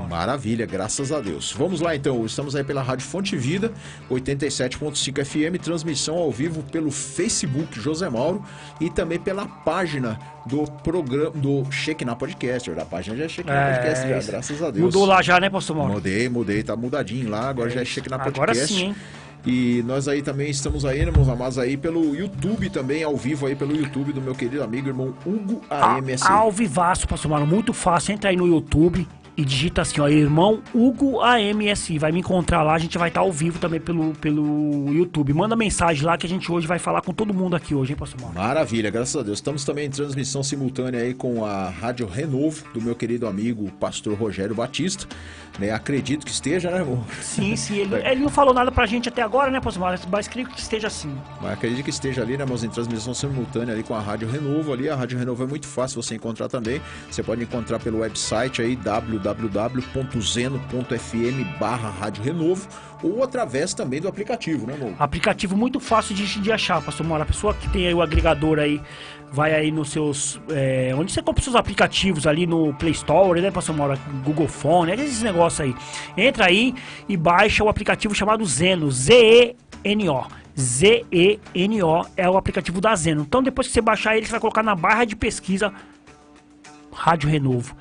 Maravilha, graças a Deus. Vamos lá então, estamos aí pela Rádio Fonte Vida, 87.5 FM, transmissão ao vivo pelo Facebook José Mauro e também pela página do programa do Shekinah Podcast. A página já é Shekinah Podcast, já, graças a Deus. Mudou lá já, né, pastor Mauro? Mudei, tá mudadinho lá, agora já é Shekinah Podcast. Agora sim, hein? E nós aí também estamos aí, né, meus amados, aí pelo YouTube também, ao vivo aí pelo YouTube do meu querido amigo, irmão Hugo AMSI. Ao vivaço, pastor Mauro, muito fácil, entra aí no YouTube e digita assim, ó, irmão Hugo AMSI, vai me encontrar lá, a gente vai estar ao vivo também pelo YouTube. Manda mensagem lá que a gente hoje vai falar com todo mundo aqui hoje, hein, pastor Mauro? Maravilha, graças a Deus. Estamos também em transmissão simultânea aí com a Rádio Renovo, do meu querido amigo pastor Rogério Batista, né? Acredito que esteja, né, irmão? Sim, ele não falou nada pra gente até agora, né, pastor Mauro? Mas creio que esteja assim. Mas acredito que esteja ali, né, irmãos, em transmissão simultânea ali com a Rádio Renovo ali. A Rádio Renovo é muito fácil você encontrar também. Você pode encontrar pelo website aí, www.zeno.fm/Rádio Renovo, ou através também do aplicativo, né, amor? Aplicativo muito fácil de achar, pastor Mauro. A pessoa que tem aí o agregador aí, vai aí nos seus... onde você compra os seus aplicativos ali no Play Store, né, pastor Mauro? Google Phone, esses negócios aí. Entra aí e baixa o aplicativo chamado Zeno, Z-E-N-O. Z-E-N-O é o aplicativo da Zeno. Então depois que você baixar ele, você vai colocar na barra de pesquisa Rádio Renovo.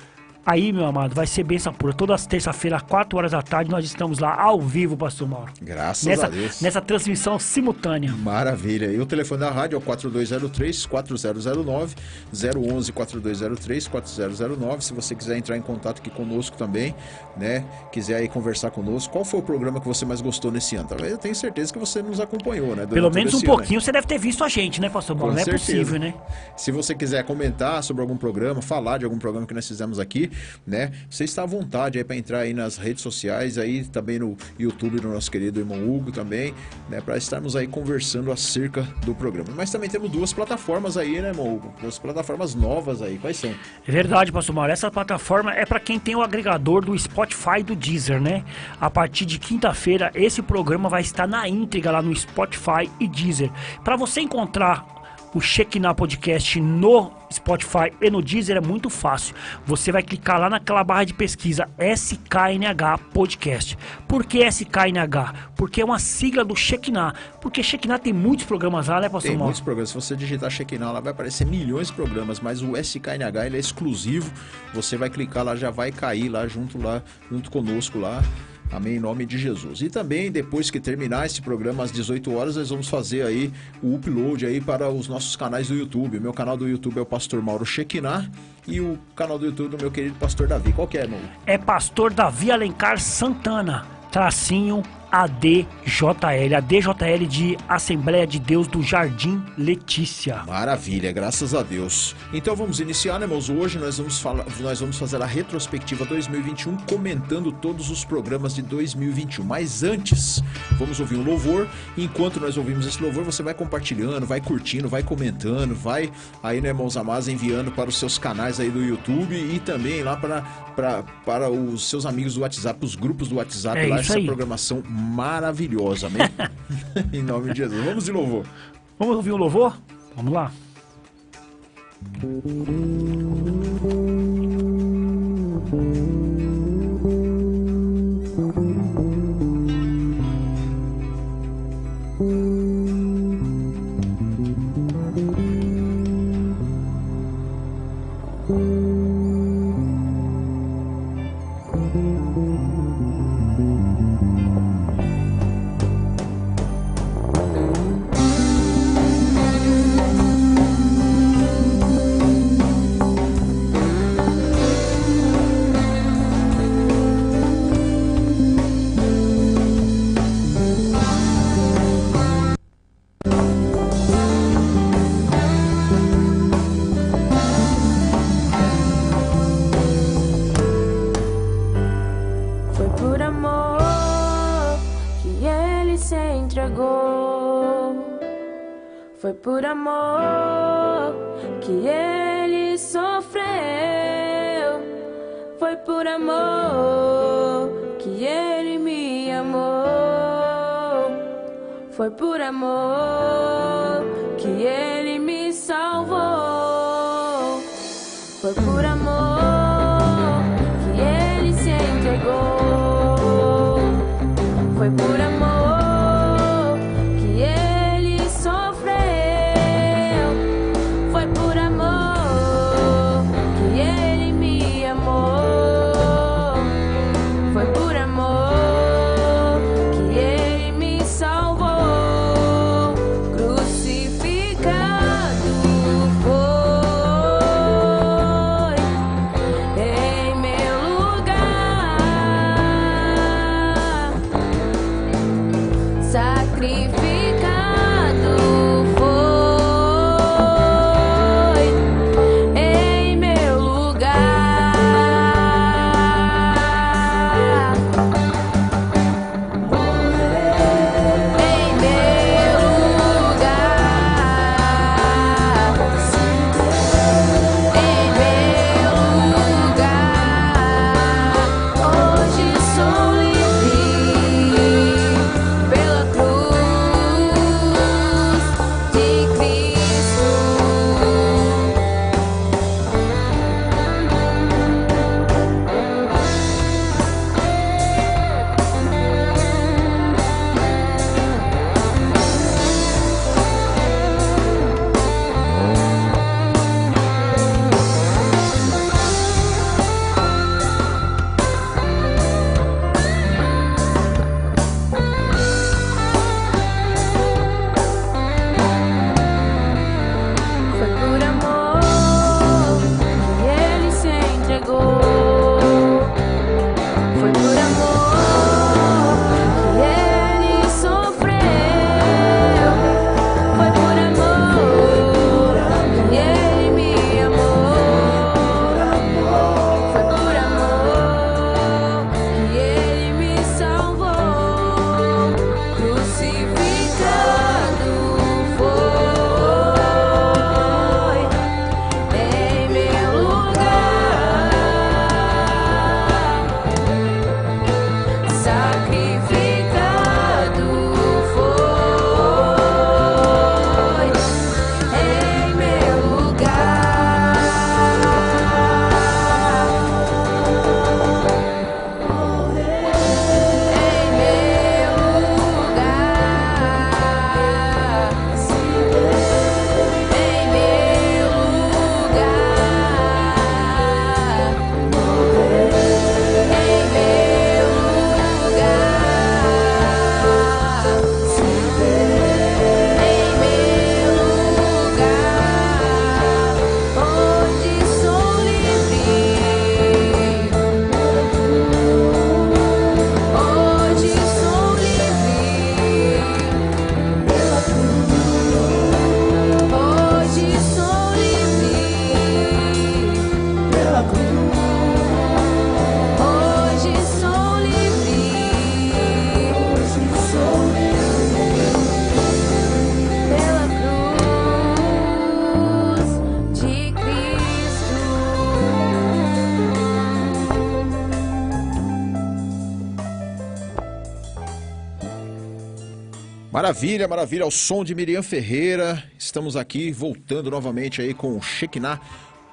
Aí, meu amado, vai ser bênção pura. Todas as terça-feiras, 4 horas da tarde, nós estamos lá ao vivo, pastor Mauro. Graças a Deus. Nessa transmissão simultânea. Maravilha. E o telefone da rádio é o 4203-4009, 011-4203-4009. Se você quiser entrar em contato aqui conosco também, né? Quiser aí conversar conosco. Qual foi o programa que você mais gostou nesse ano? Eu tenho certeza que você nos acompanhou, né? Pelo menos um pouquinho você deve ter visto a gente, né, pastor Mauro? Não é possível, né? Se você quiser comentar sobre algum programa, falar de algum programa que nós fizemos aqui, né? Você está à vontade aí para entrar aí nas redes sociais, aí também no YouTube do nosso querido irmão Hugo também, né? Para estarmos aí conversando acerca do programa. Mas também temos duas plataformas aí, né, irmão Hugo? Duas plataformas novas aí. Quais são? É verdade, pastor Mauro. Essa plataforma é para quem tem o agregador do Spotify e do Deezer, né? A partir de quinta-feira, esse programa vai estar na íntegra lá no Spotify e Deezer. Para você encontrar o Shekinah Podcast no Spotify e no Deezer é muito fácil. Você vai clicar lá naquela barra de pesquisa SKNH Podcast. Por que SKNH? Porque é uma sigla do Shekinah. Porque Shekinah tem muitos programas lá, né, pastor Mauro? Tem muitos programas. Se você digitar Shekinah, lá vai aparecer milhões de programas, mas o SKNH ele é exclusivo. Você vai clicar lá, já vai cair lá junto conosco lá. Amém, em nome de Jesus. E também, depois que terminar esse programa às 18 horas, nós vamos fazer aí o upload aí para os nossos canais do YouTube. O meu canal do YouTube é o Pastor Mauro Shekinah e o canal do YouTube do meu querido Pastor Davi. Qual que é, irmão? É Pastor Davi Alencar Santana, tracinho ADJL. ADJL de Assembleia de Deus do Jardim Letícia. Maravilha, graças a Deus. Então vamos iniciar, né, irmãos? Hoje nós vamos fazer a retrospectiva 2021, comentando todos os programas de 2021. Mas antes, vamos ouvir um louvor. Enquanto nós ouvimos esse louvor, você vai compartilhando, vai curtindo, vai comentando, vai aí, né, irmãos amados, enviando para os seus canais aí do YouTube e também lá para os seus amigos do WhatsApp, os grupos do WhatsApp, lá essa programação maravilhosa, amém? Em nome de Jesus. Vamos de louvor. Vamos ouvir um louvor? Vamos lá. Foi por amor que ele sofreu. Foi por amor que ele me amou. Foi por amor que ele me salvou. Foi por amor que ele se Maravilha, maravilha, ao som de Miriam Ferreira, estamos aqui voltando novamente aí com o Shekinah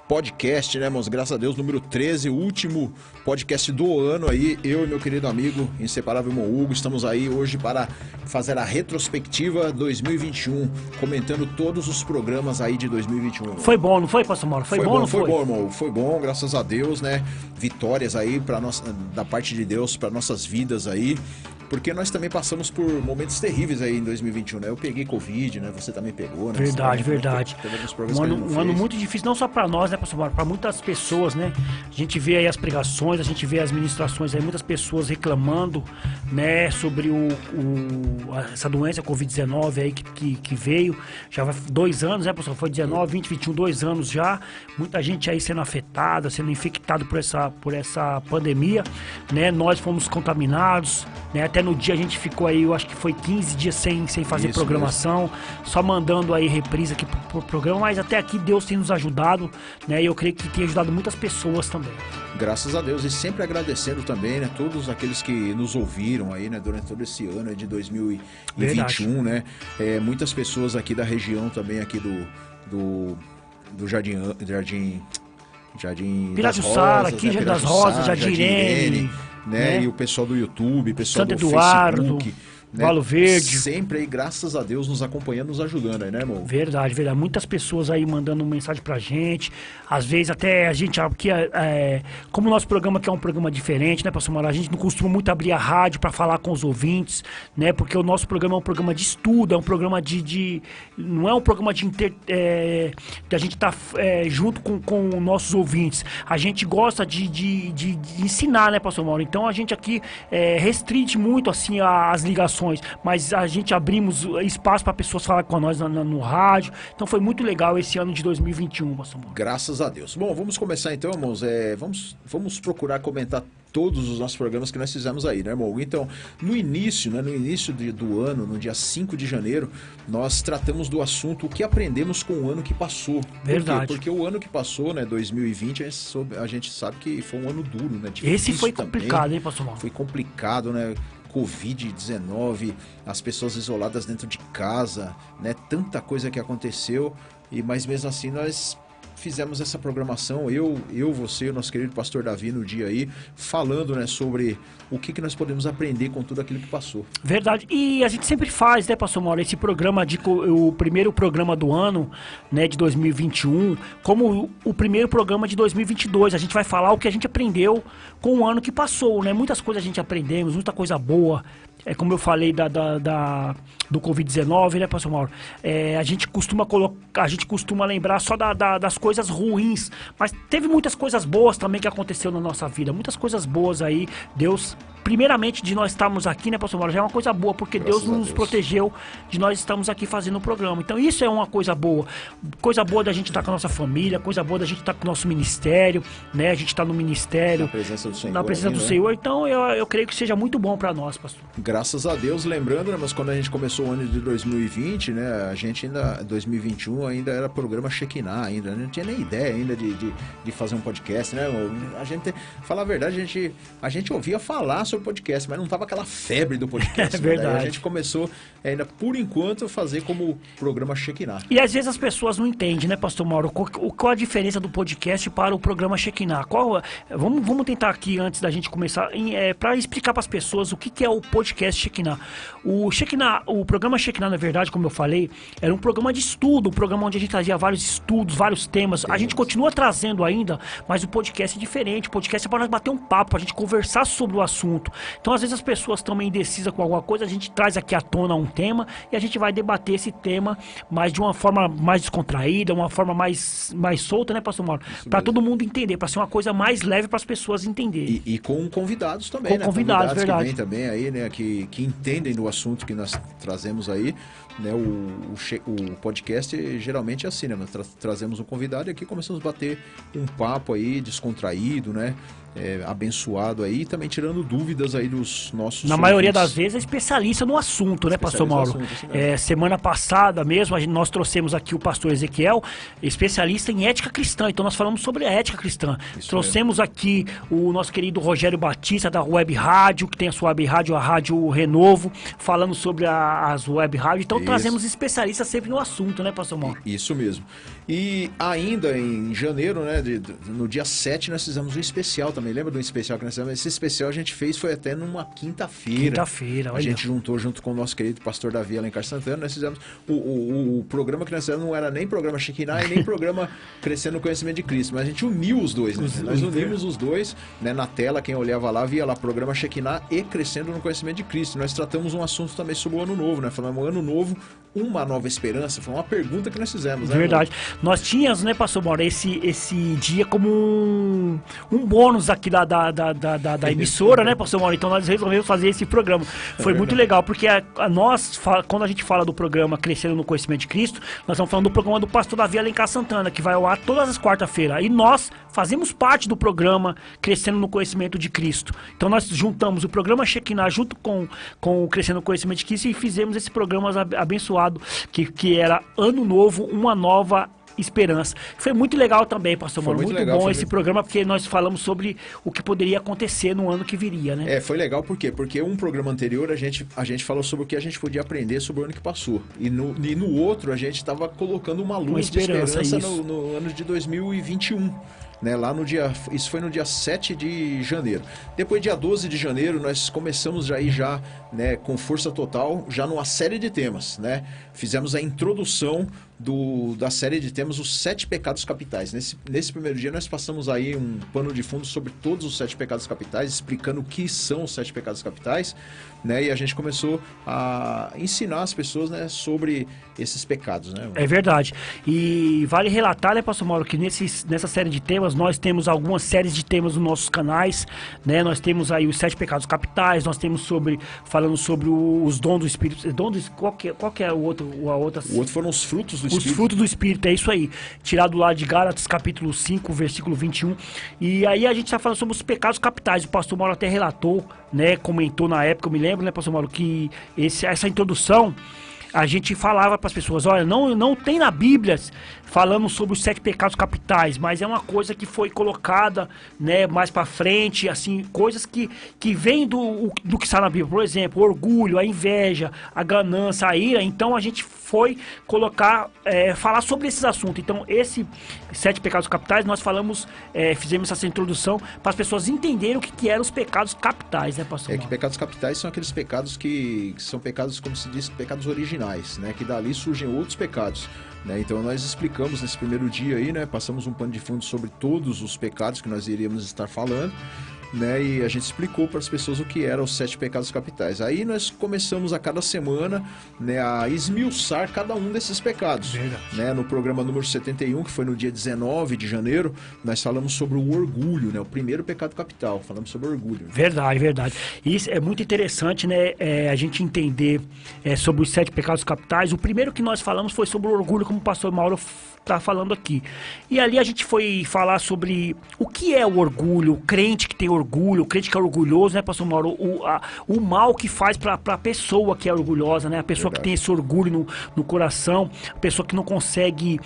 Podcast, né, irmãos? Graças a Deus, número 13, o último podcast do ano aí, eu e meu querido amigo, inseparável irmão Hugo, estamos aí hoje para fazer a retrospectiva 2021, comentando todos os programas aí de 2021. Irmão. Foi bom, não foi, pastor Mauro? Foi bom, não foi? Foi bom, irmão, foi bom, graças a Deus, né? Vitórias aí para nossa, da parte de Deus para nossas vidas aí. Porque nós também passamos por momentos terríveis aí em 2021, né? Eu peguei Covid, né? Você também pegou, né? Verdade, verdade. Um ano muito difícil, não só para nós, né, pastor Mauro? Para muitas pessoas, né? A gente vê aí as pregações, a gente vê as ministrações aí, muitas pessoas reclamando, né? Sobre essa doença Covid-19 aí que veio. Já vai 2 anos, né, pastor? Foi 19, 20, 21, 2 anos já. Muita gente aí sendo afetada, sendo infectada por essa pandemia, né? Nós fomos contaminados, né? Até no dia a gente ficou aí, eu acho que foi 15 dias sem fazer isso programação, mesmo. Só mandando aí reprise aqui pro programa, mas até aqui Deus tem nos ajudado, né? E eu creio que tem ajudado muitas pessoas também. Graças a Deus, e sempre agradecendo também, né? Todos aqueles que nos ouviram aí, né? Durante todo esse ano de 2021, né? Muitas pessoas aqui da região também, aqui do Jardim Pirajussara, aqui, né? Das Rosas, Jardim Irene, né? E o pessoal do YouTube, pessoal Santo do Eduardo, Facebook, né? Valo Verde. Sempre aí, graças a Deus, nos acompanhando, nos ajudando aí, né, irmão? Verdade, verdade. Muitas pessoas aí mandando mensagem pra gente. Às vezes até a gente, aqui, como o nosso programa aqui é um programa diferente, né, pastor Mauro? A gente não costuma muito abrir a rádio pra falar com os ouvintes, né? Porque o nosso programa é um programa de estudo, é um programa não é um programa de a gente tá junto com nossos ouvintes. A gente gosta de ensinar, né, pastor Mauro? Então a gente aqui restringe muito, assim, as ligações. Mas a gente abrimos espaço para pessoas falarem com nós no rádio. Então foi muito legal esse ano de 2021, pastor Mauro. Graças a Deus. Bom, vamos começar então, irmãos. Vamos procurar comentar todos os nossos programas que nós fizemos aí, né, irmão? Então, no início do ano, no dia 5 de janeiro, nós tratamos do assunto o que aprendemos com o ano que passou. Verdade. Por quê? Porque o ano que passou, né, 2020, a gente sabe que foi um ano duro, né? Esse foi complicado, também, hein, pastor Mauro? Foi complicado, né? Covid-19, as pessoas isoladas dentro de casa, né? Tanta coisa que aconteceu, mas mesmo assim nós fizemos essa programação, você, o nosso querido pastor Davi no dia aí, falando, né, sobre o que nós podemos aprender com tudo aquilo que passou. Verdade, e a gente sempre faz, né, pastor Mauro, esse programa, o primeiro programa do ano, né, de 2021, como o primeiro programa de 2022, a gente vai falar o que a gente aprendeu com o ano que passou, né, muitas coisas a gente aprendemos, muita coisa boa, como eu falei do Covid-19, né, pastor Mauro? A gente costuma lembrar só das coisas ruins, mas teve muitas coisas boas também que aconteceu na nossa vida, muitas coisas boas aí. Deus, primeiramente, de nós estarmos aqui, né, pastor Mauro, já é uma coisa boa, porque Deus nos protegeu de nós estarmos aqui fazendo o programa. Então isso é uma coisa boa da gente estar com a nossa família, coisa boa da gente estar com o nosso ministério, né, a gente está no ministério, na presença do Senhor. Então eu creio que seja muito bom para nós, pastor. Graças a Deus, lembrando, né, mas quando a gente começou o ano de 2020, né, a gente ainda, 2021 ainda era programa Shekinah ainda, não tinha nem ideia ainda de fazer um podcast, né, a gente, falar a verdade, a gente ouvia falar sobre podcast, mas não tava aquela febre do podcast, é verdade. Né? A gente começou ainda, por enquanto, a fazer como programa Shekinah. E às vezes as pessoas não entendem, né, pastor Mauro, qual a diferença do podcast para o programa Shekinah? Vamos tentar aqui, antes da gente começar, para explicar para as pessoas o que é o podcast Shekinah. O programa Shekinah, na verdade, como eu falei, era um programa de estudo, um programa onde a gente trazia vários estudos, vários temas. A gente continua trazendo ainda, mas o podcast é diferente. O podcast é para nós bater um papo, para a gente conversar sobre o assunto. Então, às vezes, as pessoas estão meio indecisas com alguma coisa, a gente traz aqui à tona um tema e a gente vai debater esse tema, mas de uma forma mais descontraída, uma forma mais solta, né, pastor Mauro? Para todo mundo entender, para ser uma coisa mais leve para as pessoas entenderem. E com convidados também, né? Convidados, verdade. Que vêm também aí, né, que entendem do assunto que nós trazemos aí, né? O podcast geralmente é assim, né? Nós trazemos um convidado e aqui começamos a bater um papo aí descontraído, né? abençoado aí, e também tirando dúvidas aí dos nossos Na maioria ouvintes. das vezes é especialista no assunto, né, pastor Especialista Mauro? no assunto, isso mesmo. Semana passada mesmo, nós trouxemos aqui o pastor Ezequiel, especialista em ética cristã. Então nós falamos sobre a ética cristã. Isso Trouxemos aqui o nosso querido Rogério Batista, da Web Rádio, que tem a sua Web Rádio, a Rádio Renovo, falando sobre as Web Rádio. Então Isso. trazemos especialistas sempre no assunto, né, pastor Mauro? Isso mesmo. E ainda em janeiro, né, no dia 7, nós fizemos um especial também. Lembra do especial que nós fizemos? Esse especial a gente fez foi até numa quinta-feira. Quinta-feira, olha. A gente juntou junto com o nosso querido pastor Davi Alencar Santana. Nós fizemos o programa que nós fizemos, não era nem programa Shekinah e nem programa Crescendo no Conhecimento de Cristo, mas a gente uniu os dois, né? Nós unimos os dois, né? Na tela, quem olhava lá, via lá programa Shekinah e Crescendo no Conhecimento de Cristo. Nós tratamos um assunto também sobre o Ano Novo, né? Falamos Ano Novo, uma nova esperança. Foi uma pergunta que nós fizemos, né? Verdade. Nós tínhamos, né, pastor Mauro, esse dia como um bônus aqui da emissora, né, pastor Mauro? Então nós resolvemos fazer esse programa. Foi muito legal, porque quando a gente fala do programa Crescendo no Conhecimento de Cristo, nós estamos falando do programa do pastor Davi Alencar Santana, que vai ao ar todas as quarta-feiras. E nós fazemos parte do programa Crescendo no Conhecimento de Cristo. Então nós juntamos o programa Shekinah junto com o Crescendo no Conhecimento de Cristo e fizemos esse programa abençoado, que era Ano Novo, uma nova esperança. Foi muito legal também, pastor Mauro. Muito legal, bom esse programa, porque nós falamos sobre o que poderia acontecer no ano que viria, né? Foi legal, por quê? Porque um programa anterior a gente falou sobre o que a gente podia aprender sobre o ano que passou. E no outro a gente estava colocando uma luz de esperança no ano de 2021. Né, lá no dia, isso foi no dia 7 de janeiro. Depois, dia 12 de janeiro, nós começamos já né, com força total, já numa série de temas, né? Fizemos a introdução da série de temas, os 7 pecados capitais. Nesse primeiro dia, nós passamos aí um pano de fundo sobre todos os 7 pecados capitais, explicando o que são os 7 pecados capitais, né? E a gente começou a ensinar as pessoas, né, sobre esses pecados, né? É verdade. E vale relatar, né, pastor Mauro, que nessa série de temas, nós temos algumas séries de temas nos nossos canais, né? Nós temos aí os 7 pecados capitais, nós temos falando sobre os dons do Espírito. Qual que é o outro? O outro foram os frutos do Espírito. Os frutos do Espírito, é isso aí. Tirado lá de Gálatas, capítulo 5, versículo 21. E aí a gente está falando sobre os pecados capitais. O pastor Mauro até relatou, né, comentou na época, eu me lembro, né, pastor Mauro, que essa introdução, a gente falava para as pessoas, olha, não tem na Bíblia falando sobre os 7 pecados capitais, mas é uma coisa que foi colocada, né, mais para frente, assim, coisas que vêm do que está na Bíblia. Por exemplo, o orgulho, a inveja, a ganância, a ira. Então a gente foi falar sobre esses assuntos. Então esses 7 pecados capitais, nós fizemos essa introdução para as pessoas entenderem o que eram os pecados capitais, né, pastor? Que pecados capitais são aqueles pecados que são pecados, como se diz, pecados originais, né, que dali surgem outros pecados. Né? Então nós explicamos nesse primeiro dia aí, né? Passamos um pano de fundo sobre todos os pecados que nós iríamos estar falando, né? E a gente explicou para as pessoas o que eram os 7 pecados capitais. Aí nós começamos a cada semana, né, a esmiuçar cada um desses pecados. Né? No programa número 71, que foi no dia 19 de janeiro, nós falamos sobre o orgulho, né? O primeiro pecado capital, falamos sobre o orgulho. Verdade. Isso é muito interessante, né? A gente entender sobre os 7 pecados capitais. O primeiro que nós falamos foi sobre o orgulho, como o pastor Mauro está falando aqui. E ali a gente foi falar sobre o que é o orgulho, o crente que tem orgulho, o crente que é orgulhoso, né, pastor Mauro? O mal que faz para a pessoa que é orgulhosa, né? A pessoa que tem esse orgulho no coração, a pessoa que não consegue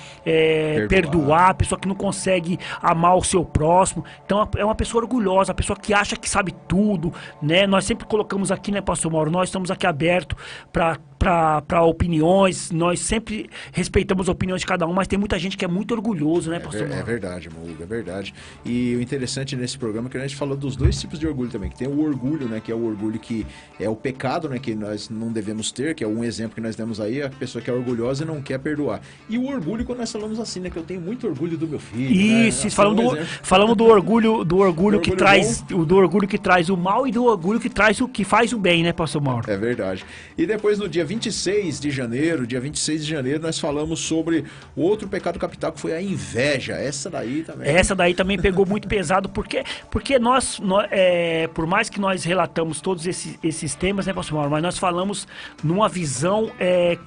perdoar, a pessoa que não consegue amar o seu próximo. Então é uma pessoa orgulhosa, a pessoa que acha que sabe tudo, né? Nós sempre colocamos aqui, né, pastor Mauro? Nós estamos aqui abertos para opiniões, nós sempre respeitamos a opinião de cada um, mas tem muita gente que é muito orgulhoso, né, pastor Mauro? É verdade, Hugo, é verdade. E o interessante nesse programa é que a gente falou dos 2 tipos de orgulho também, que tem o orgulho, né, que é o orgulho que é o pecado, né, que nós não devemos ter, que é um exemplo que nós demos aí, a pessoa que é orgulhosa e não quer perdoar. E o orgulho quando nós falamos assim, né, que eu tenho muito orgulho do meu filho. Isso, né? falamos do orgulho que traz o mal e do orgulho que faz o bem, né, pastor Mauro? É verdade. E depois no dia 26 de janeiro, nós falamos sobre o outro pecado capital, que foi a inveja. Essa daí também pegou muito pesado, porque nós por mais que nós relatamos todos esses temas, né, pastor Mauro, mas nós falamos numa visão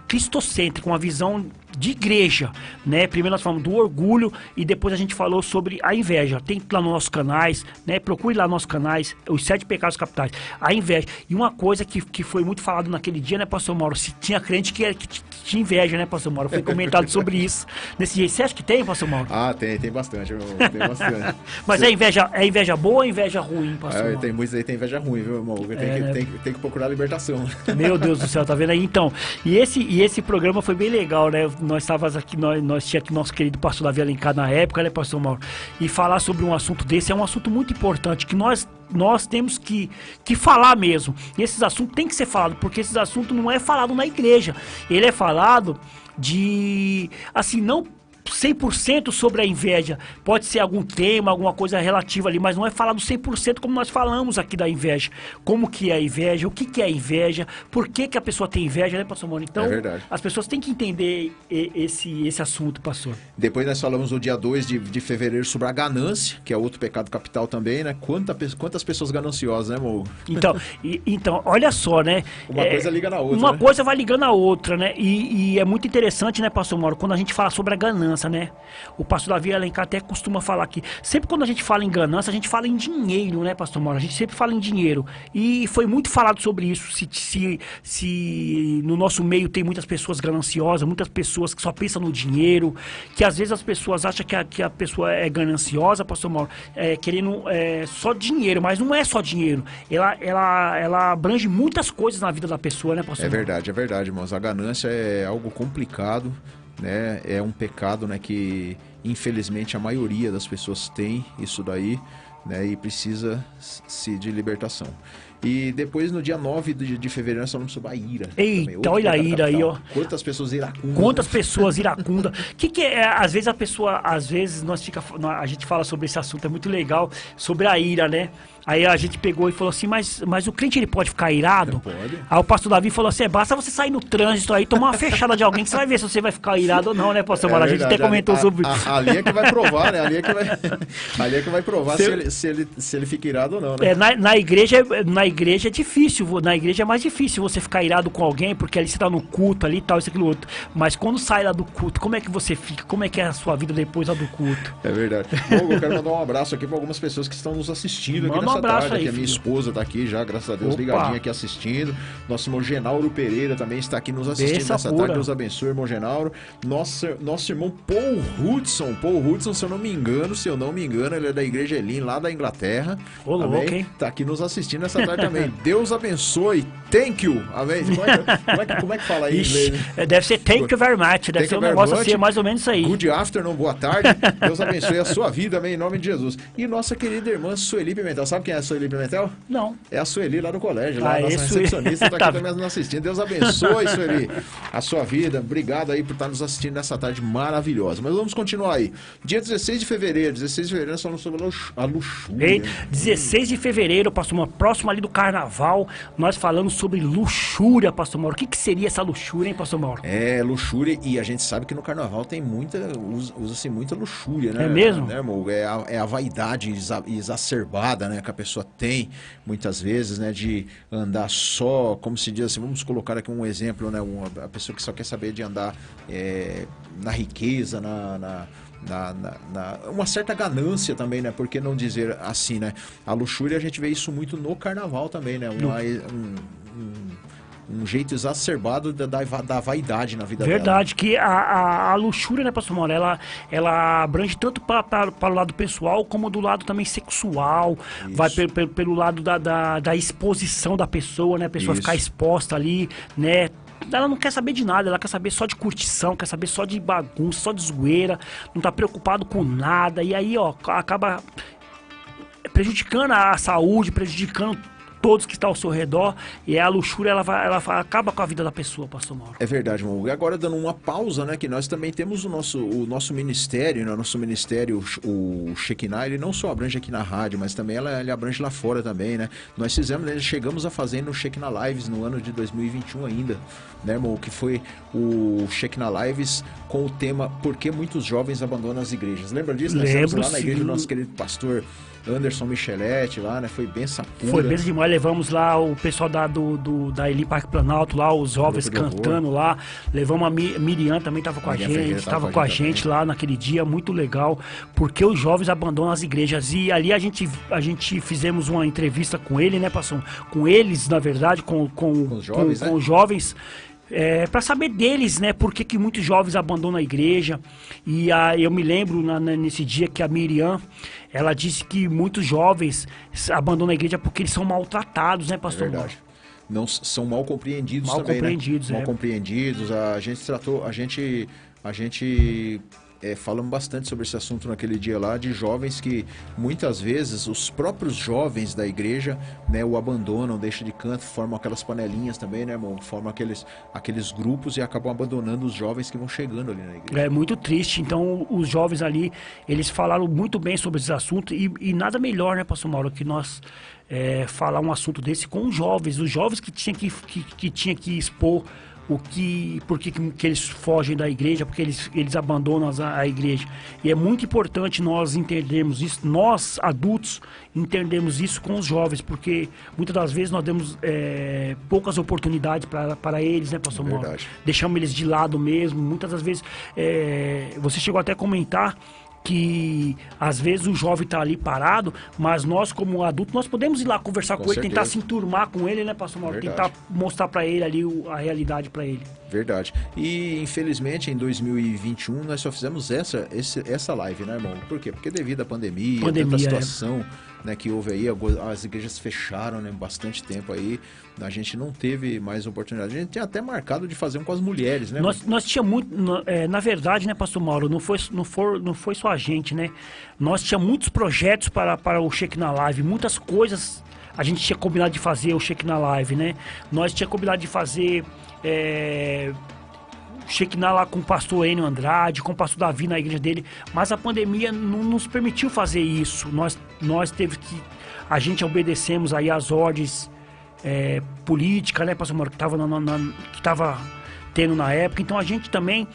cristocêntrica, uma visão de igreja, né? Primeiro nós falamos do orgulho e depois a gente falou sobre a inveja. Tem lá nos nossos canais, né? Procure lá nos nossos canais, os 7 pecados capitais, a inveja. E uma coisa que foi muito falado naquele dia, né, pastor Mauro? Se tinha crente que tinha inveja, né, pastor Mauro? Foi comentado sobre isso. Nesse dia, você acha que tem, pastor Mauro? Ah, tem bastante, tem bastante. Mas é inveja boa ou inveja ruim, pastor Mauro? Tem muitos aí, tem inveja ruim, viu, irmão? Tem que procurar a libertação. Meu Deus do céu, tá vendo aí? Então, e esse programa foi bem legal, né? Nós estávamos aqui, nós tinha aqui nosso querido pastor Davi Alencar na época, né, pastor Mauro? E falar sobre um assunto desse é um assunto muito importante, que nós temos que falar mesmo. E esses assuntos tem que ser falado, porque esses assuntos não é falado na igreja. Ele é falado de, assim, não 100% sobre a inveja. Pode ser algum tema, alguma coisa relativa ali, mas não é falado 100% como nós falamos aqui da inveja. Como que é a inveja, o que é a inveja, por que a pessoa tem inveja, né, pastor Mônica? Então, as pessoas têm que entender esse assunto, pastor. Depois nós falamos no dia 2 de fevereiro sobre a ganância, que é outro pecado capital também, né? Quantas pessoas gananciosas, né, amor? Então, olha só, né? Uma coisa liga na outra, Uma coisa vai ligando a outra, né? E é muito interessante, né, pastor Mauro, quando a gente fala sobre a ganância, né? O pastor Davi Alencar até costuma falar que sempre quando a gente fala em ganância, a gente fala em dinheiro, né, pastor Mauro? A gente sempre fala em dinheiro. E foi muito falado sobre isso. Se no nosso meio tem muitas pessoas gananciosas, muitas pessoas que só pensam no dinheiro, que às vezes as pessoas acham que a pessoa é gananciosa, pastor Mauro, querendo só dinheiro, mas não é só dinheiro. Ela abrange muitas coisas na vida da pessoa, né, pastor Mauro? É verdade, irmãos. A ganância é algo complicado, né? É um pecado, né, que infelizmente a maioria das pessoas tem isso daí, né, e precisa-se de libertação. E depois, no dia 9 de fevereiro, nós falamos sobre a ira. Eita, olha a ira aí, ó. Quantas pessoas iracundas. Quantas pessoas iracundas. Que é? Às vezes a gente fala sobre esse assunto, é muito legal, sobre a ira, né? Aí a gente pegou e falou assim, mas o crente ele pode ficar irado? Não pode. Aí o pastor Davi falou assim, basta você sair no trânsito aí, tomar uma fechada de alguém que você vai ver se você vai ficar irado ou não, né, pastor Mauro? A gente até comentou sobre... Ali é que vai provar, né? Ali é que vai provar se ele fica irado ou não, né? Na igreja é difícil, na igreja é mais difícil você ficar irado com alguém, porque ali você tá no culto ali e tal, isso, aquilo, outro. Mas quando sai lá do culto, como é que você fica? Como é que é a sua vida depois lá do culto? É verdade. Bom, eu quero mandar um abraço aqui para algumas pessoas que estão nos assistindo aqui nessa tarde. Aqui, a minha esposa tá aqui já, graças a Deus, ligadinha aqui assistindo. Nosso irmão Genauro Pereira também está aqui nos assistindo nessa tarde. Deus abençoe, irmão Genauro. Nosso irmão Paul Hudson, se eu não me engano, ele é da Igreja Elim, lá da Inglaterra. Ô, louco, hein? Tá aqui nos assistindo nessa tarde também. Deus abençoe. Thank you. Amém? Como é que fala aí em inglês? Deve ser thank you very much. Deve ser um negócio assim, mais ou menos isso aí. Good afternoon, boa tarde. Deus abençoe a sua vida, amém, em nome de Jesus. E nossa querida irmã Sueli Pimentel. Sabe quem é a Sueli Pimentel? Não. É a Sueli lá no colégio, lá, a nossa recepcionista tá aqui também nos assistindo. Deus abençoe, Sueli, a sua vida. Obrigado aí por estar nos assistindo nessa tarde maravilhosa. Mas vamos continuar aí. Dia 16 de fevereiro, nós falamos sobre a luxúria. 16 de fevereiro, pastor Mauro, próximo ali do carnaval, nós falamos sobre luxúria, pastor Mauro. O que seria essa luxúria, hein, pastor Mauro? É, luxúria, e a gente sabe que no carnaval tem usa-se muita luxúria, né? É mesmo? Né, amor? É a vaidade exacerbada, né, que a pessoa tem, muitas vezes, né, de andar só, como se diz assim, vamos colocar aqui um exemplo, né, a pessoa que só quer saber de andar na riqueza, uma certa ganância também, né? Por que não dizer assim, né? A luxúria, a gente vê isso muito no carnaval também, né? Um jeito exacerbado da vaidade na vida dela. Verdade, que a luxúria, né, pastor Mauro, ela abrange tanto para o lado pessoal, como do lado também sexual. Isso. Vai pelo lado da exposição da pessoa, né? A pessoa ficar exposta ali, né? Ela não quer saber de nada, ela quer saber só de curtição, quer saber só de bagunça, só de zoeira, não tá preocupado com nada, e aí, ó, acaba prejudicando a saúde, prejudicando todos que estão ao seu redor, e a luxúria, ela acaba com a vida da pessoa, pastor Mauro. É verdade, irmão. E agora, dando uma pausa, né, que nós também temos o nosso ministério, né, nosso ministério, o Shekinah, ele não só abrange aqui na rádio, mas também ele abrange lá fora também, né. Nós chegamos a fazer no Shekinah Lives no ano de 2021 ainda, né, irmão, que foi o Shekinah Lives com o tema Por que muitos jovens abandonam as igrejas. Lembra disso? Nós estamos lá na igreja do nosso querido pastor Anderson Micheletti lá, né? Foi benção pura. Foi benção demais, levamos lá o pessoal da Eli Parque Planalto lá, os jovens cantando lá, levamos a Miriam também tava com a gente, tava com a gente lá naquele dia, muito legal, porque os jovens abandonam as igrejas, e ali a gente fizemos uma entrevista com ele, né, pastor? Com eles, na verdade, com os jovens, para saber deles, né, por que muitos jovens abandonam a igreja. E eu me lembro nesse dia que a Miriam, ela disse que muitos jovens abandonam a igreja porque eles são maltratados, né, pastor? É verdade. Não são mal compreendidos mal também, compreendidos, né? Mal compreendidos. A gente falamos bastante sobre esse assunto naquele dia lá, de jovens que muitas vezes os próprios jovens da igreja, né, o abandonam, deixam de canto, formam aquelas panelinhas também, né, irmão? Formam aqueles grupos e acabam abandonando os jovens que vão chegando ali na igreja. É muito triste. Então os jovens ali, eles falaram muito bem sobre esse assunto, e nada melhor, né, pastor Mauro, que nós falar um assunto desse com os jovens que tinha que expor por que eles fogem da igreja, porque eles abandonam a igreja. E é muito importante nós entendermos isso, nós adultos entendermos isso com os jovens, porque muitas das vezes nós damos poucas oportunidades para eles, né, pastor Mauro? Deixamos eles de lado mesmo. Muitas das vezes, você chegou até a comentar que às vezes o jovem está ali parado, mas nós como adultos, nós podemos ir lá conversar com ele, tentar se enturmar com ele, né, pastor Mauro? Tentar mostrar para ele ali a realidade para ele. Verdade. E infelizmente em 2021 nós só fizemos essa live, né, irmão? Por quê? Porque devido à pandemia tanta situação, né, que houve aí, as igrejas fecharam, né, bastante tempo aí, a gente não teve mais oportunidade. A gente tinha até marcado de fazer um com as mulheres, né? Nós tínhamos muito, na verdade, né, pastor Mauro, não foi só a gente, né? Nós tínhamos muitos projetos para o Shekinah Live, muitas coisas a gente tinha combinado de fazer o Shekinah Live, né? Nós tínhamos combinado de fazer Shekinah lá com o pastor Enio Andrade, com o pastor Davi na igreja dele, mas a pandemia não nos permitiu fazer isso. A gente obedecemos aí às ordens políticas, né, pastor Mauro, que estava tendo na época. Então a gente também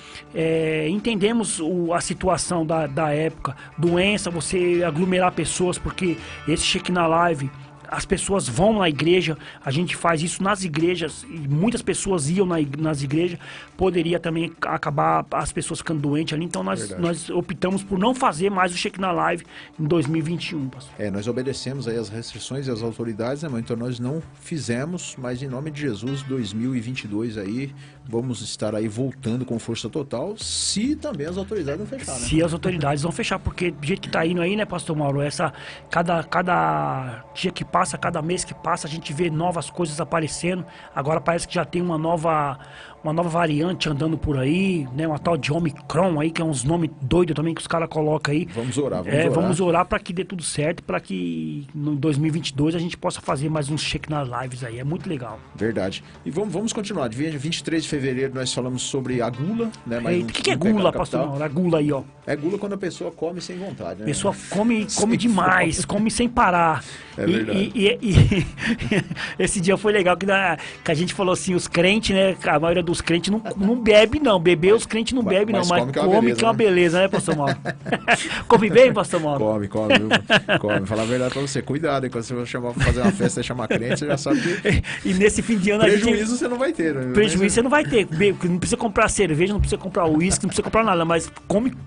entendemos a situação da época, doença, você aglomerar pessoas, porque esse Shekinah Live, as pessoas vão na igreja, a gente faz isso nas igrejas, e muitas pessoas iam nas igrejas, poderia também acabar as pessoas ficando doentes ali, então nós optamos por não fazer mais o Shekinah Live em 2021, pastor. Nós obedecemos aí as restrições e as autoridades, né, mas então nós não fizemos, mas em nome de Jesus, 2022 aí, vamos estar aí voltando com força total, se também as autoridades não fechar, né? Se as autoridades vão fechar, porque do jeito que tá indo aí, né, pastor Mauro, cada dia que passa, cada mês que passa, a gente vê novas coisas aparecendo. Agora parece que já tem uma nova variante andando por aí, né? Uma tal de Omicron aí, que é uns nomes doidos também que os caras colocam aí. Vamos orar para que dê tudo certo, para que em 2022 a gente possa fazer mais uns Shekinah Lives aí. É muito legal. Verdade. E vamos continuar. Dia 23 de fevereiro nós falamos sobre a gula, né? O que é gula, pastor Mauro? A gula aí, ó. É gula quando a pessoa come sem vontade, né? A pessoa come demais, come sem parar. É verdade. E esse dia foi legal que a gente falou assim, os crentes, né? A maioria dos crentes não bebe, não. Beber os crentes não bebem, não. Mas come que é uma beleza, né, pastor Mauro? Come bem, pastor Mauro? Come. Come. Falar a verdade pra você. Cuidado, quando você for fazer uma festa e chamar crente, você já sabe que... E nesse fim de ano prejuízo você não vai ter, né? Prejuízo você não vai ter. Não precisa comprar cerveja, não precisa comprar uísque, não precisa comprar nada, mas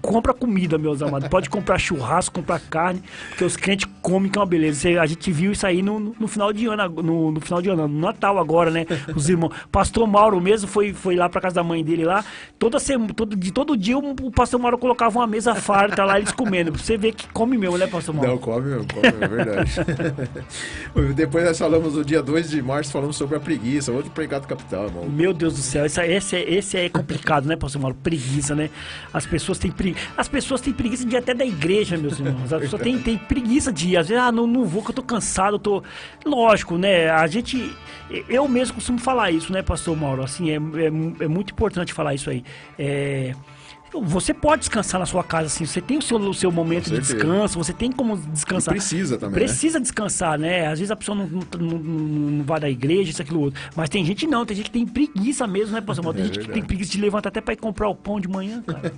compra comida, meus amados. Pode comprar churrasco, comprar carne, porque os crentes comem que é uma beleza. A gente viu isso aí no final de ano, no final de ano, no Natal agora, né? Os irmãos. Pastor Mauro mesmo foi lá pra casa da mãe dele lá. Todo dia o pastor Mauro colocava uma mesa farta lá, eles comendo. Você vê que come mesmo, né, pastor Mauro? Não, come mesmo, é verdade. Depois nós falamos no dia 2 de março, falamos sobre a preguiça, outro pecado capital, irmão. Meu Deus do céu, esse é complicado, né, pastor Mauro? Preguiça, né? As pessoas têm preguiça de ir até da igreja, meus irmãos. As pessoas têm preguiça de ir. Às vezes, não vou, que eu tô cansado, Lógico, né? Eu mesmo costumo falar isso, né, pastor Mauro? Assim, é muito importante falar isso aí. Você pode descansar na sua casa, assim, você tem o seu momento de descanso, você tem como descansar. E precisa também, Precisa descansar, né? Às vezes a pessoa não vai da igreja, isso, aquilo, outro. Mas tem gente não, tem gente que tem preguiça mesmo, né, pastor Mauro? Tem gente que tem preguiça de levantar até pra ir comprar o pão de manhã, cara.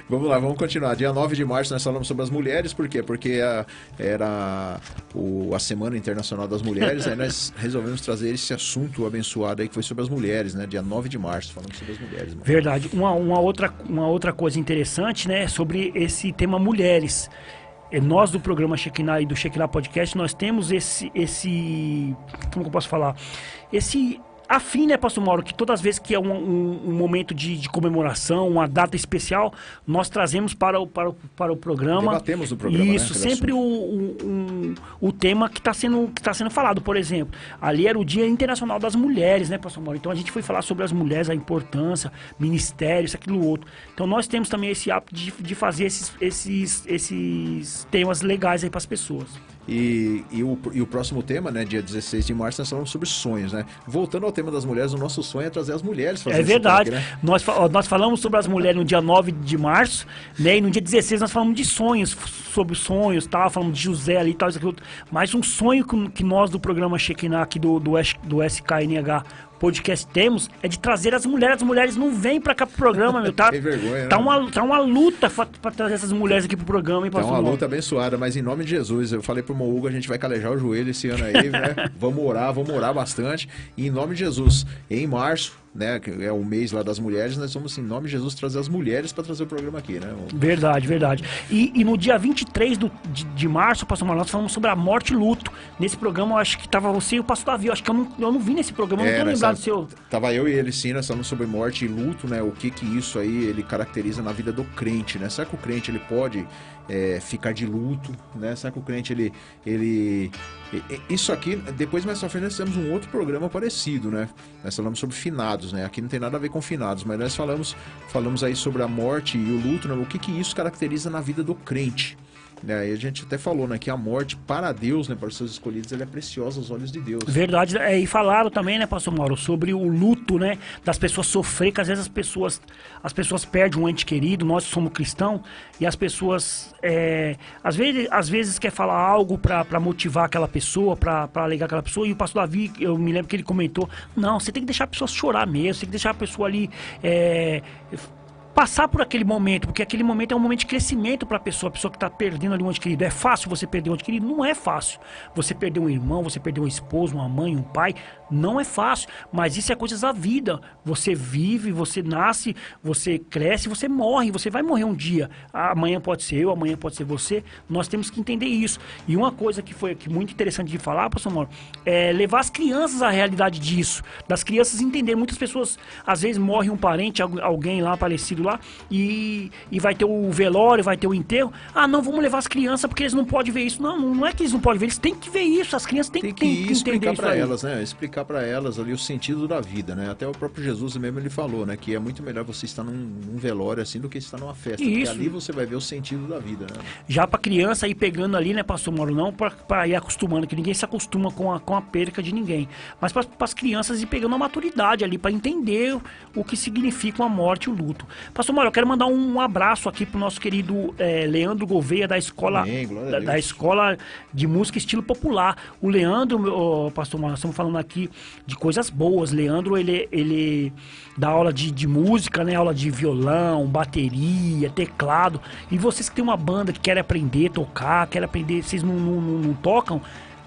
Vamos lá, vamos continuar. Dia 9 de março nós falamos sobre as mulheres, por quê? Porque era a Semana Internacional das Mulheres, aí nós resolvemos trazer esse assunto abençoado aí que foi sobre as mulheres, né? Dia 9 de março, falando sobre as mulheres. Mano. Verdade. Uma outra coisa interessante, né, sobre esse tema mulheres. Nós do programa Shekinah e do Shekinah Podcast, nós temos esse como que eu posso falar? Esse afim, né, pastor Mauro, que todas as vezes que é um momento de comemoração, uma data especial, nós trazemos para o programa. Debatemos no programa, isso, né, sempre o tema que está sendo falado. Por exemplo, ali era o Dia Internacional das Mulheres, né, pastor Mauro? Então a gente foi falar sobre as mulheres, a importância, ministério, isso, aquilo, outro. Então nós temos também esse hábito de fazer esses temas legais aí para as pessoas. E o próximo tema, né, dia 16 de março, nós falamos sobre sonhos, né? Voltando ao tema das mulheres, o nosso sonho é trazer as mulheres para fazer É verdade. Toque, né? Nós falamos sobre as mulheres no dia 9 de março, né? E no dia 16 nós falamos de sonhos, sobre sonhos, tal, falamos de José ali e tal, isso aqui, mas um sonho que nós do programa Shekinah aqui do SKNH podcast temos é de trazer as mulheres não vêm pra cá pro programa, meu, tá? Tem vergonha, tá né? uma luta pra trazer essas mulheres aqui pro programa, hein, Tá pastor uma Mauro? luta abençoada, mas em nome de Jesus, eu falei pro meu Hugo, a gente vai calejar o joelho esse ano aí, né? Vamos orar bastante, e em nome de Jesus, em março, né, que é o mês lá das mulheres, nós vamos, em nome de Jesus, trazer as mulheres para trazer o programa aqui, né? Verdade. E no dia 23 de março, pastor Mauro, nós falamos sobre a morte e luto. Nesse programa, eu acho que tava você e o pastor Davi. Eu acho que eu não vi nesse programa, eu não tô lembrado do seu. Tava eu e ele, sim, nós falamos sobre morte e luto, né? O que isso aí ele caracteriza na vida do crente, né? Será que o crente ele pode ficar de luto, né? Será que o crente ele isso aqui, depois mais pra frente nós temos um outro programa parecido, né? Nós falamos sobre finados, né? Aqui não tem nada a ver com finados, mas nós falamos aí sobre a morte e o luto, né? O que isso caracteriza na vida do crente. E a gente até falou, né, que a morte para Deus, né, para os seus escolhidos, ela é preciosa aos olhos de Deus. Verdade, e falaram também, né, pastor Mauro, sobre o luto, né, das pessoas sofrer, que às vezes as pessoas perdem um ente querido, nós somos cristãos, e as pessoas, às vezes quer falar algo para motivar aquela pessoa, para alegar aquela pessoa, e o pastor Davi, eu me lembro que ele comentou, não, você tem que deixar a pessoa chorar mesmo, você tem que deixar a pessoa ali passar por aquele momento, porque aquele momento é um momento de crescimento para a pessoa que está perdendo ali um ente querido. É fácil você perder um ente querido? Não é fácil. Você perder um irmão, você perder uma esposa, uma mãe, um pai, não é fácil. Mas isso é coisas da vida. Você vive, você nasce, você cresce, você morre. Você vai morrer um dia. Amanhã pode ser eu, amanhã pode ser você. Nós temos que entender isso. E uma coisa que foi muito interessante de falar, pastor Mauro, é levar as crianças à realidade disso. Das crianças entenderem. Muitas pessoas, às vezes, morre um parente, alguém lá falecido lá, e vai ter o velório, vai ter o enterro. Não, vamos levar as crianças porque eles não podem ver isso. Não é que eles não podem ver, eles têm que ver isso. As crianças têm que entender isso para elas, né? Explicar para elas ali o sentido da vida, né? Até o próprio Jesus mesmo ele falou, né? Que é muito melhor você estar num velório assim do que estar numa festa. Isso. Porque ali você vai ver o sentido da vida, né? Já pra criança ir pegando ali, né, pastor Mauro, não pra ir acostumando, que ninguém se acostuma com a perca de ninguém. Mas para as crianças ir pegando a maturidade ali, para entender o que significa a morte e o luto. Pastor Mauro, eu quero mandar um abraço aqui pro nosso querido Leandro Gouveia, da escola, da escola de música estilo popular. O Leandro, pastor Mauro, nós estamos falando aqui de coisas boas. Leandro, ele dá aula de música, né? Aula de violão, bateria, teclado. E vocês que tem uma banda que querem aprender a tocar, querem aprender, vocês não tocam,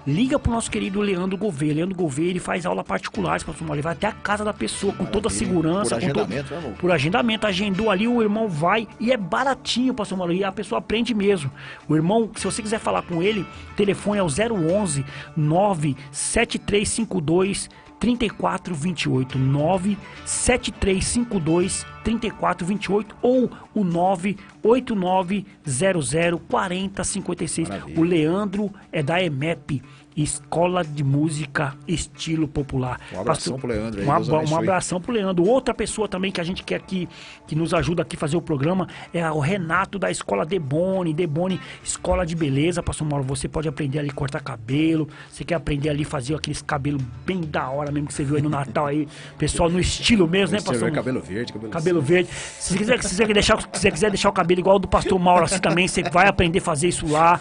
liga pro nosso querido Leandro Gouveia. Leandro Gouveia, ele faz aula particulares, pastor Mauro. Ele vai até a casa da pessoa com toda a segurança. Por agendamento, né, amor? Por agendamento. Agendou ali, o irmão vai e é baratinho, pastor Mauro. E a pessoa aprende mesmo. O irmão, se você quiser falar com ele, o telefone é o 011 97352 3428 97352 3428 ou o 98900 4056. O Leandro é da EMEP Escola de Música Estilo Popular. Um abração pro Leandro aí, Um abração pro Leandro. Outra pessoa também que a gente quer aqui, que nos ajuda aqui a fazer o programa, é o Renato da Escola Deboni. Deboni, Escola de Beleza, Pastor Mauro. Você pode aprender ali a cortar cabelo, você quer aprender ali a fazer aqueles cabelos bem da hora mesmo que você viu aí no Natal aí, pessoal no estilo mesmo, né, Pastor? Cabelo verde, cabelo verde. Se você quiser deixar o cabelo igual ao do Pastor Mauro assim também, você vai aprender a fazer isso lá.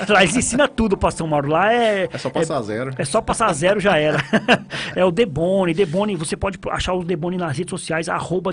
Lá eles ensinam tudo, Pastor Mauro. Lá é só passar zero. É só passar zero, já era. É o Deboni. Deboni, você pode achar o Deboni nas redes sociais,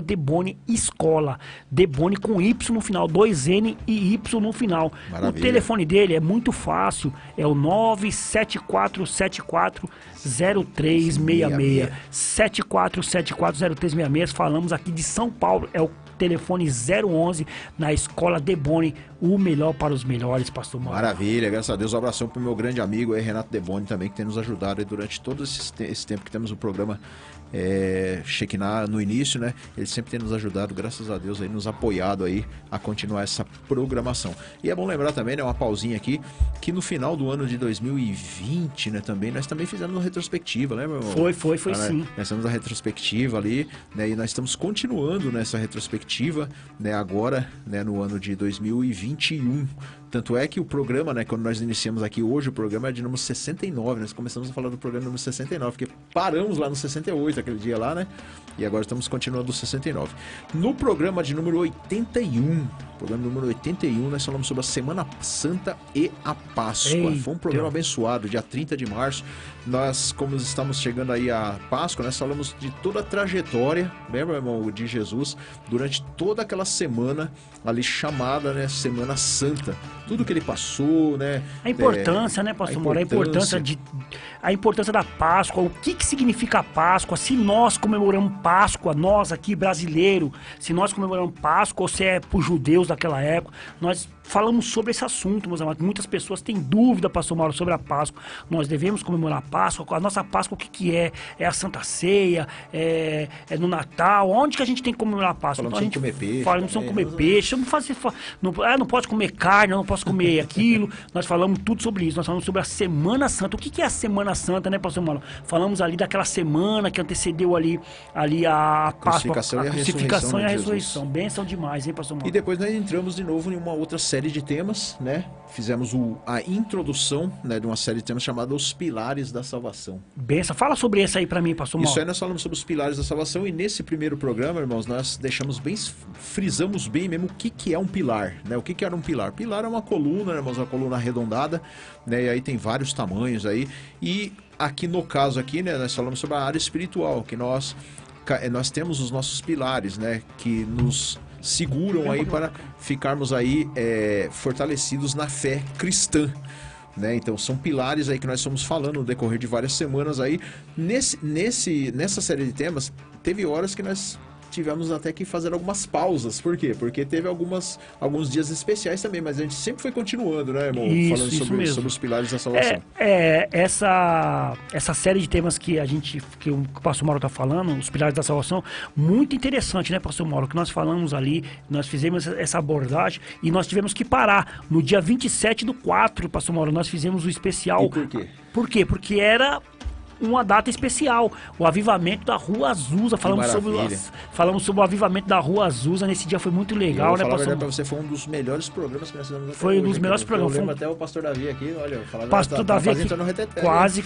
@Deboni Escola. Deboni com Y no final, 2N e Y no final. Maravilha. O telefone dele é muito fácil, é o 974740366. 74740366. Falamos aqui de São Paulo, é o telefone 011 na Escola Deboni, o melhor para os melhores, Pastor Mauro. Maravilha, graças a Deus. Um abração pro meu grande amigo aí, Renato Deboni, também, que tem nos ajudado aí durante todo esse tempo que temos o programa Shekinah no início, né? Ele sempre tem nos ajudado, graças a Deus, aí, nos apoiado aí a continuar essa programação. E é bom lembrar também, né, uma pausinha aqui, que no final do ano de 2020, né, também, nós também fizemos uma retrospectiva, né, meu irmão? Foi sim. Nós fizemos a retrospectiva ali, né, e nós estamos continuando nessa retrospectiva, né, agora, né, no ano de 2021. Tanto é que o programa, né, quando nós iniciamos aqui hoje, o programa é de número 69, nós começamos a falar do programa número 69, porque paramos lá no 68, aquele dia lá, né, e agora estamos continuando o 69. No programa de número 81, nós falamos sobre a Semana Santa e a Páscoa. Foi um programa abençoado, dia 30 de março, nós, como estamos chegando aí a Páscoa, nós falamos de toda a trajetória, lembra, irmão, de Jesus, durante toda aquela semana ali chamada, né, Semana Santa. Tudo que ele passou, né? A importância, né, Pastor Mauro? A importância da Páscoa, o que significa a Páscoa, se nós comemoramos Páscoa, nós aqui brasileiros, se nós comemoramos Páscoa ou se é para os judeus daquela época, nós falamos sobre esse assunto, meus amados. Muitas pessoas têm dúvida, Pastor Mauro, sobre a Páscoa. Nós devemos comemorar a Páscoa. A nossa Páscoa, o que é? É a Santa Ceia? É no Natal? Onde que a gente tem que comemorar a Páscoa? Falamos sobre comer peixe. Falamos sobre comer peixe. Não pode comer carne, não posso comer aquilo. Nós falamos tudo sobre isso. Nós falamos sobre a Semana Santa. O que é a Semana Santa, né, Pastor Mauro? Falamos ali daquela semana que antecedeu ali a Páscoa, a crucificação e a ressurreição. Bênção demais, hein, Pastor Mauro? E depois nós entramos de novo em uma outra série de temas, né? Fizemos a introdução, né, de uma série de temas chamada Os Pilares da Salvação. Benção. Fala sobre isso aí pra mim, Pastor Mauro. Isso aí nós falamos sobre os Pilares da Salvação, e nesse primeiro programa, irmãos, nós frisamos bem mesmo o que é um pilar, né? O que era um pilar? Pilar é uma coluna, né, irmãos? Uma coluna arredondada, né? E aí tem vários tamanhos aí. E aqui no caso aqui, né, nós falamos sobre a área espiritual, que nós temos os nossos pilares, né? Que nos seguram aí para ficarmos aí fortalecidos na fé cristã, né? Então são pilares aí que nós estamos falando no decorrer de várias semanas aí. Nessa série de temas, teve horas que nós tivemos até que fazer algumas pausas. Por quê? Porque teve alguns dias especiais também, mas a gente sempre foi continuando, né, irmão? Falando sobre os pilares da salvação. Essa série de temas que o Pastor Mauro está falando, os pilares da salvação, muito interessante, né, Pastor Mauro? Que nós falamos ali, nós fizemos essa abordagem e nós tivemos que parar. No dia 27/4, Pastor Mauro, nós fizemos o especial. E por quê? Por quê? Porque era uma data especial, o avivamento da Rua Azusa. Falamos sobre o avivamento da Rua Azusa. Nesse dia foi muito legal, né, Pastor? Pra você, foi um dos melhores programas que nós fizemos até Foi um dos melhores programas. Eu lembro até o Pastor Davi aqui, olha, Pastor Davi aqui, quase.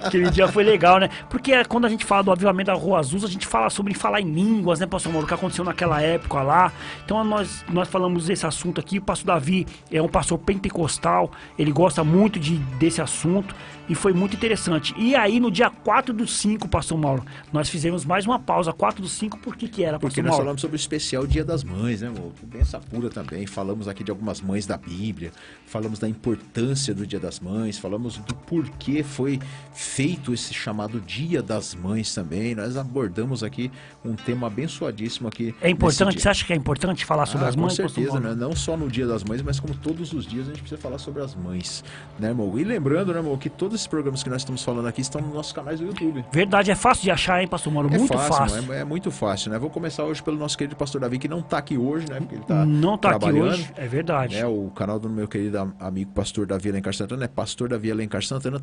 Aquele dia foi legal, né? Porque quando a gente fala do avivamento da Rua Azusa, a gente fala sobre falar em línguas, né, Pastor Mauro? O que aconteceu naquela época lá. Então nós falamos desse assunto aqui. O Pastor Davi é um pastor pentecostal, ele gosta muito desse assunto. E foi muito interessante. E aí, no dia 4/5, Pastor Mauro, nós fizemos mais uma pausa. 4/5, por que era, Pastor Mauro? Porque nós falamos sobre o especial Dia das Mães, né, amor? Benção pura também. Falamos aqui de algumas mães da Bíblia. Falamos da importância do Dia das Mães. Falamos do porquê foi feito esse chamado Dia das Mães também. Nós abordamos aqui um tema abençoadíssimo aqui. É importante? Você acha que é importante falar sobre as mães? Com certeza, né? Não só no Dia das Mães, mas como todos os dias a gente precisa falar sobre as mães, né, irmão? E lembrando, né, irmão, que todo esses programas que nós estamos falando aqui estão nos nossos canais do YouTube. Verdade, é fácil de achar, hein, pastor Mauro? Muito fácil. É muito fácil, né? Vou começar hoje pelo nosso querido pastor Davi, que não está aqui hoje, né? Porque ele tá não está aqui trabalhando, hoje, é verdade. Né? O canal do meu querido amigo pastor Davi Alencar Santana é pastor Davi Alencar Santana,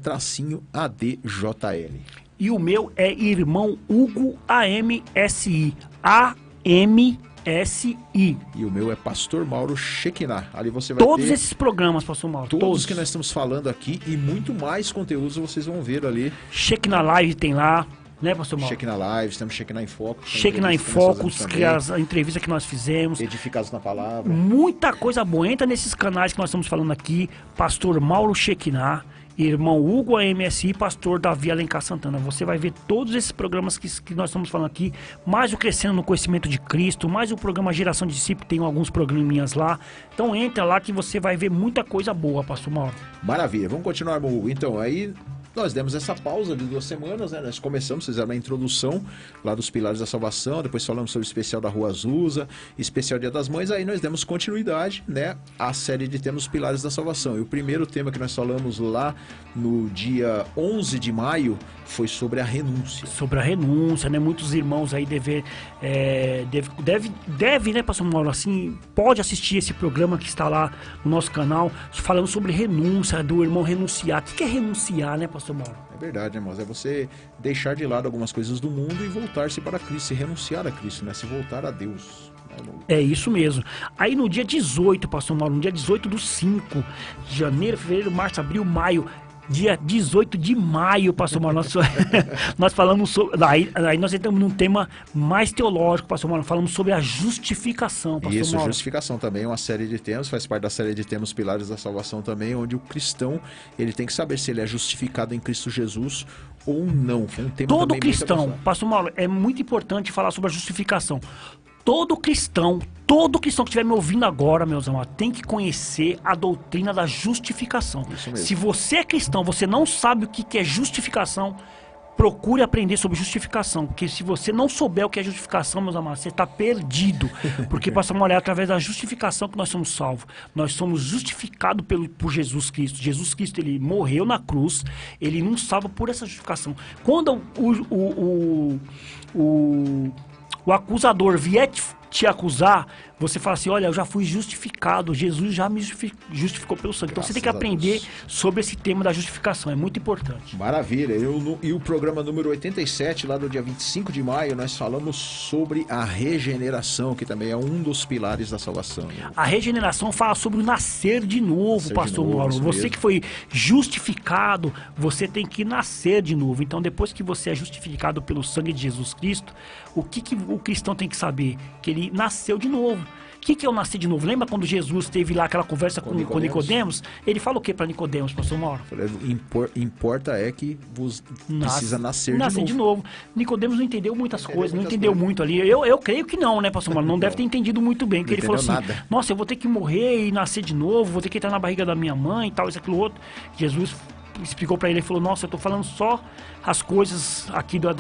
_ADJL. E o meu é irmão Hugo AMSI. AMSI. E o meu é pastor Mauro Shekinah. Ali você vai todos ter esses programas, pastor Mauro. todos que nós estamos falando aqui e muito mais conteúdos vocês vão ver ali. Shekinah Live tem lá, né, pastor Mauro? Shekinah Lives, temos Shekinah em Foco. Shekinah em Focus, que é a entrevista que nós fizemos. Edificados na Palavra. Muita coisa boa. Entra nesses canais que nós estamos falando aqui. Pastor Mauro Shekinah, irmão Hugo AMSI, pastor Davi Alencar Santana. Você vai ver todos esses programas que nós estamos falando aqui, mais o Crescendo no Conhecimento de Cristo, mais o programa Geração de Discípulos, tem alguns programinhas lá. Então entra lá que você vai ver muita coisa boa, pastor Mauro. Maravilha, vamos continuar, irmão Hugo. Então, aí nós demos essa pausa de 2 semanas, né? Nós começamos, fizemos a introdução lá dos Pilares da Salvação, depois falamos sobre o especial da Rua Azusa, especial Dia das Mães, aí nós demos continuidade, né, à série de temas Pilares da Salvação. E o primeiro tema que nós falamos lá no dia 11 de maio foi sobre a renúncia. Sobre a renúncia, né? Muitos irmãos aí deve, né, pastor Mauro, assim, pode assistir esse programa que está lá no nosso canal, falando sobre renúncia, do irmão renunciar. O que é renunciar, né, pastor Mauro? É verdade, irmãos, é você deixar de lado algumas coisas do mundo e voltar-se para Cristo, se renunciar a Cristo, né? Se voltar a Deus. É isso mesmo. Aí no dia 18, pastor Mauro, no dia 18/5, janeiro, fevereiro, março, abril, maio, dia 18 de maio, pastor Mauro, nós falamos sobre... Aí nós entramos num tema mais teológico, pastor Mauro, falamos sobre a justificação, pastor Isso, Mauro. justificação também é uma série de temas, faz parte da série de temas Pilares da Salvação também, onde o cristão, ele tem que saber se ele é justificado em Cristo Jesus ou não. Foi um tema Todo também cristão, muito pastor Mauro, é muito importante falar sobre a justificação. Todo cristão que estiver me ouvindo agora, meus amados, tem que conhecer a doutrina da justificação. Isso mesmo. Se você é cristão, você não sabe o que é justificação, procure aprender sobre justificação. Porque se você não souber o que é justificação, meus amados, você está perdido. Porque, pastor Mauro, é através da justificação que nós somos salvos. Nós somos justificados por Jesus Cristo. Jesus Cristo, ele morreu na cruz, ele nos salva por essa justificação. Quando o acusador vier te acusar, você fala assim, olha, eu já fui justificado, Jesus já me justificou pelo sangue. Então você tem que aprender sobre esse tema da justificação, é muito importante. Maravilha, e o programa número 87, lá do dia 25 de maio, nós falamos sobre a regeneração, que também é um dos pilares da salvação. Né? A regeneração fala sobre o nascer de novo, pastor Mauro. Você que foi justificado, você tem que nascer de novo. Então depois que você é justificado pelo sangue de Jesus Cristo, o que o cristão tem que saber? Que ele nasceu de novo. O que é o nascer de novo? Lembra quando Jesus teve lá aquela conversa com Nicodemos? Ele fala o que para Nicodemos, pastor Mauro? Importa é que você precisa nascer de novo. Nicodemos não entendeu muitas coisas, não entendeu muito ali. Eu creio que não, né, pastor Mauro? Não deve ter entendido muito bem. Porque ele falou assim, nossa, eu vou ter que morrer e nascer de novo, vou ter que entrar na barriga da minha mãe e tal, isso, aquilo, outro. Jesus explicou para ele, ele falou, nossa, eu tô falando só as coisas aqui da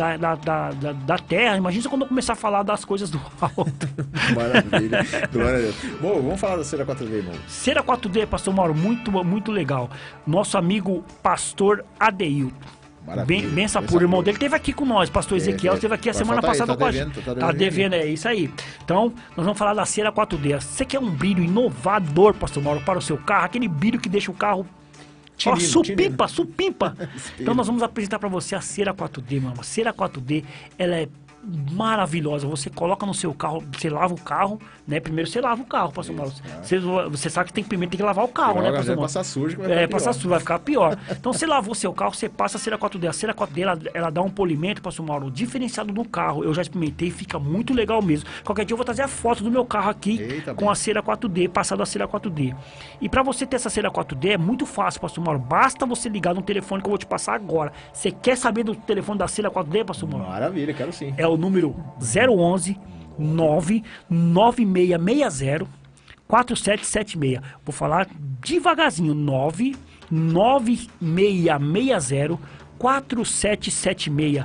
terra, imagina quando eu começar a falar das coisas do alto. Maravilha, glória a Deus. Bom, vamos falar da Cera 4D, irmão. Cera 4D, pastor Mauro, muito legal. Nosso amigo pastor Adeilton. Benção por irmão dele, teve aqui com nós, pastor Ezequiel, esteve aqui a semana passada com a gente. Tá devendo, é isso aí. Então, nós vamos falar da Cera 4D. Você quer um brilho inovador, pastor Mauro, para o seu carro, aquele brilho que deixa o carro supimpa. Então nós vamos apresentar para você a Cera 4D, mano. A Cera 4D, ela é maravilhosa. Você coloca no seu carro, você lava o carro, né? Primeiro você lava o carro, pastor Mauro. Você sabe que primeiro tem que lavar o carro, né, pastor Mauro? Passar sujo, vai ficar pior. Então você lavou seu carro, você passa a Cera 4D. A Cera 4D, ela dá um polimento, pastor Mauro, diferenciado no carro. Eu já experimentei, fica muito legal mesmo. Qualquer dia eu vou trazer a foto do meu carro aqui com a Cera 4D, passado a Cera 4D. E para você ter essa Cera 4D é muito fácil, pastor Mauro. Basta você ligar no telefone que eu vou te passar agora. Você quer saber do telefone da Cera 4D, pastor Mauro? Maravilha, quero sim. É o número 011 99660 4776. Vou falar devagarzinho. 99660 4776.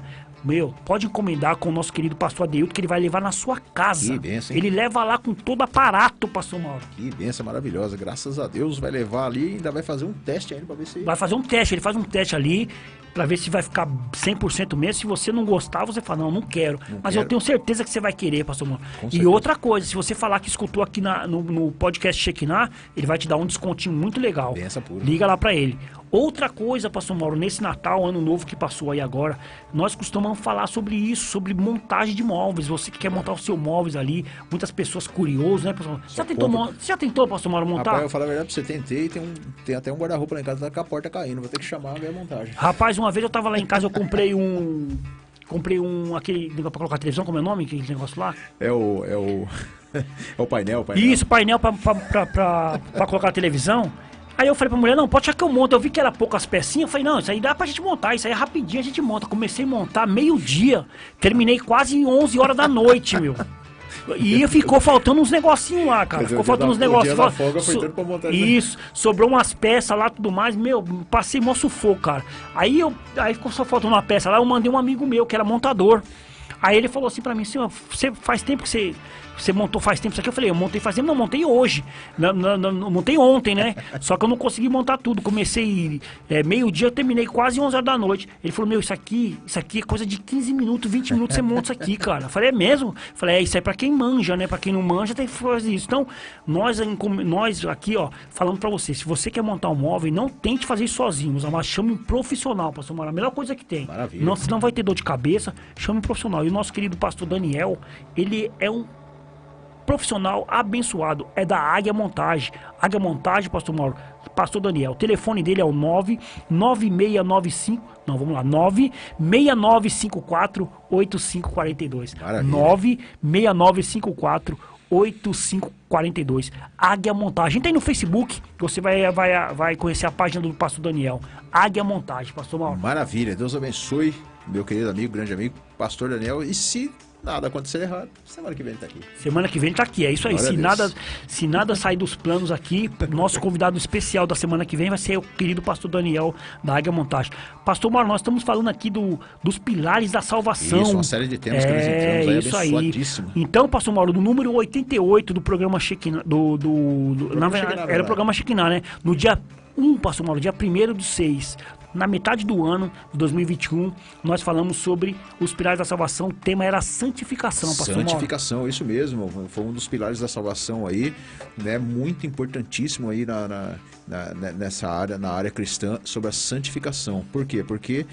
pode encomendar com o nosso querido pastor Adeilton, que ele vai levar na sua casa. Que bênção, hein? Ele leva lá com todo aparato, pastor Mauro. Que bênção maravilhosa, graças a Deus, vai levar ali e ainda vai fazer um teste ainda pra ver se... Vai fazer um teste, ele faz um teste ali pra ver se vai ficar 100% mesmo. Se você não gostar, você fala, não quero. Mas eu tenho certeza que você vai querer, pastor Mauro. E outra coisa, se você falar que escutou aqui no podcast Shekinah, ele vai te dar um descontinho muito legal. Benção pura. Liga lá pra ele. Outra coisa, pastor Mauro, nesse Natal, Ano Novo que passou aí agora, nós costumamos falar sobre isso, sobre montagem de móveis. Você que quer montar o seu móveis ali, muitas pessoas curiosas, né, pastor Mauro? Você já tentou, pastor Mauro, montar? Rapaz, eu falo a verdade pra você, tentei, tem até um guarda-roupa lá em casa, tá com a porta caindo, vou ter que chamar a minha montagem. Rapaz, uma vez eu tava lá em casa, eu comprei aquele negócio pra colocar televisão, como é o nome, aquele negócio lá? É o painel. Isso, painel pra colocar a televisão. Aí eu falei pra mulher, não, pode achar que eu monto. Eu vi que era poucas pecinhas, eu falei, não, isso aí dá pra gente montar, isso aí é rapidinho, a gente monta. Comecei a montar meio-dia, terminei quase 11 horas da noite, meu. E ficou faltando uns negocinhos lá, cara. Ficou faltando uns negocinhos. O dia da folga foi tanto pra montar isso, sobrou umas peças lá e tudo mais. Meu, passei mó sufoco, cara. Aí ficou só faltando uma peça lá, eu mandei um amigo meu, que era montador. Aí ele falou assim pra mim, senhor, você faz tempo que você montou faz tempo isso aqui? Eu falei, eu montei faz tempo, não, montei hoje. Não, montei ontem, né? Só que eu não consegui montar tudo. Comecei meio-dia, eu terminei quase 11 horas da noite. Ele falou, meu, isso aqui é coisa de 15 minutos, 20 minutos, você monta isso aqui, cara. Eu falei, é mesmo? Eu falei, isso aí é pra quem manja, né? Pra quem não manja, tem que fazer isso. Então, nós aqui, ó, falando pra você, se você quer montar um móvel, não tente fazer isso sozinho, mas chame um profissional, pastor Mauro. A melhor coisa que tem. Maravilha. Não, senão vai ter dor de cabeça, chame um profissional. E o nosso querido pastor Daniel, ele é um profissional abençoado, é da Águia Montagem. Águia Montagem, pastor Mauro, pastor Daniel, o telefone dele é o 99695, não, vamos lá, 96954-8542. 96954-8542. Águia Montagem. Tem no Facebook, você vai conhecer a página do pastor Daniel. Águia Montagem, pastor Mauro. Maravilha, Deus abençoe, meu querido amigo, grande amigo, pastor Daniel. E se nada acontecer errado, semana que vem ele tá aqui. Semana que vem ele tá aqui, é isso aí. Se nada sair dos planos aqui, nosso convidado especial da semana que vem vai ser o querido pastor Daniel da Águia Montagem. Pastor Mauro, nós estamos falando aqui dos pilares da salvação. Isso, uma série de temas que nós entramos aí, isso aí. Então, pastor Mauro, no número 88 do programa Shekinah, era o programa Shekinah, né? No dia 1, pastor Mauro, dia 1º/6, na metade do ano de 2021, nós falamos sobre os pilares da salvação. O tema era santificação, pastor Mauro. Santificação, isso mesmo. Foi um dos pilares da salvação aí, né? Muito importantíssimo aí nessa área, na área cristã, sobre a santificação. Por quê? Porque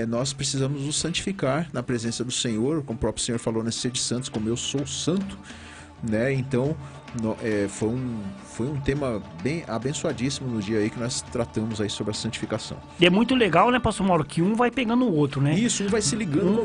nós precisamos nos santificar na presença do Senhor, como o próprio Senhor falou, né? Sede santos, como eu sou santo, né? Então, foi um tema bem abençoadíssimo no dia aí que nós tratamos aí sobre a santificação. E é muito legal, né, pastor Mauro, que um vai pegando o outro, né? Isso, um vai se ligando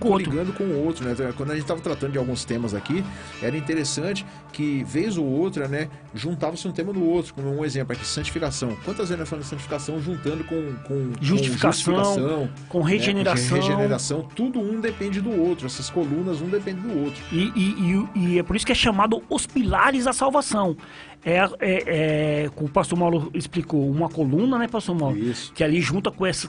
com o outro, né? Quando a gente estava tratando de alguns temas aqui, era interessante que, vez ou outra, né, juntava-se um tema no outro. Como um exemplo aqui, santificação. Quantas vezes nós falamos de santificação juntando com justificação, com regeneração. Né? Regeneração, tudo um depende do outro. Essas colunas, um depende do outro. E é por isso que é chamado os pilares da salvação. Como o pastor Mauro explicou, uma coluna, né, pastor Mauro? Isso. Que ali junta com esses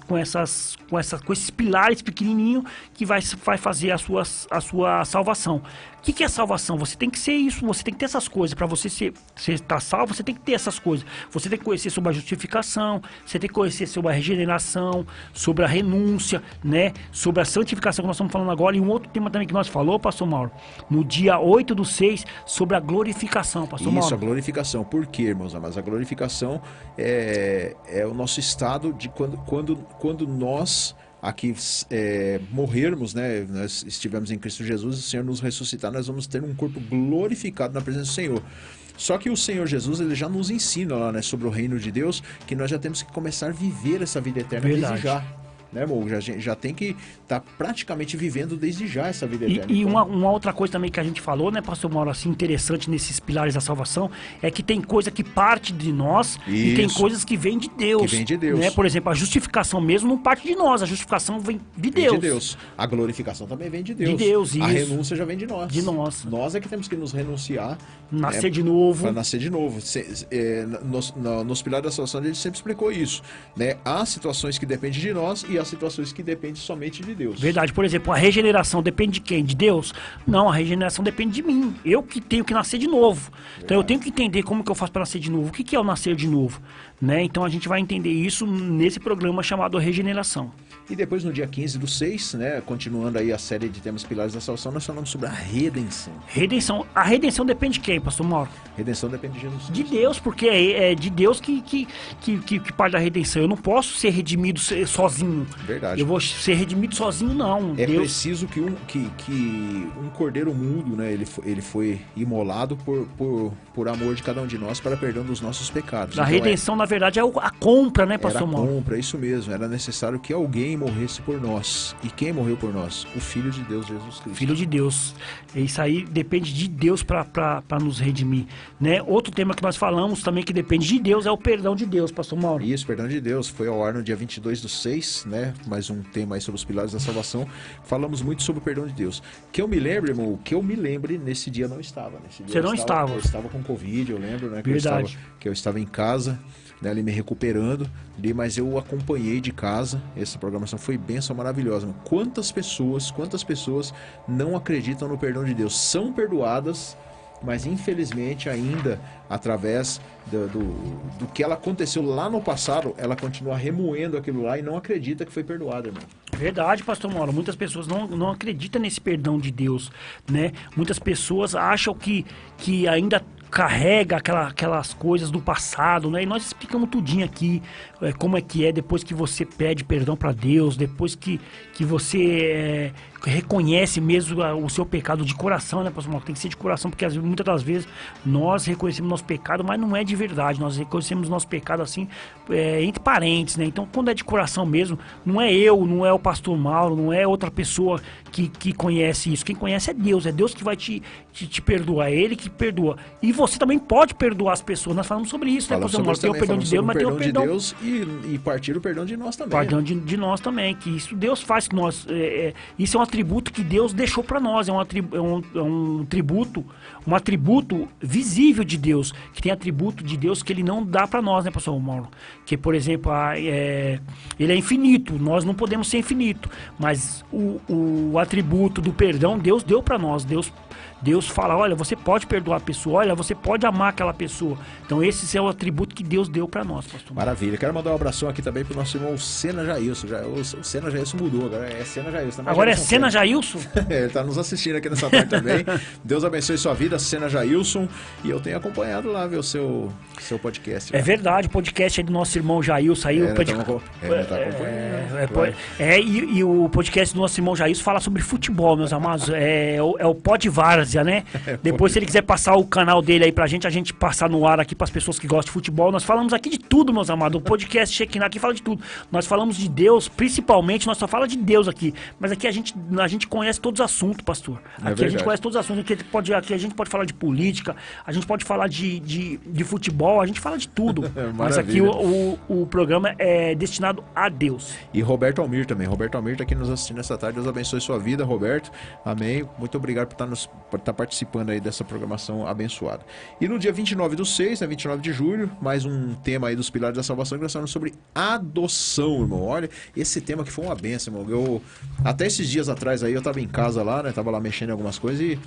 pilares pequenininhos que vai fazer a sua salvação. O que é salvação? Você tem que ser isso, você tem que ter essas coisas. Para você estar salvo, você tem que ter essas coisas. Você tem que conhecer sobre a justificação, você tem que conhecer sobre a regeneração, sobre a renúncia, né? Sobre a santificação que nós estamos falando agora. E um outro tema também que nós falou, pastor Mauro, no dia 8/6, sobre a glorificação, pastor Mauro. Isso, a glorificação. Por quê, irmãos? Mas a glorificação é o nosso estado de quando nós aqui morrermos, né? Nós estivemos em Cristo Jesus, o Senhor nos ressuscitar, nós vamos ter um corpo glorificado na presença do Senhor. Só que o Senhor Jesus, ele já nos ensina lá, né, sobre o reino de Deus, que nós já temos que começar a viver essa vida eterna desde já. Né, amor? Já tem que estar praticamente vivendo desde já essa vida eterna. E uma outra coisa também que a gente falou, né, pastor Mauro, assim, interessante nesses pilares da salvação, é que tem coisa que parte de nós e tem coisas que vêm de Deus. Que vem de Deus. Né? Por exemplo, a justificação mesmo não parte de nós, a justificação vem de Deus. Vem de Deus. A glorificação também vem de Deus. De Deus, isso. A renúncia já vem de nós. De nós. Nós é que temos que nos renunciar. Nascer de novo. Para nascer de novo. Nos pilares da salvação, ele sempre explicou isso. Né? Há situações que dependem de nós e e há situações que dependem somente de Deus. Verdade. Por exemplo, a regeneração depende de quem? De Deus? Não, a regeneração depende de mim. Eu que tenho que nascer de novo. Verdade. Então eu tenho que entender como que eu faço para nascer de novo. O que é o nascer de novo? Né? Então a gente vai entender isso nesse programa chamado Regeneração. E depois no dia 15/6, né, continuando aí a série de temas pilares da salvação, nós falamos sobre a redenção. Redenção. A redenção depende de quem, pastor Mauro? Redenção depende de Jesus Cristo. De Deus, porque é de Deus que parte da redenção. Eu não posso ser redimido sozinho. Verdade. Eu vou ser redimido sozinho, não. É preciso que um cordeiro mudo, né, ele foi imolado por amor de cada um de nós para perdão dos nossos pecados. A redenção, na verdade, é a compra, né, pastor Mauro? Era a compra, isso mesmo. Era necessário que alguém morresse por nós. E quem morreu por nós? O Filho de Deus, Jesus Cristo. Filho de Deus. Isso aí depende de Deus para nos redimir, né? Outro tema que nós falamos também que depende de Deus é o perdão de Deus, pastor Mauro. Isso, perdão de Deus. Foi ao ar no dia 22/6, né? Mais um tema aí sobre os pilares da salvação. Falamos muito sobre o perdão de Deus. Que eu me lembro, irmão, nesse dia não estava. Nesse dia Você não estava? Eu estava com Covid, eu lembro, né? Verdade. Que eu estava em casa, né, ali me recuperando, mas eu acompanhei de casa. Essa programação foi bênção maravilhosa. Quantas pessoas não acreditam no perdão de Deus? São perdoadas, mas infelizmente ainda, através do que ela aconteceu lá no passado, ela continua remoendo aquilo lá e não acredita que foi perdoada, irmão. Verdade, pastor Mauro. Muitas pessoas não acreditam nesse perdão de Deus, né? Muitas pessoas acham que ainda carrega aquelas coisas do passado, né? E nós explicamos tudinho aqui, como é que é depois que você pede perdão para Deus, depois que você reconhece mesmo o seu pecado de coração, né, pastor Mauro? Tem que ser de coração, porque muitas das vezes nós reconhecemos nosso pecado, mas não é de verdade. Nós reconhecemos nosso pecado assim, entre parentes, né? Então, quando é de coração mesmo, não é eu, não é o pastor Mauro, não é outra pessoa que conhece isso. Quem conhece é Deus que vai te perdoar, é Ele que perdoa. E você também pode perdoar as pessoas. Nós falamos sobre isso, né, pastor Mauro? Tem o perdão de Deus, mas tem o perdão de Deus e partir o perdão de nós também. Perdão de nós também, que isso Deus faz que nós... isso é um atributo que Deus deixou para nós, é um atributo visível de Deus, que tem atributo de Deus que Ele não dá para nós, né, pastor Mauro? Que, por exemplo, Ele é infinito, nós não podemos ser infinito, mas o atributo do perdão Deus deu para nós. Deus fala, olha, você pode perdoar a pessoa, olha, você pode amar aquela pessoa. Então esse é o atributo que Deus deu para nós, pastor. Maravilha. Quero mandar um abração aqui também pro nosso irmão Sena Jailson. O Sena Jailson mudou, agora é Sena Jailson. Agora é Sena Jailson? Ele tá nos assistindo aqui nessa tarde também. Deus abençoe sua vida, Sena Jailson. E eu tenho acompanhado lá, ver o seu podcast. É verdade, o podcast aí do nosso irmão Jailson aí. E o podcast do nosso irmão Jailson fala sobre futebol, meus amados. É o Pod Várzea, né? Depois, se ele quiser passar o canal dele aí pra gente passar no ar aqui pras pessoas que gostam de futebol. Nós falamos aqui de tudo, meus amados. O podcast Shekinah aqui fala de tudo. Nós falamos de Deus, principalmente, nós só falamos de Deus aqui. Mas aqui a gente conhece todos os assuntos, pastor. Aqui a gente conhece todos os assuntos. Aqui a gente pode falar de política, a gente pode falar de futebol, a gente fala de tudo. Mas aqui o programa é destinado a Deus. E Roberto Almir também. Roberto Almir tá aqui nos assistindo essa tarde. Deus abençoe sua vida, Roberto. Amém. Muito obrigado por estar participando aí dessa programação abençoada. E no dia 29/6, né, 29 de julho, mais um tema aí dos pilares da salvação, que nós falamos sobre adoção, irmão. Olha, esse tema que foi uma benção, irmão. Até esses dias atrás aí, eu tava em casa lá, né, tava lá mexendo em algumas coisas e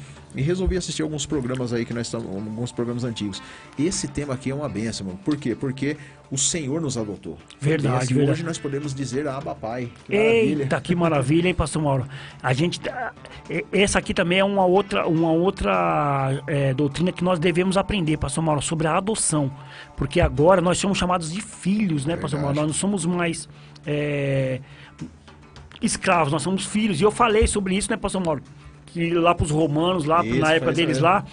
resolvi assistir alguns programas aí, alguns programas antigos. Esse tema aqui é uma benção, irmão. Por quê? Porque o Senhor nos adotou. Verdade, verdade. Hoje nós podemos dizer Abba Pai. Que maravilha. Eita, que maravilha, hein, pastor Mauro? Essa aqui também é uma outra doutrina que nós devemos aprender, pastor Mauro, sobre a adoção. Porque agora nós somos chamados de filhos, né, pastor Mauro? Nós não somos mais escravos, nós somos filhos. E eu falei sobre isso, né, pastor Mauro? Que lá para os romanos, lá isso, na época deles lá,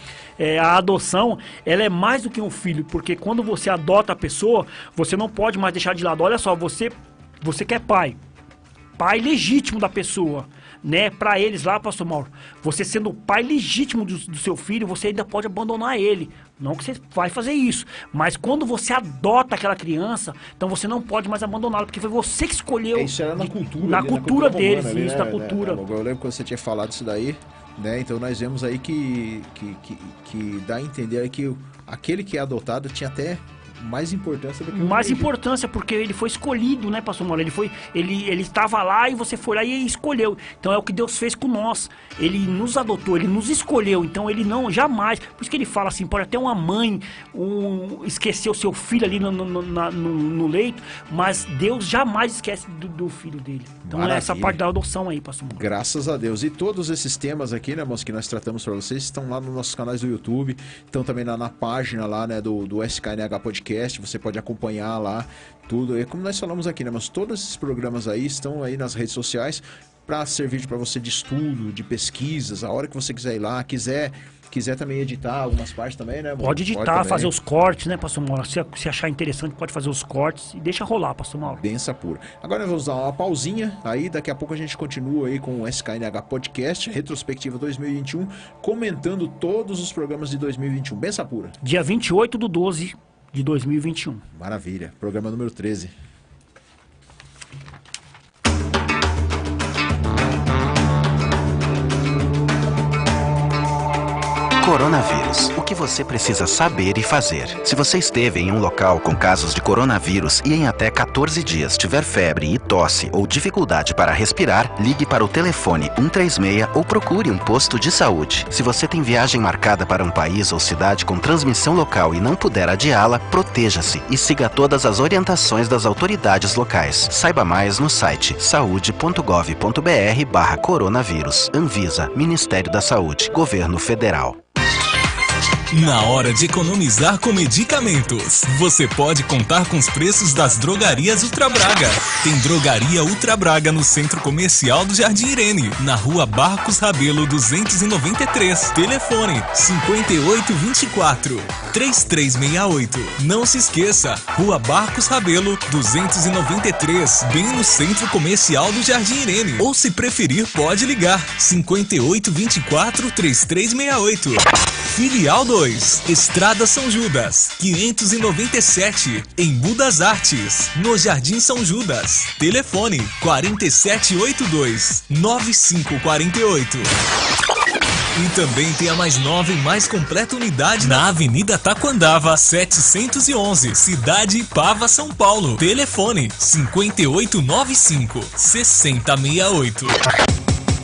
a adoção, ela é mais do que um filho, porque quando você adota a pessoa, você não pode mais deixar de lado. Olha só, você que é pai legítimo da pessoa, né? Para eles lá, pastor Mauro, você sendo o pai legítimo do seu filho, você ainda pode abandonar ele. Não que você vai fazer isso, mas quando você adota aquela criança, então você não pode mais abandoná-la, porque foi você que escolheu. Isso era na cultura. Na cultura deles, romana, isso, né? na cultura. Eu lembro quando você tinha falado isso daí, né? Então nós vemos aí que dá a entender aí que aquele que é adotado tinha até Mais importância do que mais importância, porque ele foi escolhido, né, pastor Mauro? Ele estava lá e você foi lá e escolheu. Então é o que Deus fez com nós. Ele nos adotou, ele nos escolheu. Então ele não, jamais. Por isso que ele fala assim, pode até uma mãe esquecer o seu filho ali no leito, mas Deus jamais esquece do filho dele. Então é essa parte da adoção aí, pastor Mauro. Graças a Deus. E todos esses temas aqui, né, moço, que nós tratamos para vocês, estão lá nos nossos canais do YouTube, estão também na página lá, né, do SKNH Podcast. Você pode acompanhar lá tudo. É como nós falamos aqui, né? Mas todos esses programas aí estão aí nas redes sociais para servir para você de estudo, de pesquisas. A hora que você quiser ir lá, quiser também editar algumas partes também, né? Pode editar, fazer os cortes, né, pastor Mauro? Se achar interessante, pode fazer os cortes e deixa rolar, pastor Mauro. Benção pura. Agora nós vamos dar uma pausinha, aí daqui a pouco a gente continua aí com o SKNH Podcast, retrospectiva 2021, comentando todos os programas de 2021. Benção pura. Dia 28/12 de 2021. Maravilha. Programa número 13. Coronavírus. O que você precisa saber e fazer? Se você esteve em um local com casos de coronavírus e em até 14 dias tiver febre e tosse ou dificuldade para respirar, ligue para o telefone 136 ou procure um posto de saúde. Se você tem viagem marcada para um país ou cidade com transmissão local e não puder adiá-la, proteja-se e siga todas as orientações das autoridades locais. Saiba mais no site saude.gov.br/coronavírus. Anvisa, Ministério da Saúde, Governo Federal. Na hora de economizar com medicamentos, você pode contar com os preços das drogarias Ultra Braga. Tem Drogaria Ultra Braga no Centro Comercial do Jardim Irene, na Rua Barcos Rabelo 293. Telefone 5824-3368. Não se esqueça, Rua Barcos Rabelo 293, bem no Centro Comercial do Jardim Irene. Ou se preferir, pode ligar 5824-3368. Filial 2, Estrada São Judas, 597, em Budas Artes, no Jardim São Judas. Telefone 4782-9548. E também tem a mais nova e mais completa unidade na Avenida Taquandava, 711, Cidade Ipava, São Paulo. Telefone 5895-6068.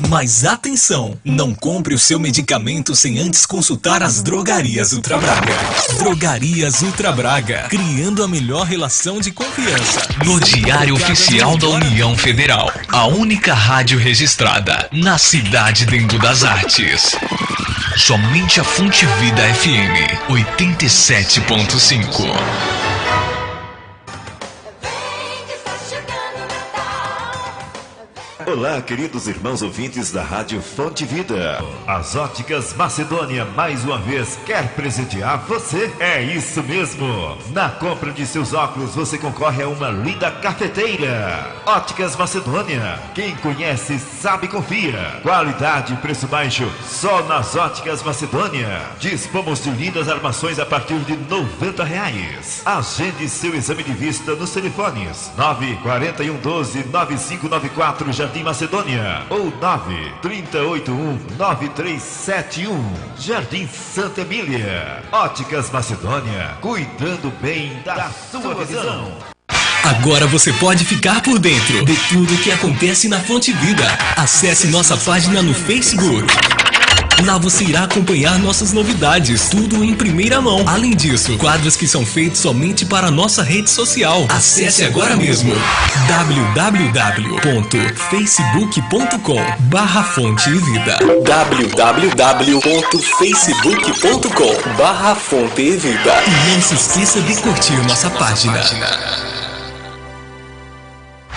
Mas atenção, não compre o seu medicamento sem antes consultar as Drogarias Ultra Braga. Drogarias Ultra Braga, criando a melhor relação de confiança. No Diário Oficial da União Federal, a única rádio registrada na cidade de Embu das Artes. Somente a Fonte Vida FM 87.5. Olá, queridos irmãos ouvintes da Rádio Fonte Vida. As Óticas Macedônia mais uma vez quer presentear você. É isso mesmo. Na compra de seus óculos você concorre a uma linda cafeteira. Óticas Macedônia. Quem conhece sabe confia. Qualidade e preço baixo só nas Óticas Macedônia. Dispomos de lindas armações a partir de R$90. Agende seu exame de vista nos telefones 94112-9594 Jardim Macedônia ou 93081-9371 Jardim Santa Emília. Óticas Macedônia, cuidando bem da sua visão. Agora você pode ficar por dentro de tudo que acontece na Fonte Vida. Acesse nossa página no Facebook. Lá você irá acompanhar nossas novidades, tudo em primeira mão. Além disso, quadros que são feitos somente para a nossa rede social. Acesse agora mesmo www.facebook.com/fontevida www.facebook.com/fontevida. E não se esqueça de curtir nossa página.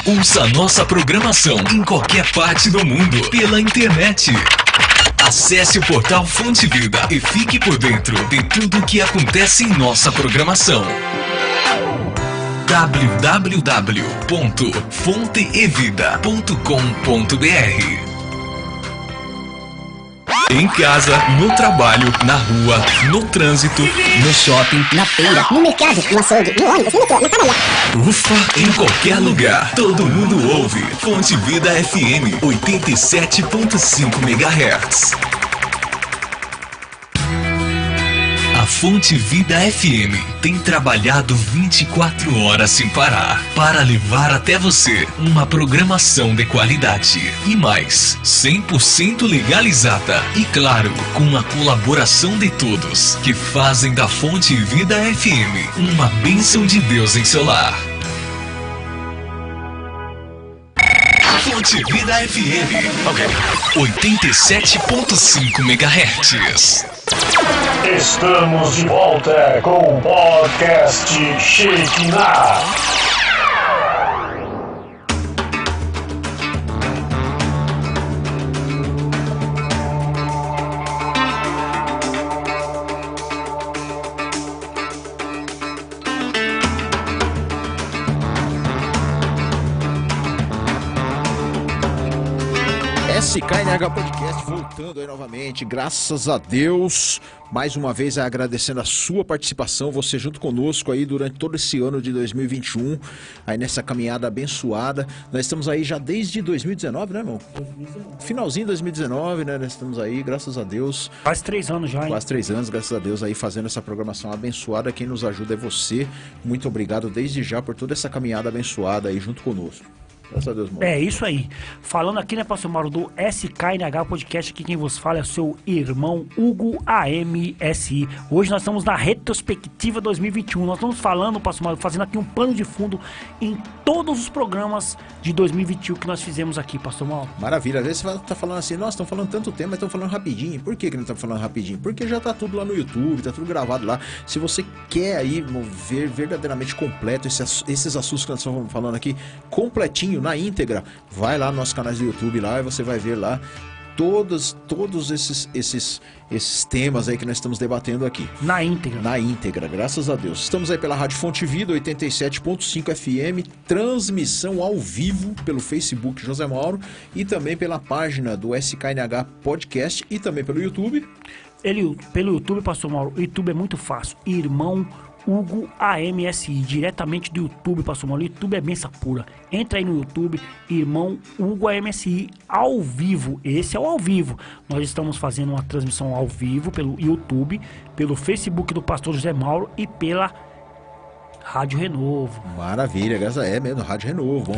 Ouça nossa programação em qualquer parte do mundo pela internet. Acesse o portal Fonte Vida e fique por dentro de tudo o que acontece em nossa programação. www.fonteevida.com.br. Em casa, no trabalho, na rua, no trânsito, no shopping, na feira, no mercado, no açougue, no ônibus, no metrô, na padaria. Ufa, em qualquer lugar, todo mundo ouve Fonte Vida FM 87.5 MHz. A A Fonte Vida FM tem trabalhado 24 horas sem parar para levar até você uma programação de qualidade e mais, 100% legalizada e, claro, com a colaboração de todos que fazem da Fonte Vida FM uma bênção de Deus em seu lar. Fonte Vida FM 87.5 MHz. Estamos de volta com o podcast Shekinah. SKNH Podcast voltando aí novamente, graças a Deus, mais uma vez agradecendo a sua participação, você junto conosco aí durante todo esse ano de 2021, aí nessa caminhada abençoada. Nós estamos aí já desde 2019, né, irmão? 2019. Finalzinho de 2019, né, nós estamos aí, graças a Deus. Quase 3 anos já, hein? Quase 3 anos, graças a Deus, aí fazendo essa programação abençoada. Quem nos ajuda é você, muito obrigado desde já por toda essa caminhada abençoada aí junto conosco. Graças a Deus, Mauro. É isso aí. Falando aqui, né, pastor Mauro, do SKNH Podcast, aqui quem vos fala é o seu irmão Hugo AMSI. Hoje nós estamos na retrospectiva 2021. Nós estamos falando, pastor Mauro, fazendo aqui um pano de fundo em todos os programas de 2021 que nós fizemos aqui, pastor Mauro. Maravilha. Às vezes você tá falando assim, nossa, estão falando tanto tempo, mas estão falando rapidinho. Por que não estão falando rapidinho? Porque já tá tudo lá no YouTube, tá tudo gravado lá. Se você quer aí ver verdadeiramente completo esses assuntos que nós estamos falando aqui, completinho, na íntegra, vai lá nos nossos canais do YouTube lá e você vai ver lá todos esses temas aí que nós estamos debatendo aqui. Na íntegra. Na íntegra, graças a Deus. Estamos aí pela Rádio Fonte Vida, 87.5 FM, transmissão ao vivo pelo Facebook José Mauro e também pela página do SKNH Podcast e também pelo YouTube. Pelo YouTube, pastor Mauro, o YouTube é muito fácil. Irmão Hugo AMSI, diretamente do YouTube, pastor Mauro. O YouTube é benção pura. Entra aí no YouTube, irmão Hugo AMSI, ao vivo. Esse é o ao vivo. Nós estamos fazendo uma transmissão ao vivo pelo YouTube, pelo Facebook do pastor José Mauro e pela Rádio Renovo. Maravilha, graças a Deus, mesmo, Rádio Renovo,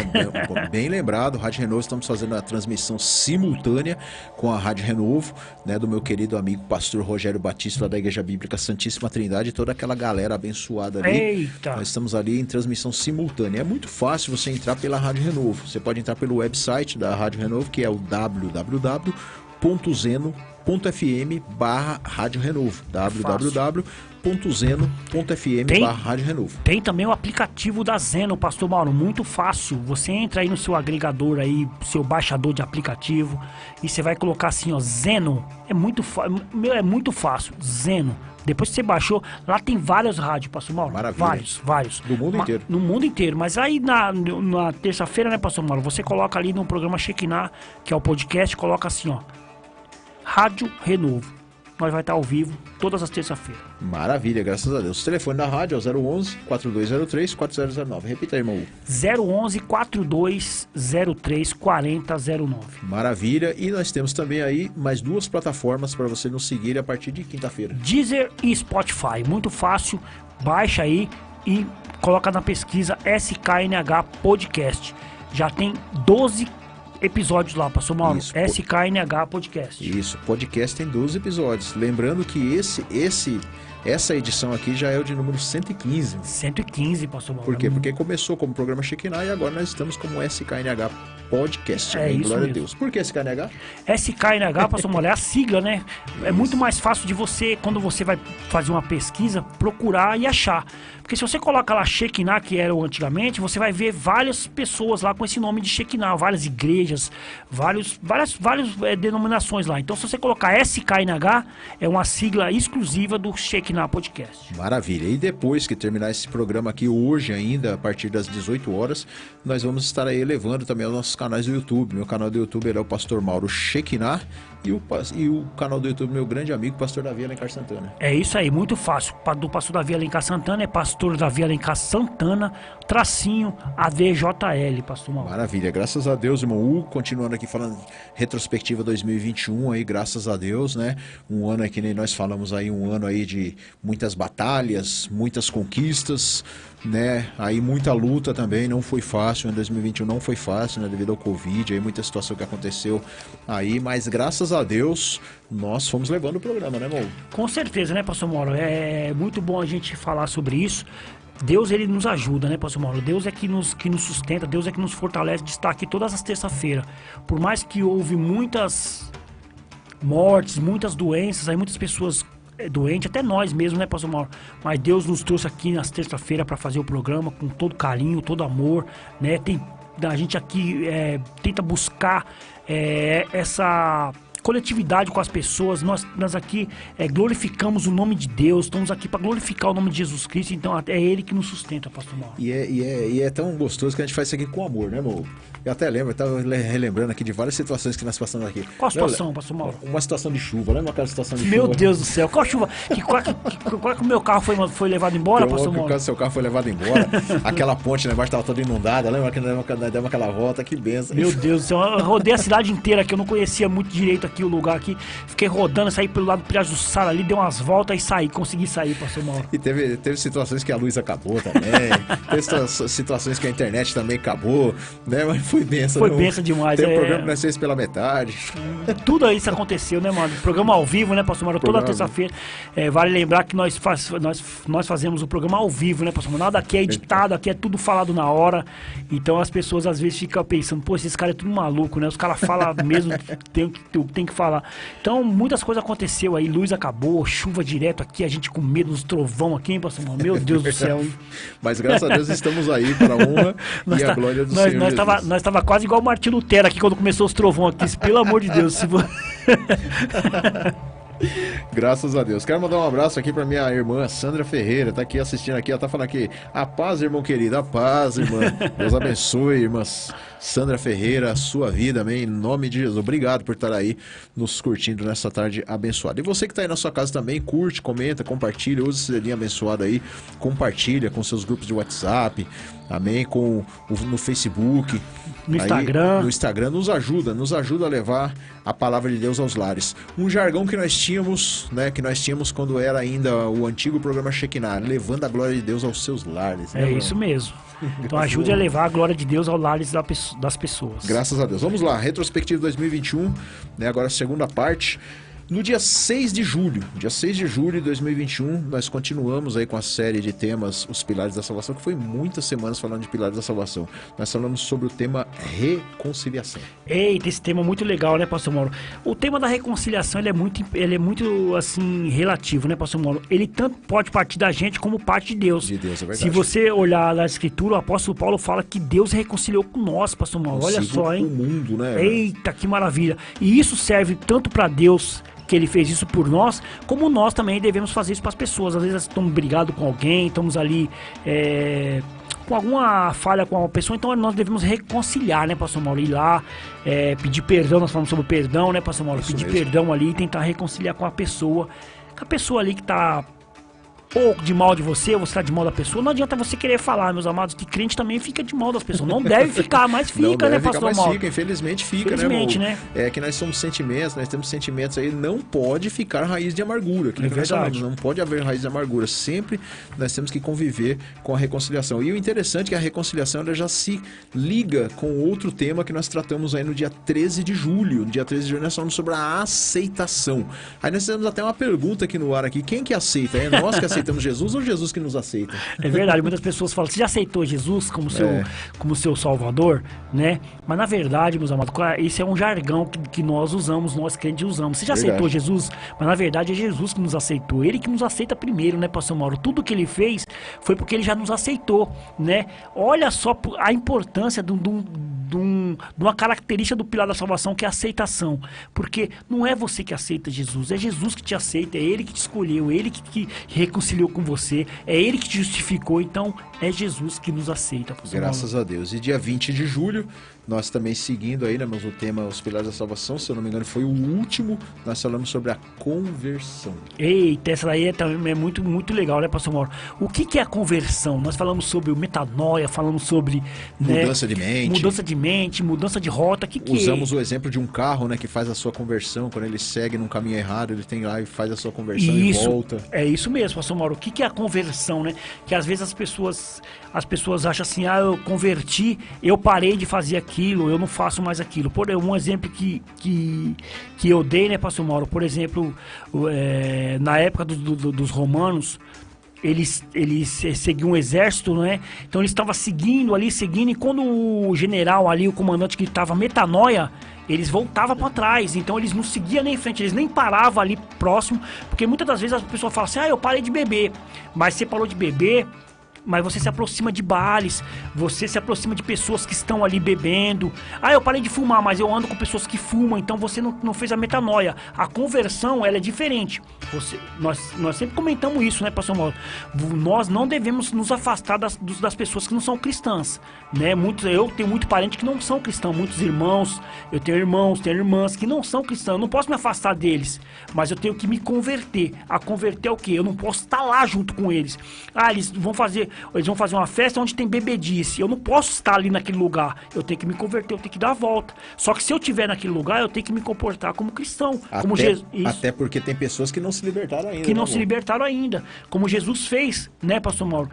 bem lembrado, Rádio Renovo, estamos fazendo a transmissão simultânea com a Rádio Renovo, né, do meu querido amigo pastor Rogério Batista, lá da Igreja Bíblica Santíssima Trindade, e toda aquela galera abençoada ali. Eita! Nós estamos ali em transmissão simultânea. É muito fácil você entrar pela Rádio Renovo, você pode entrar pelo website da Rádio Renovo, que é o www.zeno.fm/Rádio Renovo, www.zeno.fm/Rádio Renovo. Tem também o aplicativo da Zeno, pastor Mauro, muito fácil. Você entra aí no seu agregador aí, seu baixador de aplicativo, e você vai colocar assim, ó, Zeno. É muito fácil, Zeno. Depois que você baixou, lá tem várias rádios, pastor Mauro. Maravilha. Vários. Do mundo inteiro. No mundo inteiro. Mas aí na terça-feira, né, pastor Mauro, você coloca ali no programa Shekinah, que é o podcast, coloca assim, ó, Rádio Renovo. Nós vai estar ao vivo todas as terças-feiras. Maravilha, graças a Deus. O telefone da rádio é o 011-4203-4009. Repita aí, irmão. 011-4203-4009. Maravilha. E nós temos também aí mais 2 plataformas para você nos seguir a partir de quinta-feira. Deezer e Spotify. Muito fácil. Baixa aí e coloca na pesquisa SKNH Podcast. Já tem 12 episódios lá, pastor Mauro. Isso, SKNH Podcast. Isso, podcast tem 12 episódios. Lembrando que essa edição aqui já é o de número 115. 115, pastor Mauro. Por quê? Porque começou como programa Shekinah e agora nós estamos como SKNH Podcast. É isso glória mesmo. a Deus. Por que SKNH? SKNH, pastor Mauro, é a sigla, né? É muito mais fácil de você, quando você vai fazer uma pesquisa, procurar e achar. Porque se você coloca lá Shekinah, que era antigamente, você vai ver várias pessoas lá com esse nome de Shekinah, várias igrejas, várias denominações lá. Então, se você colocar SKNH, é uma sigla exclusiva do Shekinah Podcast. Maravilha. E depois que terminar esse programa aqui hoje ainda, a partir das 18 horas, nós vamos estar aí elevando também os nossos canais do YouTube. Meu canal do YouTube é o Pastor Mauro Shekinah e o canal do YouTube meu grande amigo, Pastor Davi Alencar Santana. É isso aí, muito fácil. Do Pastor Davi Alencar Santana é Pastor Davi Alencar Santana, tracinho ADJL, Pastor Mauro. Maravilha, graças a Deus, irmão Hugo, continuando aqui falando retrospectiva 2021 aí, graças a Deus, né? Um ano aí que nem nós falamos aí, um ano aí de muitas batalhas, muitas conquistas, né? Aí muita luta também, não foi fácil, em 2021 não foi fácil, né? Devido ao Covid, aí muita situação que aconteceu aí, mas graças a Deus nós fomos levando o programa, né, irmão? Com certeza, né, Pastor Mauro? É muito bom a gente falar sobre isso. Deus, ele nos ajuda, né, Pastor Mauro? Deus é que nos sustenta, Deus é que nos fortalece de estar aqui todas as terças-feiras. Por mais que houve muitas mortes, muitas doenças, aí muitas pessoas doentes, até nós mesmos, né, Pastor Mauro? Mas Deus nos trouxe aqui nas terças-feiras para fazer o programa com todo carinho, todo amor, né? A gente aqui tenta buscar essa coletividade com as pessoas. Nós aqui glorificamos o nome de Deus, estamos aqui para glorificar o nome de Jesus Cristo, então é Ele que nos sustenta, Pastor Mauro. E é tão gostoso que a gente faz isso aqui com amor, né, amor? Eu até lembro, eu estava relembrando aqui de várias situações que nós passamos aqui. Qual a situação, Pastor Mauro? Uma situação de chuva, lembra aquela situação de chuva? Meu Deus do céu, qual chuva? Qual que o meu carro foi levado embora, Pastor Mauro? O seu carro foi levado embora, aquela ponte lá embaixo estava toda inundada, lembra que nós demos aquela volta, que benção. Meu Deus do céu, eu rodei a cidade inteira aqui, eu não conhecia muito direito aqui o lugar aqui, fiquei rodando, saí pelo lado do Piraju do Sara ali, dei umas voltas e consegui sair, Pastor Mauro. E teve situações que a luz acabou também, teve situações que a internet também acabou, né, mas foi benção. Foi benção demais. Tem um programa que nós fizemos pela metade. Tudo isso aconteceu, né, mano? Programa ao vivo, né, Pastor Mauro? Toda terça-feira. Vale lembrar que nós fazemos o programa ao vivo, né, Pastor Mauro? Nada aqui é editado, aqui é tudo falado na hora. Então as pessoas às vezes ficam pensando, pô, esses caras é tudo maluco, né? Os caras falam mesmo, tem que falar. Então muitas coisas aconteceu aí, luz acabou, chuva direto aqui, a gente com medo dos trovão aqui, hein, Pastor Mauro? Meu Deus do céu, hein? Mas graças a Deus estamos aí para a honra e a glória do Senhor Jesus. Nós tava quase igual o Martim Lutero aqui quando começou os trovões aqui, pelo amor de Deus. Graças a Deus. Quero mandar um abraço aqui pra minha irmã Sandra Ferreira, tá aqui assistindo aqui, ela tá falando aqui, a paz, irmão querido, a paz, irmã. Deus abençoe, irmã Sandra Ferreira, a sua vida, amém, em nome de Jesus. Obrigado por estar aí nos curtindo nessa tarde abençoada. E você que tá aí na sua casa também, curte, comenta, compartilha, usa esse dedinho abençoado aí, compartilha com seus grupos de WhatsApp, amém, no Facebook, no Instagram. No Instagram, nos ajuda a levar a palavra de Deus aos lares. Um jargão que nós tínhamos, né, quando era ainda o antigo programa Shekinah, levando a glória de Deus aos seus lares. Né, isso mesmo. Então ajude a levar a glória de Deus aos lares das pessoas. Graças a Deus. Vamos lá, retrospectiva 2021, né, agora a segunda parte. No dia 6 de julho de 2021, nós continuamos aí com a série de temas, os Pilares da Salvação, que foi muitas semanas falando de Pilares da Salvação. Nós falamos sobre o tema reconciliação. Eita, esse tema é muito legal, né, Pastor Mauro? O tema da reconciliação, ele é muito, assim, relativo, né, Pastor Mauro? Ele tanto pode partir da gente como parte de Deus. De Deus, é verdade. Se você olhar na Escritura, o apóstolo Paulo fala que Deus reconciliou com nós, Pastor Mauro. Olha só, hein? Com o mundo, né? Eita, que maravilha. E isso serve tanto para Deus, que ele fez isso por nós, como nós também devemos fazer isso para as pessoas. Às vezes estamos brigados com alguém, estamos ali com alguma falha com uma pessoa, então nós devemos reconciliar, né, Pastor Mauro? Ir lá, pedir perdão, nós falamos sobre perdão, né, Pastor Mauro? Pedir perdão ali e tentar reconciliar com a pessoa ali que está ou de mal de você, ou você tá de mal da pessoa. Não adianta você querer falar, meus amados, que crente também fica de mal das pessoas. Não deve ficar, mas fica, né, Pastor Mauro? Fica, infelizmente fica, né? É que nós somos sentimentos, nós temos sentimentos aí, não pode ficar raiz de amargura. Que verdade. Não pode haver raiz de amargura. Sempre nós temos que conviver com a reconciliação. E o interessante é que a reconciliação ela já se liga com outro tema que nós tratamos aí no dia 13 de julho. No dia 13 de julho nós falamos sobre a aceitação. Aí nós temos até uma pergunta aqui no ar aqui. Quem que aceita? É nós que aceitamos Jesus ou Jesus que nos aceita? É verdade, muitas pessoas falam, você já aceitou Jesus como seu Salvador, né? Mas na verdade, meus amados, esse é um jargão que nós usamos, nós crentes usamos. Você já aceitou Jesus? Mas na verdade é Jesus que nos aceitou, Ele que nos aceita primeiro, né, Pastor Mauro? Tudo que Ele fez foi porque Ele já nos aceitou, né? Olha só a importância de uma característica do pilar da salvação, que é a aceitação. Porque não é você que aceita Jesus, é Jesus que te aceita, é Ele que te escolheu, Ele que reconciliou com você, é Ele que te justificou, então é Jesus que nos aceita. Graças a Deus. E dia 20 de julho Nós também seguindo aí, né, mas o tema Os Pilares da Salvação, se eu não me engano, foi o último. Nós falamos sobre a conversão. Eita, essa daí também é muito, muito legal, né, pastor Mauro? O que é a conversão? Nós falamos sobre o metanoia, falamos sobre... Mudança de mente. Mudança de mente, mudança de rota. Usamos o exemplo de um carro, né, que faz a sua conversão. Quando ele segue num caminho errado, ele tem lá e faz a sua conversão e volta. É isso mesmo, pastor Mauro. O que é a conversão, né? Que às vezes as pessoas acham assim, eu converti, eu parei de fazer aquilo, eu não faço mais aquilo. Por um exemplo que eu dei, né, pastor Mauro? Por exemplo, na época dos romanos, eles seguiam um exército, né? Então eles estavam seguindo, e quando o general ali, o comandante que estava metanoia, eles voltavam para trás, então eles não seguiam nem em frente, eles nem paravam ali próximo, porque muitas das vezes a pessoa fala assim, eu parei de beber, mas você parou de beber, mas você se aproxima de bares, você se aproxima de pessoas que estão ali bebendo. Eu parei de fumar, mas eu ando com pessoas que fumam, então você não fez a metanoia. A conversão, ela é diferente. Nós sempre comentamos isso, né, pastor Mauro? Nós não devemos nos afastar das pessoas que não são cristãs, né? Eu tenho muito parente que não são cristãos, muitos irmãos, eu tenho irmãos, tenho irmãs que não são cristãos. Eu não posso me afastar deles, mas eu tenho que me converter. A converter é o quê? Eu não posso estar lá junto com eles. Eles vão fazer uma festa onde tem bebedice. Eu não posso estar ali naquele lugar. Eu tenho que me converter, eu tenho que dar a volta. Só que se eu estiver naquele lugar, eu tenho que me comportar como cristão. Até porque tem pessoas que não se libertaram ainda. Que não se libertaram ainda. Como Jesus fez, né, pastor Mauro?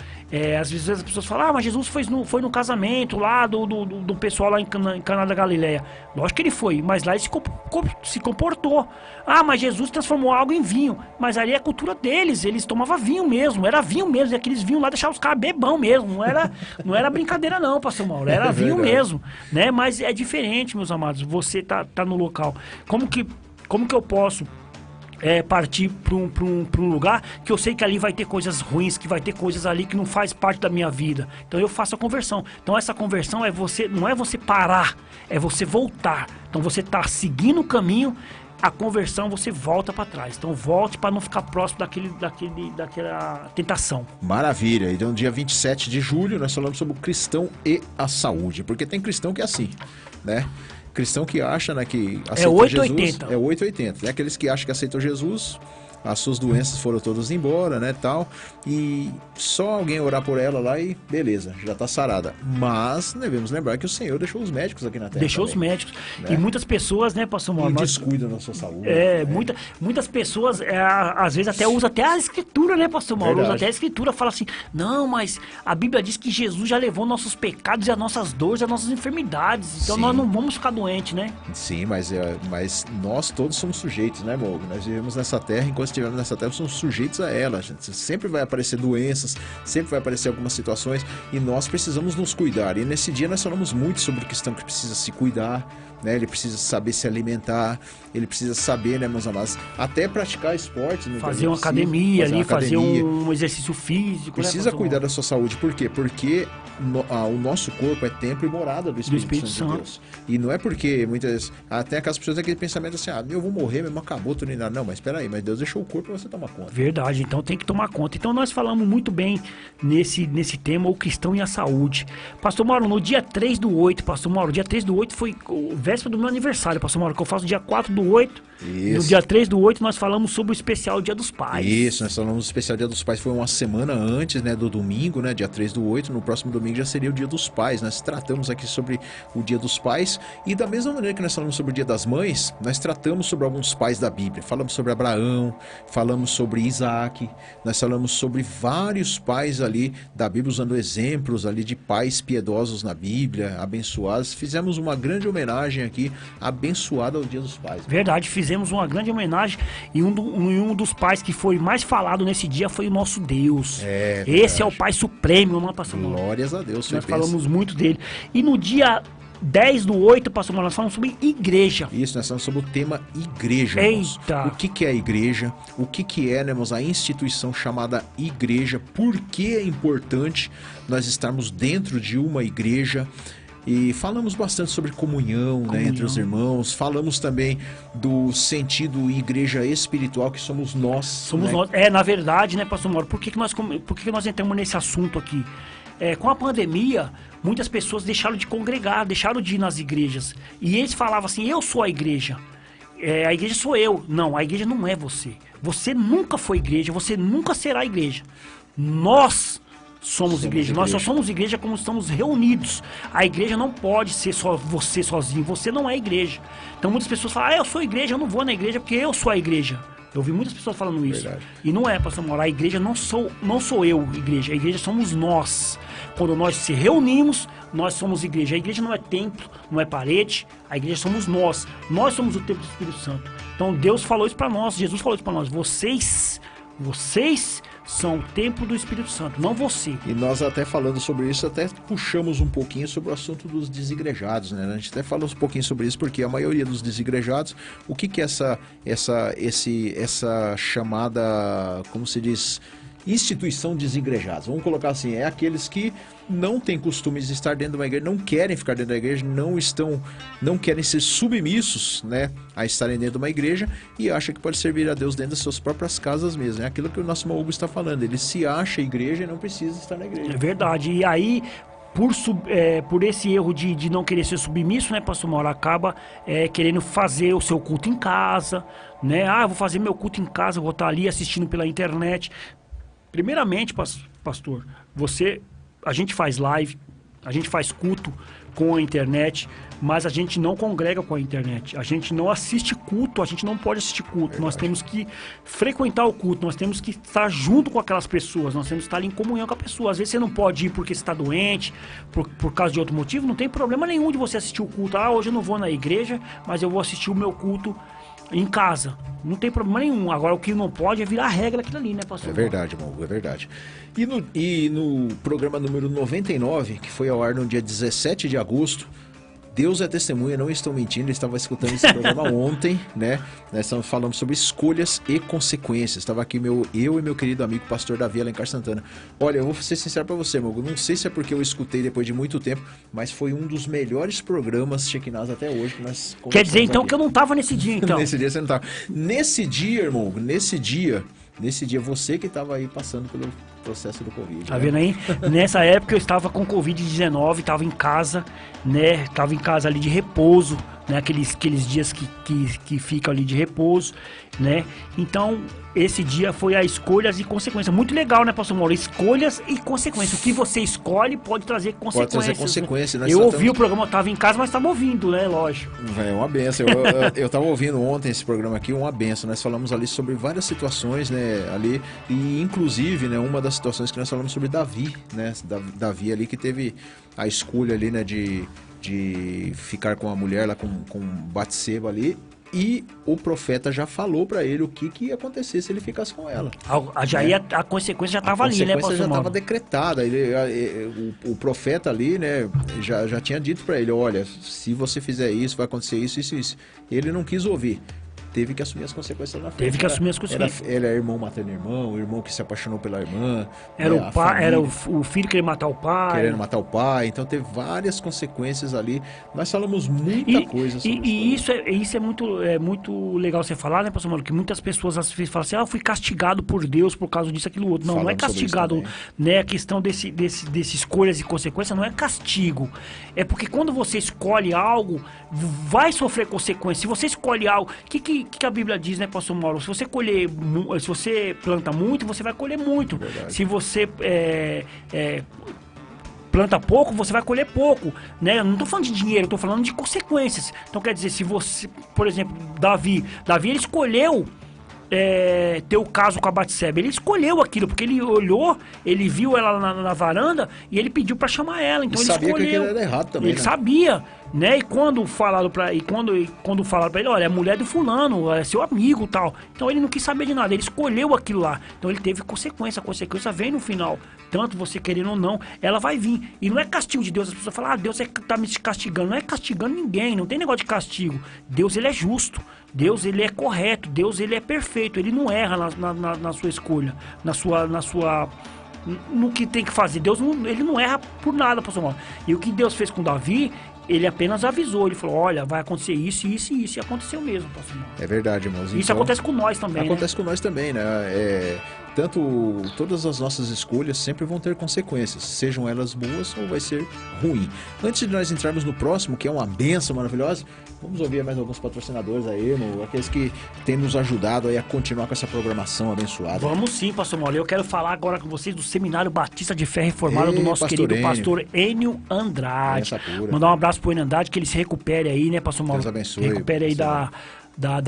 Às vezes as pessoas falam, mas Jesus foi no casamento lá do pessoal lá em Caná da Galileia. Lógico que ele foi, mas lá ele se comportou. Mas Jesus transformou algo em vinho. Mas ali é a cultura deles. Eles tomavam vinho mesmo. Era vinho mesmo. E aqueles vinhos lá deixavam os caras bebão mesmo. Não era brincadeira não, pastor Mauro. Era vinho mesmo, né? Mas é diferente, meus amados. Você tá no local. Como que eu posso partir para um lugar que eu sei que ali vai ter coisas ruins, que vai ter coisas ali que não faz parte da minha vida? Então eu faço a conversão. Então essa conversão não é você parar, é você voltar. Então você tá seguindo o caminho, a conversão você volta para trás. Então volte para não ficar próximo daquela tentação. Maravilha. Então dia 27 de julho nós falamos sobre o cristão e a saúde. Porque tem cristão que é assim, né? Cristão que acha, né, que aceitou Jesus... É 880. É aqueles que acham que aceitou Jesus, as suas doenças foram todas embora, né, tal. E só alguém orar por ela lá e beleza, já tá sarada. Mas devemos lembrar que o Senhor deixou os médicos aqui na Terra. Deixou também, os médicos. Né? E muitas pessoas, né, pastor Mauro? Descuidam da sua saúde. Muitas pessoas, às vezes usa até a escritura, né, pastor Mauro? Usa até a escritura, fala assim, não, mas a Bíblia diz que Jesus já levou nossos pecados e as nossas dores, as nossas enfermidades. Então nós não vamos ficar doentes, né? Sim, mas nós todos somos sujeitos, né, Mogo? Nós vivemos nessa Terra, enquanto estivermos nessa Terra, somos sujeitos a ela. Gente. Sempre vai aparecer doenças, sempre vai aparecer algumas situações e nós precisamos nos cuidar. E nesse dia nós falamos muito sobre o cristão que precisa se cuidar, né? Ele precisa saber se alimentar, ele precisa saber, né, meus amados, até praticar esportes. Fazer uma academia ali, fazer um exercício físico. Precisa cuidar da sua saúde. Por quê? Porque o nosso corpo é templo e morada do Espírito Santo de Deus. E não é porque muitas vezes, até aquelas pessoas têm aquele pensamento assim, eu vou morrer mesmo, acabou tudo. Não, mas espera aí, mas Deus deixou o corpo para você tomar conta. Verdade, então tem que tomar conta. Então nós falamos muito bem nesse tema, o cristão e a saúde. Pastor Mauro, no dia 3/8, pastor Mauro, dia 3/8 foi véspera do meu aniversário, pastor Mauro, que eu faço dia 4/8. Isso. No dia 3/8 nós falamos sobre o especial Dia dos Pais. Isso, nós falamos do especial Dia dos Pais, foi uma semana antes, né, do domingo, né, dia 3/8, no próximo domingo já seria o Dia dos Pais. Nós tratamos aqui sobre o Dia dos Pais e da mesma maneira que nós falamos sobre o Dia das Mães, nós tratamos sobre alguns pais da Bíblia. Falamos sobre Abraão, falamos sobre Isaac, nós falamos sobre vários pais ali da Bíblia, usando exemplos ali de pais piedosos na Bíblia, abençoados. Fizemos uma grande homenagem aqui, abençoada ao Dia dos Pais. Verdade, fizemos uma grande homenagem e um dos pais que foi mais falado nesse dia foi o nosso Deus. Esse é o Pai Supremo, não é, pastor? Glórias a Deus. Nós falamos muito dele. E no dia 10/8, pastor, nós falamos sobre igreja. Isso, nós falamos sobre o tema igreja. Eita! O que é a igreja? O que é, né, irmãos, a instituição chamada igreja? Por que é importante nós estarmos dentro de uma igreja? E falamos bastante sobre comunhão, né, entre os irmãos. Falamos também do sentido igreja espiritual que somos nós. Somos, né? Nós. Na verdade, né, pastor Mauro, por que nós entramos nesse assunto aqui? com a pandemia, muitas pessoas deixaram de congregar, deixaram de ir nas igrejas. E eles falavam assim, eu sou a igreja. A igreja sou eu. Não, a igreja não é você. Você nunca foi igreja, você nunca será igreja. Nós somos igreja. Nós só somos igreja como estamos reunidos. A igreja não pode ser só você sozinho. Você não é igreja. Então muitas pessoas falam, eu sou igreja, eu não vou na igreja porque eu sou a igreja. Eu ouvi muitas pessoas falando isso. Verdade. E não é, pastor Mauro. A igreja não sou eu, igreja. A igreja somos nós. Quando nós se reunimos, nós somos igreja. A igreja não é templo, não é parede. A igreja somos nós. Nós somos o templo do Espírito Santo. Então Deus falou isso para nós. Jesus falou isso para nós. Vocês são o templo do Espírito Santo, não você. E nós até falando sobre isso, até puxamos um pouquinho sobre o assunto dos desigrejados, né? A gente até falou um pouquinho sobre isso, porque a maioria dos desigrejados, o que é essa chamada, como se diz, instituição desigrejados? Vamos colocar assim, é aqueles que não têm costume de estar dentro de uma igreja, não querem ficar dentro da igreja, não querem ser submissos, né, a estarem dentro de uma igreja e acham que pode servir a Deus dentro das suas próprias casas mesmo. É aquilo que o nosso irmão Hugo está falando, ele se acha igreja e não precisa estar na igreja. É verdade, e aí por esse erro de não querer ser submisso, né, pastor Mauro, acaba querendo fazer o seu culto em casa, né, eu vou fazer meu culto em casa, vou estar ali assistindo pela internet. Primeiramente, pastor, a gente faz live, a gente faz culto com a internet, mas a gente não congrega com a internet. A gente não assiste culto, a gente não pode assistir culto. Verdade. Nós temos que frequentar o culto, nós temos que estar junto com aquelas pessoas, nós temos que estar em comunhão com a pessoa. Às vezes você não pode ir porque você está doente, por causa de outro motivo, não tem problema nenhum de você assistir o culto. Hoje eu não vou na igreja, mas eu vou assistir o meu culto em casa. Não tem problema nenhum. Agora o que não pode é virar regra aquilo ali, né, pastor? É verdade, irmão, é verdade. E no programa número 99, que foi ao ar no dia 17 de agosto, Deus é testemunha, não estou mentindo, eu estava escutando esse programa ontem, né? Nós estamos falando sobre escolhas e consequências. Estava aqui eu e meu querido amigo pastor Davi Alencar Santana. Olha, eu vou ser sincero para você, irmão, não sei se é porque eu escutei depois de muito tempo, mas foi um dos melhores programas Shekinah até hoje que nós Quer dizer então aqui. Que eu não estava nesse dia, então? Nesse dia você não estava. Nesse dia, irmão, nesse dia você que estava aí passando pelo processo do Covid. Tá vendo aí? Nessa época eu estava com Covid-19, estava em casa, né? Estava em casa ali de repouso, né? Aqueles dias que ficam ali de repouso, né? Então, esse dia foi a escolhas e consequências. Muito legal, né, pastor Mauro? Escolhas e consequências. O que você escolhe pode trazer consequências. Pode trazer consequências, né? Eu ouvi o programa, eu estava em casa, mas estava ouvindo, né? Lógico. É uma benção. Eu estava ouvindo ontem esse programa aqui, uma benção. Nós falamos ali sobre várias situações, né? Ali, e inclusive, né? Uma das situações que nós falamos sobre Davi, né? Davi ali que teve a escolha ali, né? De ficar com a mulher lá, com Batseba ali. E o profeta já falou para ele o que ia acontecer se ele ficasse com ela. A consequência já estava ali, né, pastor? A consequência já estava decretada. O profeta ali, né, já tinha dito para ele, olha, se você fizer isso, vai acontecer isso, isso, isso. Ele não quis ouvir. Teve que assumir as consequências na frente. Teve que assumir as consequências. Ele é irmão matando irmão, o irmão que se apaixonou pela irmã. Era o filho querendo matar o pai. Querendo matar o pai. Então teve várias consequências ali. Nós falamos muita coisa sobre isso. E isso é muito legal você falar, né, pastor Mauro? Que muitas pessoas às vezes falam assim, eu fui castigado por Deus por causa disso, aquilo, outro. Não é castigado, né? A questão desse escolhas e consequências não é castigo. É porque quando você escolhe algo, vai sofrer consequências. Se você escolhe algo, o que a Bíblia diz, né, pastor Mauro? Se você planta muito, você vai colher muito. Verdade. Se você planta pouco, você vai colher pouco, né? Eu não estou falando de dinheiro, eu tô falando de consequências. Então quer dizer, se você, por exemplo, Davi ele escolheu ter o caso com a Batseba. Ele escolheu aquilo, porque ele olhou, ele viu ela na varanda e ele pediu para chamar ela. Então ele sabia escolheu. Que aquilo era errado também, ele sabia, né? E quando falaram para ele, olha, é a mulher do fulano, é seu amigo, tal. Então ele não quis saber de nada, ele escolheu aquilo lá. Então ele teve consequência, a consequência vem no final. Tanto você querendo ou não, ela vai vir. E não é castigo de Deus. As pessoas falam, Deus tá me castigando. Não é castigando ninguém, não tem negócio de castigo. Deus, ele é justo. Deus, ele é correto. Deus, ele é perfeito. Ele não erra na sua escolha, no que tem que fazer. Deus, ele não erra por nada, pastor Mauro. E o que Deus fez com Davi, ele apenas avisou. Ele falou, olha, vai acontecer isso, isso e isso. E aconteceu mesmo, pastor Mauro. É verdade, irmãos. Isso acontece com nós também, Acontece com nós também, né? todas as nossas escolhas sempre vão ter consequências, sejam elas boas ou vai ser ruim. Antes de nós entrarmos no próximo, que é uma benção maravilhosa, vamos ouvir mais alguns patrocinadores aí, aqueles que têm nos ajudado aí a continuar com essa programação abençoada. Vamos sim, pastor Mauro. Eu quero falar agora com vocês do Seminário Batista de Fé Reformada do nosso querido pastor Enio Andrade. Mandar um abraço pro Enio Andrade, que ele se recupere aí, né, pastor Mauro? Deus abençoe. Recupere aí da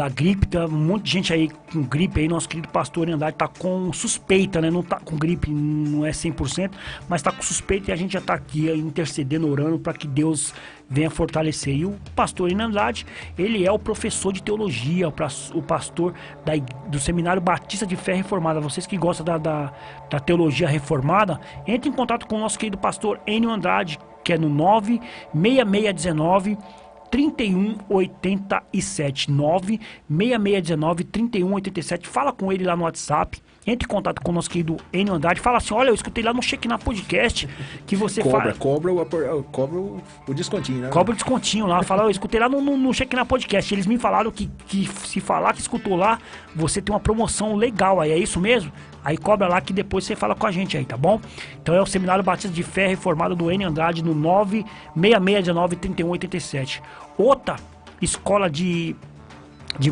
gripe, tá um monte de gente aí com gripe aí, nosso querido pastor Andrade tá com suspeita, né, não tá com gripe, não é 100%, mas tá com suspeita e a gente já tá aqui intercedendo, orando para que Deus venha fortalecer. E o pastor Andrade, ele é o professor de teologia, o pastor do Seminário Batista de Fé Reformada. Vocês que gostam da teologia reformada, entre em contato com o nosso querido pastor Enio Andrade, que é no 96619 3187 96619 3187. Fala com ele lá no WhatsApp. Entre em contato com o nosso querido Enio Andrade. Fala assim: olha, eu escutei lá no Shekinah Podcast que você cobra o descontinho, né? Cobra o descontinho lá. Fala, eu escutei lá no Shekinah Podcast. Eles me falaram que se falar que escutou lá, você tem uma promoção legal aí. É isso mesmo? Aí cobra lá que depois você fala com a gente aí, tá bom? Então é o Seminário Batista de Fé Reformado do Enio Andrade no 96619 3187. Outra escola de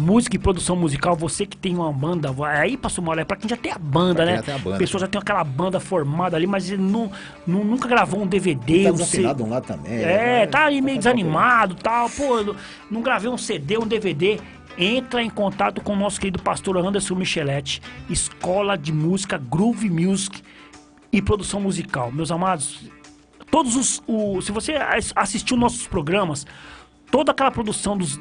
música e produção musical, você que tem uma banda, aí, pastor Mauro, é pra quem já tem a banda, né? A pessoa já tem aquela banda formada ali, mas ele nunca gravou um DVD. Tá desafinado um lado também. Tá aí meio desanimado e tal. Pô, não gravei um CD, um DVD. Entra em contato com o nosso querido pastor Anderson Micheletti, Escola de Música, Groove Music e Produção Musical. Meus amados, se você assistiu nossos programas, toda aquela produção dos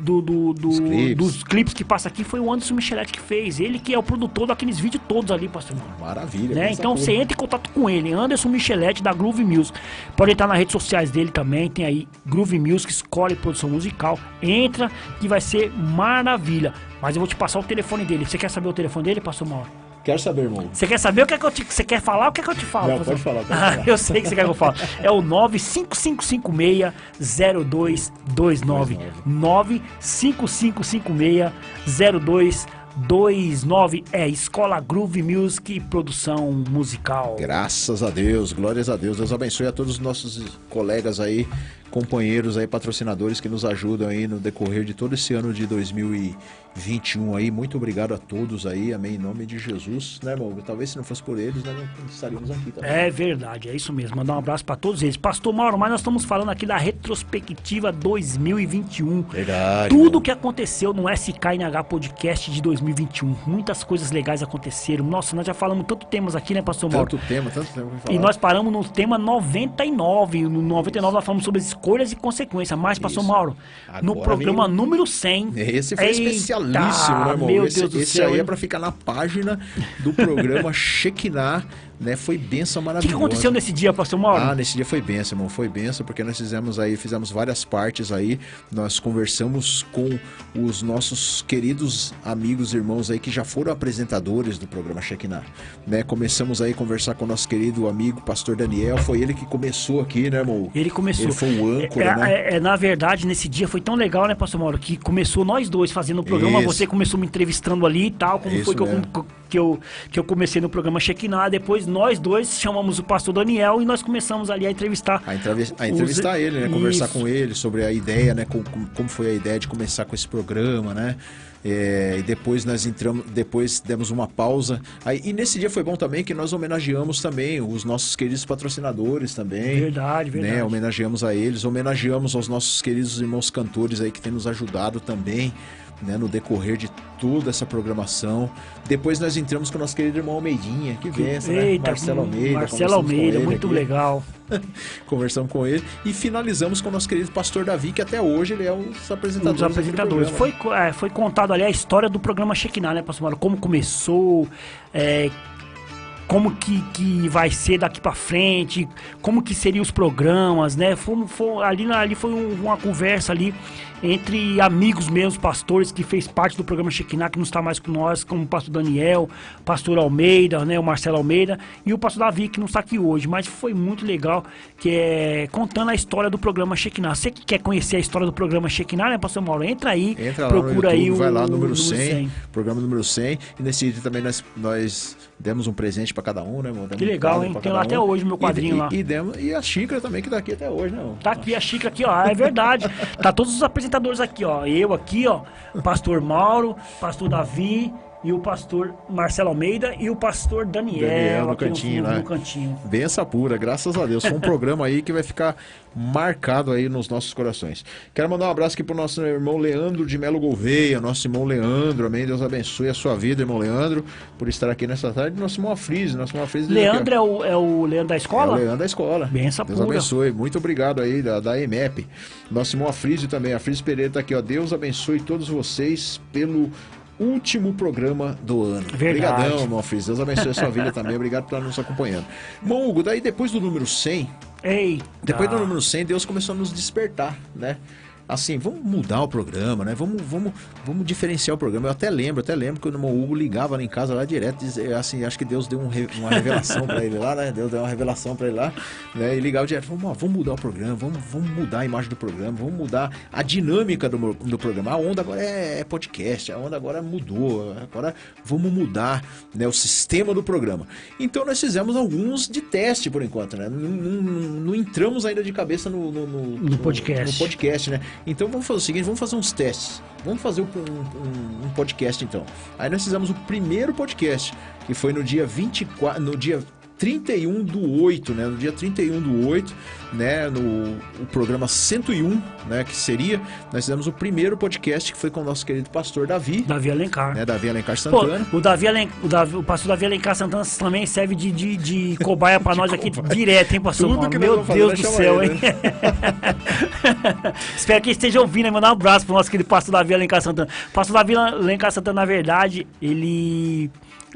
clipes que passa aqui foi o Anderson Micheletti que fez. Ele que é o produtor daqueles vídeos todos ali, pastor. Maravilha. Né? Então você entra em contato com ele, Anderson Micheletti da Groove Music. Pode entrar nas redes sociais dele também, tem aí Groove Music, Escola e Produção Musical. Entra que vai ser maravilha. Mas eu vou te passar o telefone dele. Você quer saber o telefone dele, pastor Mauro? Quero saber, irmão. Você quer saber o que é que você quer falar? O que é que eu te falo? Não, pode falar. Eu sei que você quer que eu fale. É o 95556-0229. 95556-0229. É Escola Groove Music e Produção Musical. Graças a Deus, glórias a Deus. Deus abençoe a todos os nossos colegas aí, companheiros aí, patrocinadores que nos ajudam aí no decorrer de todo esse ano de 2021 aí. Muito obrigado a todos aí, amém, em nome de Jesus, né, irmão? Talvez se não fosse por eles, nós não estaríamos aqui também. É verdade, é isso mesmo. Mandar um abraço para todos eles. Pastor Mauro, mas nós estamos falando aqui da retrospectiva 2021. Verdade. Tudo que aconteceu no SKNH Podcast de 2021. Muitas coisas legais aconteceram. Nossa, nós já falamos tanto temas aqui, né, pastor Mauro? Tanto tema pra falar. E nós paramos no tema 99. No 99 nós falamos sobre as escolhas e consequências. Mas, pastor Mauro, no programa número 100... Esse foi especialíssimo, né, irmão? Meu Deus do céu, aí é pra ficar na página do programa Shekinah, né? Foi bênção maravilhosa. O que aconteceu nesse dia, pastor Mauro? Nesse dia foi bênção, irmão. Foi bênção, porque nós fizemos várias partes aí. Nós conversamos com os nossos queridos amigos, irmãos aí, que já foram apresentadores do programa Shekinah, né? Começamos aí a conversar com o nosso querido amigo, pastor Daniel. Foi ele que começou aqui, né, irmão? Ele começou. Ele foi o âncora, né? Na verdade, nesse dia foi tão legal, né, pastor Mauro, que começou nós dois fazendo o programa. Isso. Você começou me entrevistando ali e tal, como isso foi que eu comecei no programa Shekinah. Depois nós dois chamamos o pastor Daniel e nós começamos ali a entrevistar. A entrevistar ele, né? Conversar com ele sobre a ideia, né? Como foi a ideia de começar com esse programa, né? E depois nós demos uma pausa. E nesse dia foi bom também que nós homenageamos também os nossos queridos patrocinadores também. Verdade. Né? Homenageamos a eles, homenageamos aos nossos queridos irmãos cantores aí que têm nos ajudado também, né, no decorrer de toda essa programação. Depois nós entramos com o nosso querido irmão Almeidinha, que benção, né? Marcelo Almeida, muito aqui. Legal. Conversamos com ele e finalizamos com o nosso querido pastor Davi, que até hoje ele é um dos apresentadores. Foi contado ali a história do programa Shekinah, né, pastor Mauro? Como começou, como que vai ser daqui pra frente, como que seriam os programas, né? Ali foi uma conversa ali entre amigos meus, pastores, que fez parte do programa Shekinah, que não está mais com nós, como o pastor Daniel, pastor Almeida, né, o Marcelo Almeida, e o pastor Davi, que não está aqui hoje, mas foi muito legal, que é contando a história do programa Shekinah. Você que quer conhecer a história do programa Shekinah, né, pastor Mauro? Entra aí, procura lá no YouTube, aí vai lá, número 100, programa número 100, e nesse dia também nós demos um presente para cada um, né, irmão? Que legal, hein? Tem lá até hoje meu quadrinho lá. E a xícara também, que tá aqui até hoje, né, irmão? Tá aqui a xícara aqui, ó, é verdade. Tá todos os apresentadores aqui, ó. Eu aqui, ó, pastor Mauro, pastor Davi e o pastor Marcelo Almeida e o pastor Daniel no cantinho, no né? cantinho. Benção pura, graças a Deus. Foi um programa aí que vai ficar marcado aí nos nossos corações. Quero mandar um abraço aqui pro nosso irmão Leandro de Melo Gouveia, nosso irmão Leandro, amém? Deus abençoe a sua vida, irmão Leandro, por estar aqui nessa tarde. Nosso irmão Afrise, Leandro é o Leandro da escola? É o Leandro da escola. Benção Deus pura. abençoe. Muito obrigado aí da EMEP. Nosso irmão Afrise também, Afrise Pereira tá aqui, ó. Deus abençoe todos vocês pelo último programa do ano. Verdade. Obrigadão, irmão Afrise. Deus abençoe a sua vida também. Obrigado por estar nos acompanhando. Irmão Hugo, daí depois do número 100... Eita. Depois do número 100, Deus começou a nos despertar, né? Assim, vamos mudar o programa, né? Vamos diferenciar o programa. Eu até lembro que o irmão Hugo ligava lá em casa lá direto, assim, acho que Deus deu uma revelação pra ele lá, né? Deus deu uma revelação pra ele lá, né? E ligava direto, vamos mudar o programa, vamos mudar a imagem do programa, vamos mudar a dinâmica do programa. A onda agora é podcast, a onda agora mudou, agora vamos mudar, né, o sistema do programa. Então nós fizemos alguns de teste por enquanto, né? Não entramos ainda de cabeça no podcast, né? Então vamos fazer o seguinte, vamos fazer uns testes. Vamos fazer um podcast então. Aí nós fizemos o primeiro podcast, que foi no dia 24, no dia 31/8, né? No dia 31/8, né? O programa 101, né? Que seria, nós fizemos o primeiro podcast, que foi com o nosso querido pastor Davi Alencar. Né? Davi Alencar Santana. Pô, o pastor Davi Alencar Santana também serve de cobaia pra nós aqui direto, hein, pastor? Meu Deus do céu, hein? Espero que esteja ouvindo, mandar um abraço pro nosso querido pastor Davi Alencar Santana. Pastor Davi Alencar Santana, na verdade, ele...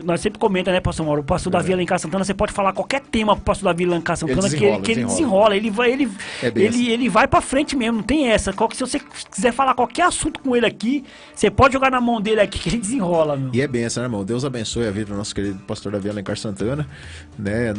Nós sempre comenta, né, pastor Mauro? O pastor Davi Alencar Santana, você pode falar qualquer tema pro pastor Davi Alencar Santana, que ele desenrola. Ele vai pra frente mesmo, não tem essa. Se você quiser falar qualquer assunto com ele aqui, você pode jogar na mão dele aqui, que ele desenrola, meu. E é benção, né, irmão? Deus abençoe a vida do nosso querido pastor Davi Alencar Santana, né?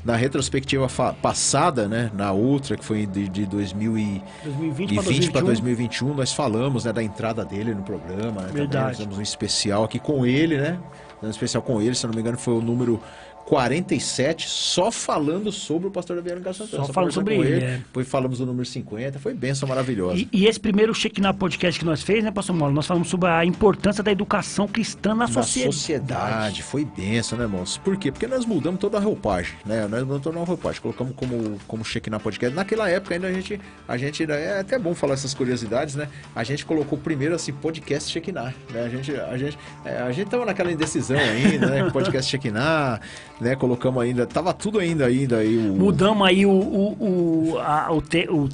Na retrospectiva passada, né, na outra, que foi de 2020 para 2021, nós falamos, né, da entrada dele no programa, né? Verdade. Também nós fizemos um especial aqui com ele, né? Um especial com ele, se não me engano, foi o número 47, só falando sobre o pastor Davi Alencar Santana. Só falando sobre ele. Depois falamos do número 50, foi bênção maravilhosa. E esse primeiro Shekinah podcast que nós fez, né, pastor Mauro? Nós falamos sobre a importância da educação cristã na sociedade. Foi bênção, né, irmãos? Por quê? Porque nós mudamos toda a roupagem, né? Nós mudamos toda a roupagem, colocamos como Shekinah podcast. Naquela época ainda a gente é até bom falar essas curiosidades, né? A gente colocou primeiro assim, podcast Shekinah, né? A gente tava naquela indecisão ainda, né? Podcast Shekinah, né, colocamos ainda, tava tudo ainda aí mudamos aí o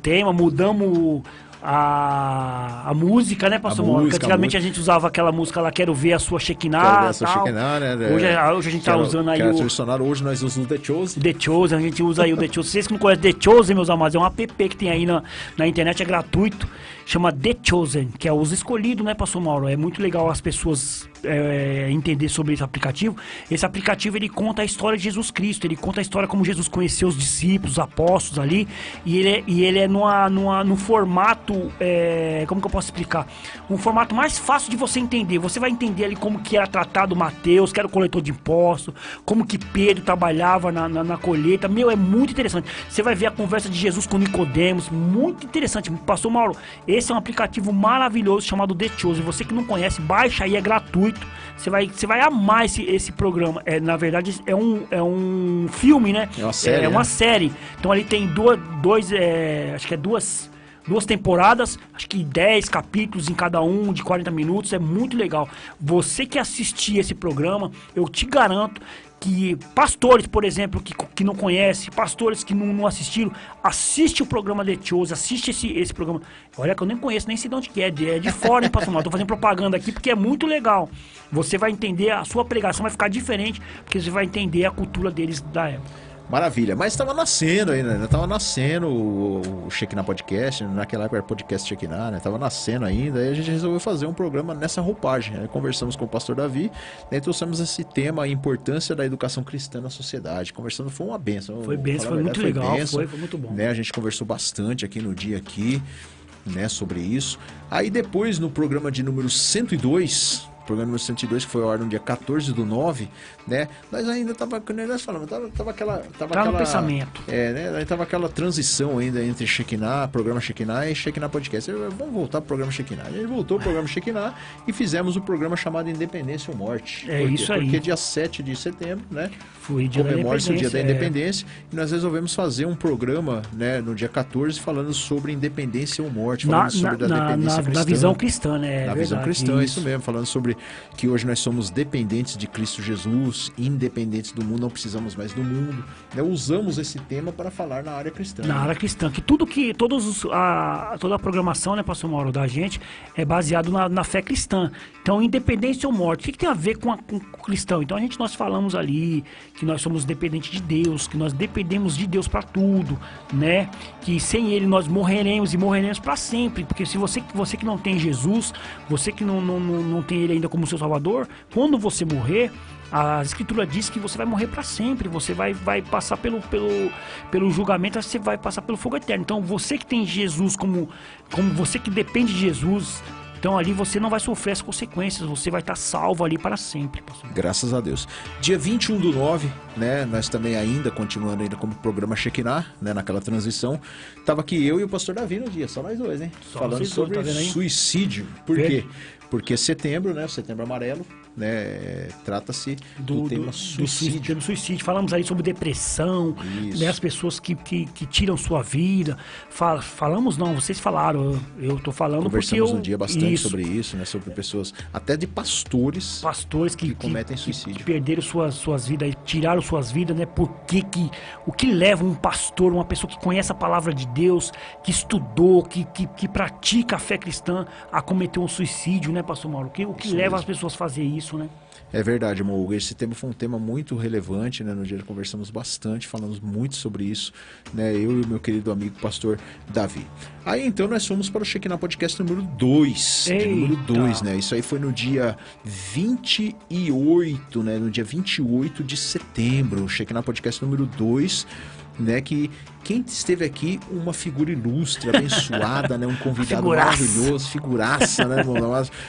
tema, mudamos a música, né, pastor Mauro? Antigamente a gente usava aquela música lá, Quero Ver a Sua Shekinah, né? Hoje a gente tá usando aí hoje nós usamos o The Chosen. The Chosen, a gente usa aí o The Chosen. Vocês que não conhecem The Chosen, meus amados, é um app que tem aí na internet, é gratuito, chama The Chosen, que é os escolhidos, né, pastor Mauro? É muito legal as pessoas entender sobre esse aplicativo. Esse aplicativo, ele conta a história de Jesus Cristo, ele conta a história como Jesus conheceu os discípulos, os apóstolos ali, e ele é num formato, como que eu posso explicar? Um formato mais fácil de você entender. Você vai entender ali como que era tratado Mateus, que era o coletor de impostos, como que Pedro trabalhava na colheita. Meu, é muito interessante. Você vai ver a conversa de Jesus com Nicodemos, muito interessante. Pastor Mauro, esse é um aplicativo maravilhoso chamado The Chosen. Você que não conhece, baixa aí, é gratuito. Você vai amar esse programa. Na verdade, é um filme, né? É uma série. É uma série. Então ali tem acho que é duas temporadas, acho que 10 capítulos em cada um, de 40 minutos. É muito legal. Você que assistir esse programa, eu te garanto que pastores, por exemplo, que não conhecem, pastores que não assistiram, assiste o programa The Chose, assiste esse programa. Olha que eu nem conheço, nem sei de onde que é de fora, hein, pastor Mauro? Tô fazendo propaganda aqui porque é muito legal. Você vai entender, a sua pregação vai ficar diferente, porque você vai entender a cultura deles da época. Maravilha, mas estava nascendo ainda, né? Tava nascendo o Shekinah Podcast, naquela época era podcast Shekinah, né? Tava nascendo ainda, aí a gente resolveu fazer um programa nessa roupagem. Aí conversamos com o pastor Davi, e trouxemos esse tema, a importância da educação cristã na sociedade. Conversando, foi uma bênção. Foi bênção, foi muito legal, foi muito bom. Né? A gente conversou bastante aqui no dia aqui, né, sobre isso. Aí depois, no programa de número 102... programa número 102, que foi ao ar no dia 14/9, né? Nós ainda nós falamos, tava aquela no pensamento. Né? Tava aquela transição ainda entre Shekinah, programa Shekinah e Shekinah Podcast. Vamos voltar pro programa Shekinah. A gente voltou pro programa Shekinah e fizemos o programa chamado Independência ou Morte. Isso aí. Porque dia 7 de setembro, né? Foi dia comemora-se o dia da independência, e nós resolvemos fazer um programa, né, no dia 14, falando sobre independência ou morte, falando sobre a dependência cristã. Na visão cristã, né? Na visão cristã, isso mesmo, falando sobre que hoje nós somos dependentes de Cristo Jesus, independentes do mundo, não precisamos mais do mundo. Né? Usamos esse tema para falar na área cristã. Na área cristã, que toda a programação, né, pastor Mauro, da gente é baseado na fé cristã. Então, independência ou morte, o que tem a ver com o cristão? Então, nós falamos ali que nós somos dependentes de Deus, que nós dependemos de Deus para tudo, né? Que sem Ele nós morreremos e morreremos para sempre, porque se você que não tem Jesus, você que não tem Ele ainda como seu Salvador, quando você morrer, a Escritura diz que você vai morrer para sempre, você vai passar pelo julgamento, você vai passar pelo fogo eterno. Então, você que tem Jesus como você que depende de Jesus, então ali você não vai sofrer as consequências, você vai estar salvo ali para sempre, pastor. Graças a Deus. Dia 21/9, né, nós também ainda, continuando ainda como programa Shekinah, né, naquela transição, tava aqui eu e o pastor Davi no dia, só nós dois, hein? Falando sobre suicídio. Por quê? Porque setembro, né, Setembro Amarelo, né, trata-se do tema suicídio. Do suicídio. Falamos aí sobre depressão, né, as pessoas que tiram sua vida. Falamos não, vocês falaram, eu tô falando porque Conversamos um dia bastante sobre isso, né, sobre pessoas, até de pastores que cometem suicídio. Que perderam suas vidas, tiraram suas vidas, né, porque o que leva um pastor, uma pessoa que conhece a palavra de Deus, que estudou, que pratica a fé cristã, a cometer um suicídio, né, pastor Mauro? O que leva as pessoas a fazer isso, né? É verdade, amor. Esse tema foi um tema muito relevante, né? No dia conversamos bastante, falamos muito sobre isso, né? Eu e o meu querido amigo pastor Davi. Aí então nós fomos para o Shekinah Podcast número 2. Número 2, né? Isso aí foi no dia 28, né? No dia 28 de setembro. O Shekinah Podcast número 2. Né, que quem esteve aqui, uma figura ilustre, abençoada, né, um convidado maravilhoso, figuraça, né,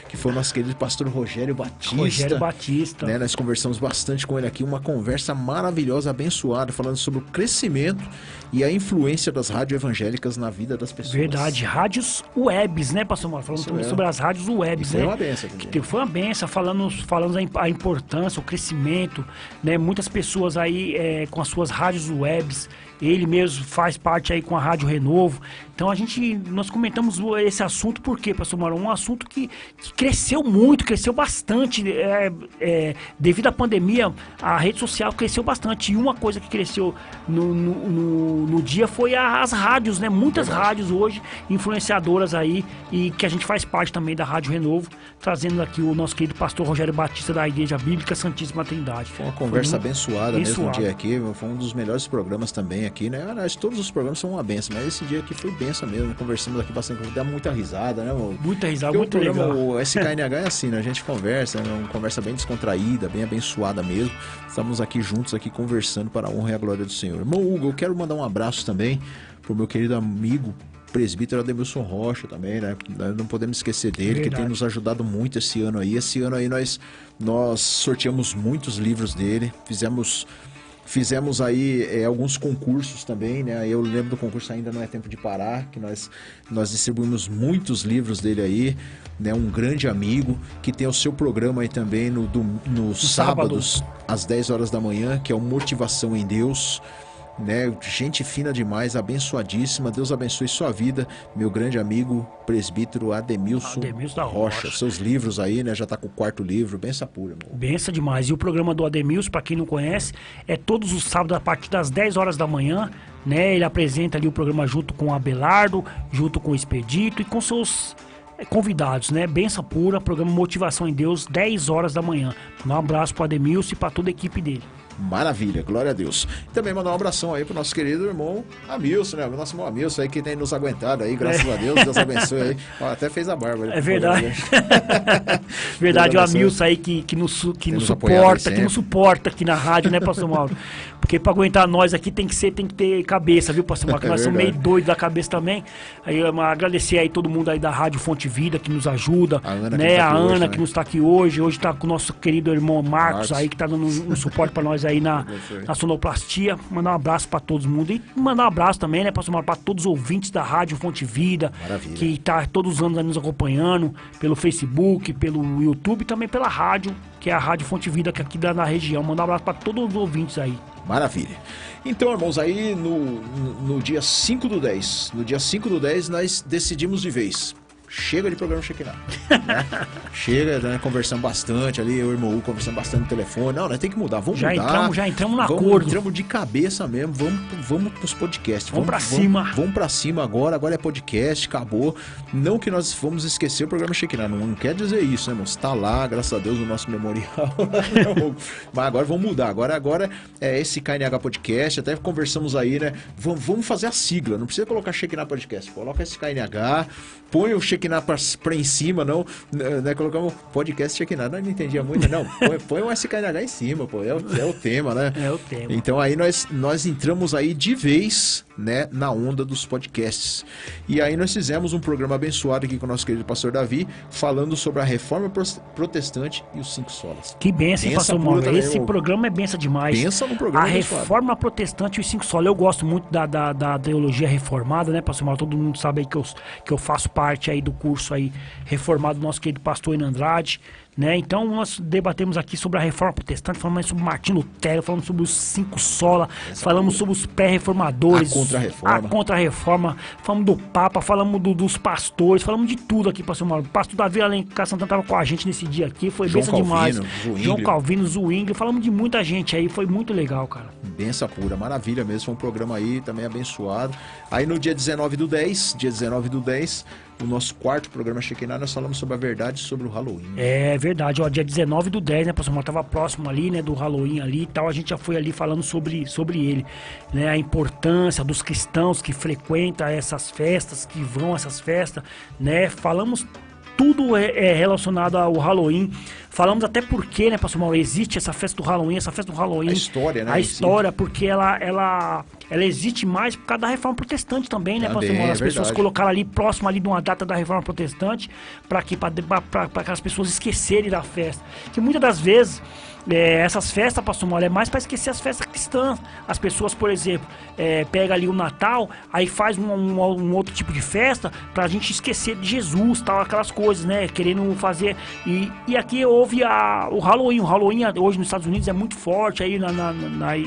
que foi o nosso querido pastor Rogério Batista. Né, nós conversamos bastante com ele aqui, uma conversa maravilhosa, abençoada, falando sobre o crescimento e a influência das rádios evangélicas na vida das pessoas. Verdade, rádios webs, né, pastor Mauro? Falando também sobre as rádios webs, foi uma benção. Foi uma benção, falando a importância, o crescimento, né, muitas pessoas aí com as suas rádios webs. Ele mesmo faz parte aí com a Rádio Renovo. Então nós comentamos esse assunto porque, pastor Mauro, um assunto que cresceu muito, cresceu bastante. Devido à pandemia, a rede social cresceu bastante. E uma coisa que cresceu no dia foi as rádios, né? Muitas rádios hoje, influenciadoras aí, e que a gente faz parte também da Rádio Renovo, trazendo aqui o nosso querido pastor Rogério Batista da Igreja Bíblica Santíssima Trindade. Foi uma conversa abençoada mesmo no dia aqui. Foi um dos melhores programas também aqui, né? Aliás, todos os programas são uma benção, mas esse dia aqui foi benção mesmo. Conversamos aqui bastante, dá muita risada, né, amor? Muita risada, muito legal. O SKNH é assim, né? A gente conversa, é uma conversa bem descontraída, bem abençoada mesmo. Estamos aqui juntos, aqui conversando para a honra e a glória do Senhor. Irmão Hugo, eu quero mandar um abraço também pro meu querido amigo presbítero Ademilson Rocha também, né? Não podemos esquecer dele, que tem nos ajudado muito esse ano aí. Esse ano aí nós sorteamos muitos livros dele, Fizemos aí alguns concursos também, né? Eu lembro do concurso Ainda Não É Tempo de Parar, que nós distribuímos muitos livros dele aí, né? Um grande amigo, que tem o seu programa aí também nos sábados, às 10 horas da manhã, que é o Motivação em Deus, né? Gente fina demais, abençoadíssima. Deus abençoe sua vida, meu grande amigo, presbítero Ademilson da Rocha. Seus livros aí, né? Já tá com o 4º livro, benção pura, irmão. Benção demais. E o programa do Ademilson, para quem não conhece, é todos os sábados a partir das 10 horas da manhã, né? Ele apresenta ali o programa junto com o Abelardo, junto com o Expedito e com seus convidados, né? Benção pura, programa Motivação em Deus, 10 horas da manhã. Um abraço pro Ademilson e para toda a equipe dele. Maravilha, glória a Deus. E também mandar um abração aí pro nosso querido irmão Amilson, né? O nosso irmão Amilson aí que tem nos aguentado aí, graças a Deus. Deus abençoe aí. Ó, até fez a barba. É verdade. Verdade, o Amilson aí que nos suporta aqui na rádio, né, pastor Mauro? Porque pra aguentar nós aqui tem que ter cabeça, viu, pastor Mauro? Que nós somos meio doidos da cabeça também. Aí agradecer aí todo mundo aí da Rádio Fonte Vida que nos ajuda, né? A Ana que nos tá aqui hoje. Hoje tá com o nosso querido irmão Marcos aí que tá dando um suporte pra nós aí na sonoplastia. Mandar um abraço pra todo mundo e mandar um abraço também, né, pastor Mauro, pra todos os ouvintes da Rádio Fonte Vida. Maravilha. Que tá todos os anos aí nos acompanhando pelo Facebook, pelo YouTube e também pela rádio, que é a Rádio Fonte Vida que é aqui na região. Mandar um abraço pra todos os ouvintes aí. Maravilha. Então, irmãos, aí no dia 5/10, no dia 5/10 nós decidimos de vez. Chega de programa Shekinah, né? Chega, né? Conversando bastante ali, eu e o irmão conversando bastante no telefone. Não, nós temos que mudar, vamos mudar. Já entramos no acordo. Entramos de cabeça mesmo, vamos pros podcasts. Vamos pra cima. Vamos pra cima agora é podcast, acabou. Não que nós vamos esquecer o programa Shekinah, não quer dizer isso, né, irmão? Está lá, graças a Deus, no nosso memorial. Mas agora vamos mudar, agora é esse KNH Podcast, até conversamos aí, né? Vamos fazer a sigla, não precisa colocar Shekinah Podcast, coloca esse KNH, põe o Shekinah pra em cima, não, né? Colocamos podcast Shekinah, não entendia muito, não, põe um SKNH em cima, pô, é o tema, né? É o tema. Então aí nós entramos aí de vez, né, na onda dos podcasts. E aí nós fizemos um programa abençoado aqui com o nosso querido pastor Davi, falando sobre a Reforma Protestante e os 5 solas. Que benção, pastor Mauro. Esse programa é benção demais. Benção no programa A Reforma Protestante e os 5 solas. Eu gosto muito da teologia reformada, né, pastor Mauro? Todo mundo sabe aí que eu faço parte aí do curso aí reformado do nosso querido pastor Inan Andrade, né? Então nós debatemos aqui sobre a Reforma Protestante, falamos sobre Martim Lutero, falamos sobre os 5 sola, falamos sobre os pré-reformadores, a contra-reforma, falamos do Papa, falamos dos pastores, falamos de tudo aqui, pastor Mauro. O pastor Davi Alencar Santana estava com a gente nesse dia aqui, foi benção demais. João Calvino, Zwingli, falamos de muita gente aí, foi muito legal, cara. Benção pura, maravilha mesmo, foi um programa aí também abençoado. Aí no dia 19/10, o nosso 4º programa Shekinah, nós falamos sobre a verdade sobre o Halloween. É verdade, ó, dia 19/10, né, pastor Mauro, tava próximo ali, né, do Halloween ali e tal, a gente já foi ali falando sobre ele, né, a importância dos cristãos que frequentam essas festas, que vão a essas festas, né, falamos tudo relacionado ao Halloween. Falamos até porque, né, pastor Mauro, existe essa festa do Halloween. A história, né? A história, porque ela existe mais por causa da Reforma Protestante também, né, pastor Mauro? As pessoas colocaram ali, próximo ali de uma data da Reforma Protestante, para as pessoas esquecerem da festa. Que muitas das vezes, essas festas, pastor Mauro, é mais para esquecer as festas cristãs. As pessoas, por exemplo, pega ali o Natal, aí faz um outro tipo de festa pra gente esquecer de Jesus, tal, aquelas coisas, né, querendo fazer. E aqui houve o Halloween. O Halloween hoje nos Estados Unidos é muito forte, aí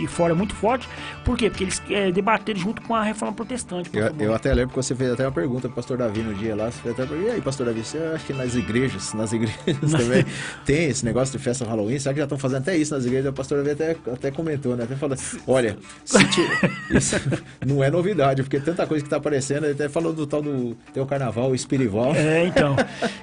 e fora é muito forte. Por quê? Porque eles debateram junto com a Reforma Protestante. Eu até lembro que você fez até uma pergunta pro pastor Davi no dia lá. Você fez até e aí, pastor Davi, você acha que nas igrejas também tem esse negócio de festa Halloween? Será que já estão fazendo até isso nas igrejas? O pastor Davi até comentou, né? Até falou, olha, isso não é novidade, porque tanta coisa que tá aparecendo. Ele até falou do tal do teu carnaval, o espirival. Então,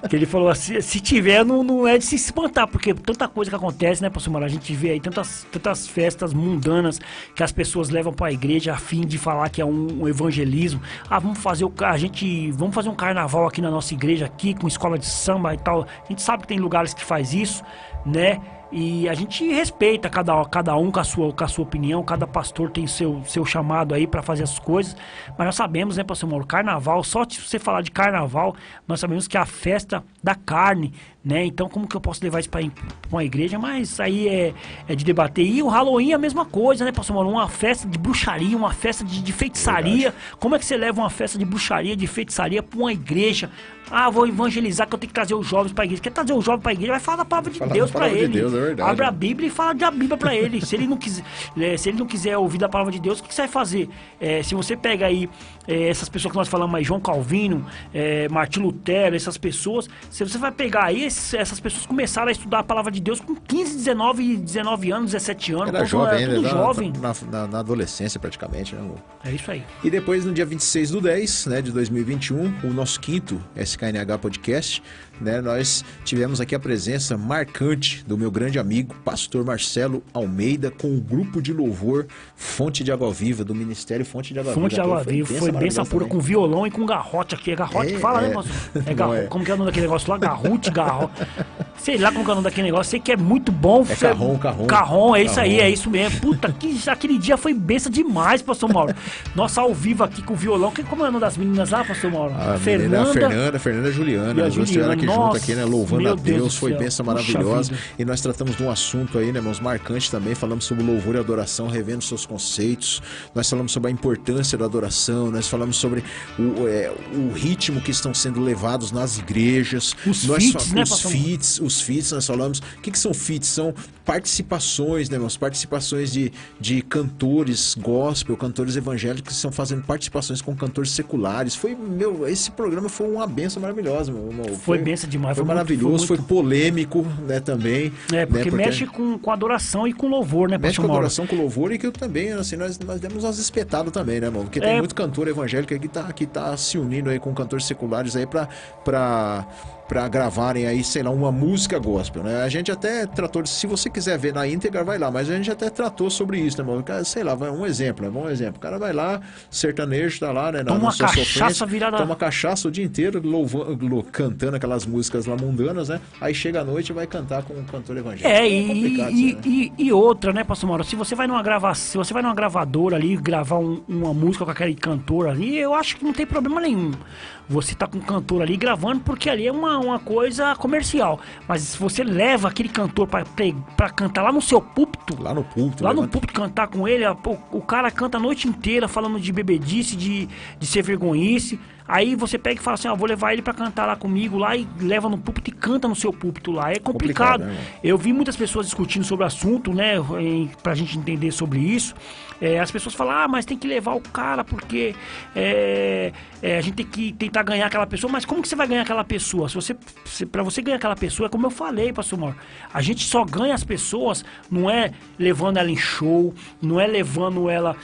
que ele falou assim, se tiver, não é de se espantar, porque tanta coisa que acontece, né, pastor Mauro? A gente vê aí tantas festas mundanas que as pessoas levam para a igreja a fim de falar que é um evangelismo. Vamos fazer um carnaval aqui na nossa igreja, aqui com escola de samba e tal. A gente sabe que tem lugares que faz isso, né? E a gente respeita cada um com a sua opinião, cada pastor tem seu chamado aí para fazer as coisas, mas nós sabemos, né, pastor Mauro, carnaval, só se você falar de carnaval, nós sabemos que é a festa da carne, né? Então como que eu posso levar isso para uma igreja? Mas aí é de debater. E o Halloween é a mesma coisa, né, pastor Mauro? Uma festa de bruxaria, uma festa de feitiçaria. Como é que você leva uma festa de bruxaria, de feitiçaria para uma igreja? Vou evangelizar, que eu tenho que trazer os jovens para a igreja. Quer trazer os jovens para a igreja? Vai falar da palavra de Deus para eles. verdade. Abre a Bíblia e fala da Bíblia pra ele. Se ele não quiser ouvir da palavra de Deus, o que você vai fazer? Se você pega aí essas pessoas que nós falamos aí, João Calvino, Martim Lutero, essas pessoas, se você vai pegar aí, essas pessoas começaram a estudar a palavra de Deus com 15, 19 anos, 17 anos. Era jovem ainda, jovem. Na adolescência praticamente, né, amor? É isso aí. E depois, no dia 26/10, né, de 2021, o nosso 5º SKNH Podcast, né, nós tivemos aqui a presença marcante do meu grande amigo, pastor Marcelo Almeida, com o grupo de louvor Fonte de Água Viva, do Ministério Fonte de Água Viva. Fonte de Água Viva, foi benção pura, com violão e com garrote aqui. É garrote que fala, né, pastor? Garrote. Como que é o nome daquele negócio lá? Garrote. Sei lá como que é o nome daquele negócio, sei que é muito bom. Carrom, é isso aí, é isso mesmo. Puta, aquele dia foi benção demais, pastor Mauro. Nossa, ao vivo aqui com o violão. Como é o nome das meninas lá, pastor Mauro? Fernanda e Juliana. As duas estiveram aqui junto aqui, né? Louvando a Deus. Foi bênção maravilhosa. E nós tratamos de um assunto aí, né, irmãos, marcante também. Falamos sobre louvor e adoração, revendo seus conceitos. Nós falamos sobre a importância da adoração. Nós falamos sobre o ritmo que estão sendo levados nas igrejas. Os feats, nós falamos. O que são feats? São participações, né, irmãos? Participações de cantores gospel, cantores evangélicos que estão fazendo participações com cantores seculares. Esse programa foi uma benção maravilhosa, meu irmão. Foi benção demais. Foi maravilhoso, foi polêmico, né, também. Porque mexe com adoração e com louvor, né, mexe com adoração, com louvor, e que eu também, assim, nós demos umas espetadas também, né, irmão? Porque tem muito cantor evangélico que tá se unindo aí com cantores seculares aí pra gravarem aí, sei lá, uma música gospel, né? A gente até tratou, se você quiser ver na íntegra, vai lá, mas a gente até tratou sobre isso, né, irmão? Sei lá, um exemplo. O cara vai lá, sertanejo, tá lá, né? Toma uma cachaça virada... Toma cachaça o dia inteiro, cantando aquelas músicas lá mundanas, né? Aí chega à noite e vai cantar com um cantor evangélico. E outra, né, pastor Mauro? Se você vai numa gravadora ali, gravar uma música com aquele cantor ali, eu acho que não tem problema nenhum. Você tá com um cantor ali gravando, porque ali é uma coisa comercial. Mas se você leva aquele cantor pra cantar lá no seu púlpito... Lá no púlpito, cantar com ele, o cara canta a noite inteira falando de bebedice, de ser vergonhice. Aí você pega e fala assim, vou levar ele pra cantar lá comigo, lá, e leva no púlpito e canta no seu púlpito lá. É complicado. Né? Eu vi muitas pessoas discutindo sobre o assunto, né, pra gente entender sobre isso. As pessoas falam, mas tem que levar o cara porque a gente tem que tentar ganhar aquela pessoa. Mas como que você vai ganhar aquela pessoa? Pra você ganhar aquela pessoa, é como eu falei, pastor Mauro, a gente só ganha as pessoas, não é levando ela em show, não é levando ela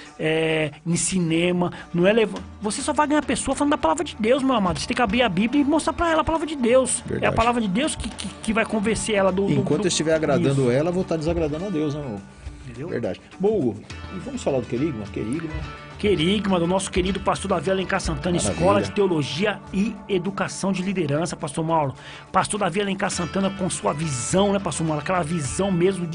em cinema, não é levando... Você só vai ganhar a pessoa falando da palavra de Deus, meu amado. Você tem que abrir a Bíblia e mostrar pra ela a palavra de Deus. Verdade. É a palavra de Deus que vai convencer ela do... Enquanto eu estiver agradando ela, eu vou estar desagradando a Deus, né, meu? Entendeu? Verdade. Bom, Hugo, vamos falar do Querigma? Querigma, do nosso querido pastor Davi Alencar Santana, maravilha. Escola de Teologia e Educação de Liderança, pastor Mauro. Pastor Davi Alencar Santana com sua visão, né, pastor Mauro? Aquela visão mesmo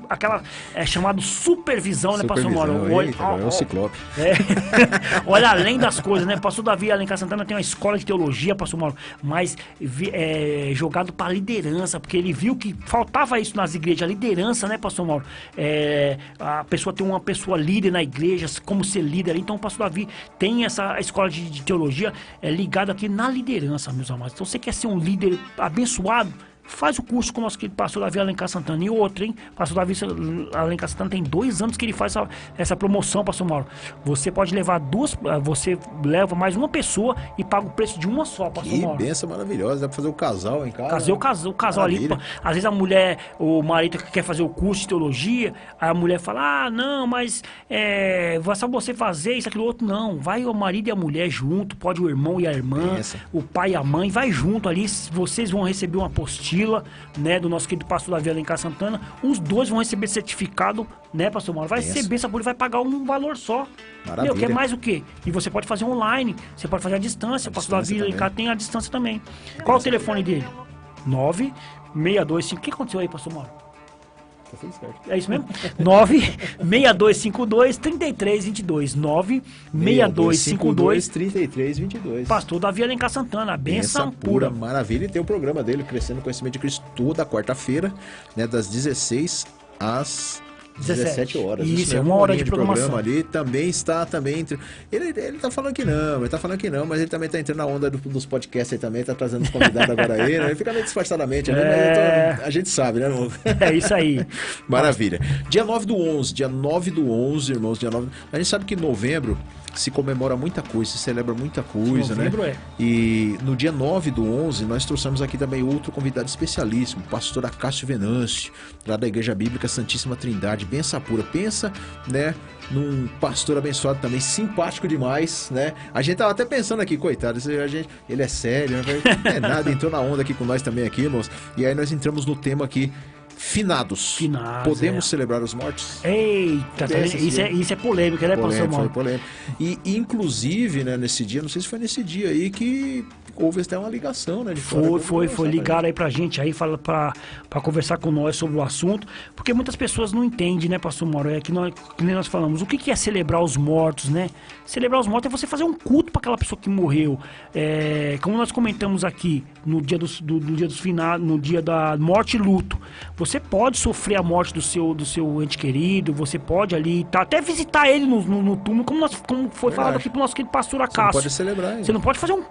aquela chamada supervisão, né, pastor Mauro? É o ciclope. Olha além das coisas, né? Pastor Davi Alencar Santana tem uma escola de teologia, pastor Mauro, mas jogado para liderança, porque ele viu que faltava isso nas igrejas, a liderança, né, pastor Mauro? A pessoa tem uma pessoa líder na igreja, como ser líder. Então o pastor Davi tem essa escola de teologia ligada aqui na liderança, meus amados. Então você quer ser um líder abençoado? Faz o curso com o nosso querido pastor Davi Alencar Santana. E outro, hein? Pastor Davi Alencar Santana tem 2 anos que ele faz essa promoção, pastor Mauro. Você pode levar você leva mais uma pessoa e paga o preço de uma só, pastor Mauro. Que benção maravilhosa, dá pra fazer o casal em casa. O casal ali. Às vezes a mulher, o marido quer fazer o curso de teologia, aí a mulher fala, não, mas vai só você fazer isso, aquilo outro. Não, vai o marido e a mulher junto, pode o irmão e a irmã, o pai e a mãe, vai junto ali, vocês vão receber uma apostila, né, do nosso querido pastor Davi Alencar Santana. Os dois vão receber certificado, né, pastor Mauro? Vai receber essa bolsa, vai pagar um valor só. Maravilha. Quer mais o quê? E você pode fazer online, você pode fazer à distância. O pastor Davi Alencar tem a distância também. Qual o telefone dele? 96255. O que aconteceu aí, pastor Mauro? É isso mesmo? 96252-3322. 96252-3322. Pastor Davi Alencar Santana, benção pura. Maravilha. E tem o programa dele, Crescendo no Conhecimento de Cristo, toda quarta-feira, né, das 16 às 17 horas. Isso, é uma hora de programação. Ali também está entre... Ele tá falando que não, mas ele também tá entrando na onda dos podcasts aí também, tá trazendo os convidados agora aí, né? Ele fica meio disfarçadamente ali, mas a gente sabe, né, irmão? É isso aí. Maravilha. Dia 9 do 11, irmãos, a gente sabe que em novembro se comemora muita coisa, se celebra muita coisa, novembro, né? E no dia 9 do 11, nós trouxemos aqui também outro convidado especialíssimo, o pastor Acácio Venâncio, lá da Igreja Bíblica Santíssima Trindade, benção pura. Pensa, né, num pastor abençoado também, simpático demais, né? A gente tava até pensando aqui, coitado, ele é sério, não é nada, entrou na onda aqui com nós também aqui, irmãos. E aí nós entramos no tema aqui, Finados. Podemos celebrar os mortos? Eita, isso é polêmica, né, pastor Mauro? Foi polêmico. E inclusive, né, nesse dia, não sei se foi nesse dia aí que houve até uma ligação, né? Foi ligar aí pra gente aí, pra conversar com nós sobre o assunto, porque muitas pessoas não entendem, né, pastor Mauro? É que nem nós falamos, o que é celebrar os mortos, né? Celebrar os mortos é você fazer um culto para aquela pessoa que morreu. Como nós comentamos aqui, no dia dos finados, no dia da morte e luto, você pode sofrer a morte do seu ente querido, você pode ali até visitar ele no túmulo, como foi falado aqui pro nosso querido pastor Acácio. Você não pode celebrar isso. Você não pode fazer um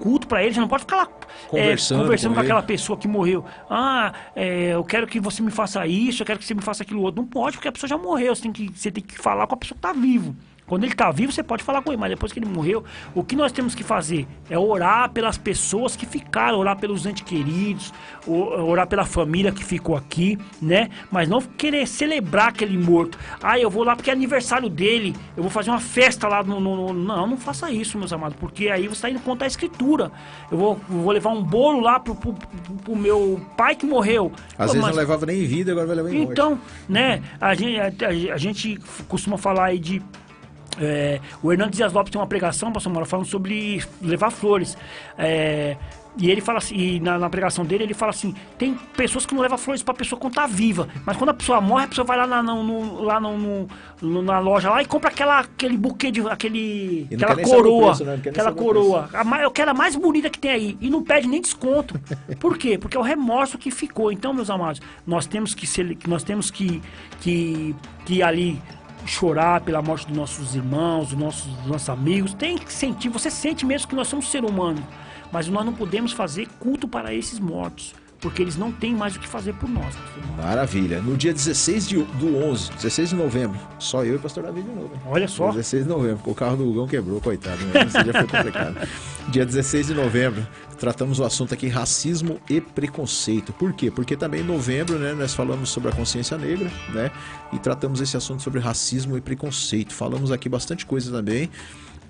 culto para ele, você não pode ficar lá conversando com aquela pessoa que morreu. Eu quero que você me faça isso, eu quero que você me faça aquilo outro. Não pode, porque a pessoa já morreu, você tem que falar com a pessoa que tá vivo. Quando ele está vivo, você pode falar com ele, mas depois que ele morreu, o que nós temos que fazer é orar pelas pessoas que ficaram, orar pelos entes queridos, orar pela família que ficou aqui, né? Mas não querer celebrar aquele morto. Eu vou lá porque é aniversário dele, eu vou fazer uma festa lá Não faça isso, meus amados, porque aí você está indo contra a escritura. Eu vou levar um bolo lá pro meu pai que morreu. Às vezes não levava nem em vida, agora vai levar em morte. Então, né, a gente costuma falar aí de... o Hernando Dias Lopes tem uma pregação, pastor Mauro, falando sobre levar flores. E ele fala assim, e na pregação dele, ele fala assim: tem pessoas que não levam flores pra pessoa quando tá viva, mas quando a pessoa morre, a pessoa vai lá na loja lá e compra aquele buquê aquela coroa. Preço, né? Aquela coroa. Eu quero a mais bonita que tem aí. E não pede nem desconto. Por quê? Porque é o remorso que ficou. Então, meus amados, nós temos que ali chorar pela morte dos nossos irmãos, dos nossos amigos. Tem que sentir, você sente mesmo que nós somos ser humanos, mas nós não podemos fazer culto para esses mortos, porque eles não têm mais o que fazer por nós. Maravilha. No dia 16 de novembro, só eu e o pastor Davi de novo. Olha só. 16 de novembro, o carro do Hugão quebrou, coitado. Né? Isso já foi complicado. Dia 16 de novembro, tratamos o assunto aqui, racismo e preconceito. Por quê? Porque também em novembro, né, nós falamos sobre a consciência negra, né? E tratamos esse assunto sobre racismo e preconceito. Falamos aqui bastante coisa também.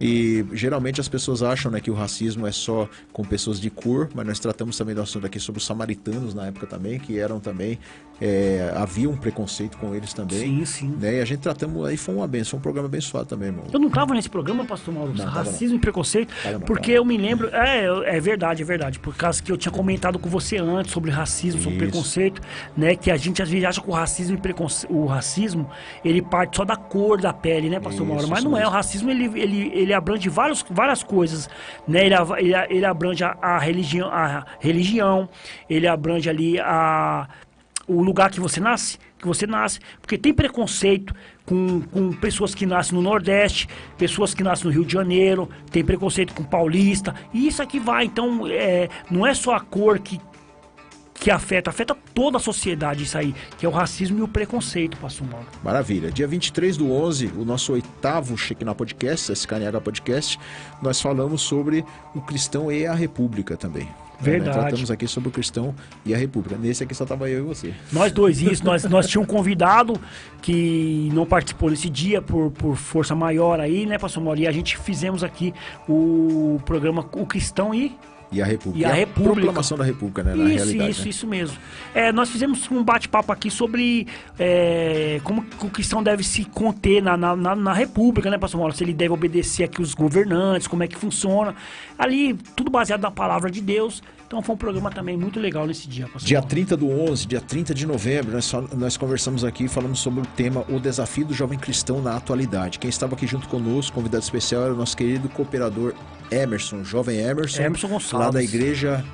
E geralmente as pessoas acham, né, que o racismo é só com pessoas de cor, mas nós tratamos também do assunto aqui sobre os samaritanos na época também, que eram também, havia um preconceito com eles também. Sim. Né, e a gente tratamos, aí foi uma benção, foi um programa abençoado também, irmão. Eu não estava nesse programa, pastor Mauro, racismo e preconceito, porque eu me lembro, é verdade, por causa que eu tinha comentado com você antes sobre racismo, sobre preconceito, né, que a gente às vezes acha que o racismo e preconceito, o racismo, ele parte só da cor da pele, né, pastor Mauro, mas não é, o racismo ele abrange várias coisas, né? Ele abrange a religião, ele abrange ali o lugar que você nasce, porque tem preconceito com pessoas que nascem no Nordeste, pessoas que nascem no Rio de Janeiro, tem preconceito com paulista, e isso aqui vai, então, não é só a cor que afeta toda a sociedade isso aí, que é o racismo e o preconceito, pastor Mauro. Maravilha. Dia 23 do 11, o nosso 8º Shekinah Podcast, SKNH Podcast, nós falamos sobre o cristão e a república também. Verdade. Tratamos aqui sobre o cristão e a república. Nesse aqui só tava eu e você. Nós dois, isso. Nós tínhamos um convidado que não participou nesse dia por força maior aí, né, pastor Mauro? E a gente fizemos aqui o programa O Cristão e a República. A proclamação da República, né? Na realidade. Isso mesmo. Nós fizemos um bate-papo aqui sobre como o cristão deve se conter na República, né, pastor Mauro? Se ele deve obedecer aqui os governantes, como é que funciona. Ali, tudo baseado na palavra de Deus. Então foi um programa também muito legal nesse dia, pastor Dia Mauro. 30 do 11, dia 30 de novembro, nós conversamos aqui, falamos sobre o tema O Desafio do Jovem Cristão na Atualidade. Quem estava aqui junto conosco, convidado especial, era o nosso querido cooperador Emerson, jovem Emerson Gonçalves, lá da igreja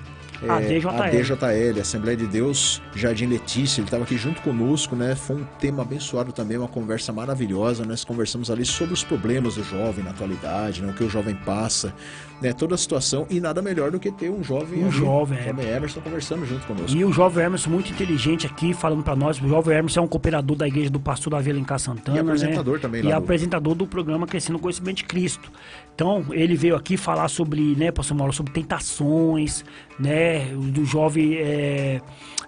A DJL, Assembleia de Deus, Jardim Letícia, ele estava aqui junto conosco, né? Foi um tema abençoado também, uma conversa maravilhosa. Nós conversamos ali sobre os problemas do jovem na atualidade, né? O que o jovem passa, né? Toda a situação, e nada melhor do que ter um jovem jovem Emerson conversando junto conosco. E o jovem Emerson muito inteligente aqui, falando para nós. O jovem Emerson é um cooperador da igreja do pastor Davi Alencar Santana, e apresentador, né? Também lá. E apresentador do programa Crescendo no Conhecimento de Cristo. Então, ele veio aqui falar sobre, né, pastor Mauro, sobre tentações, né, do jovem,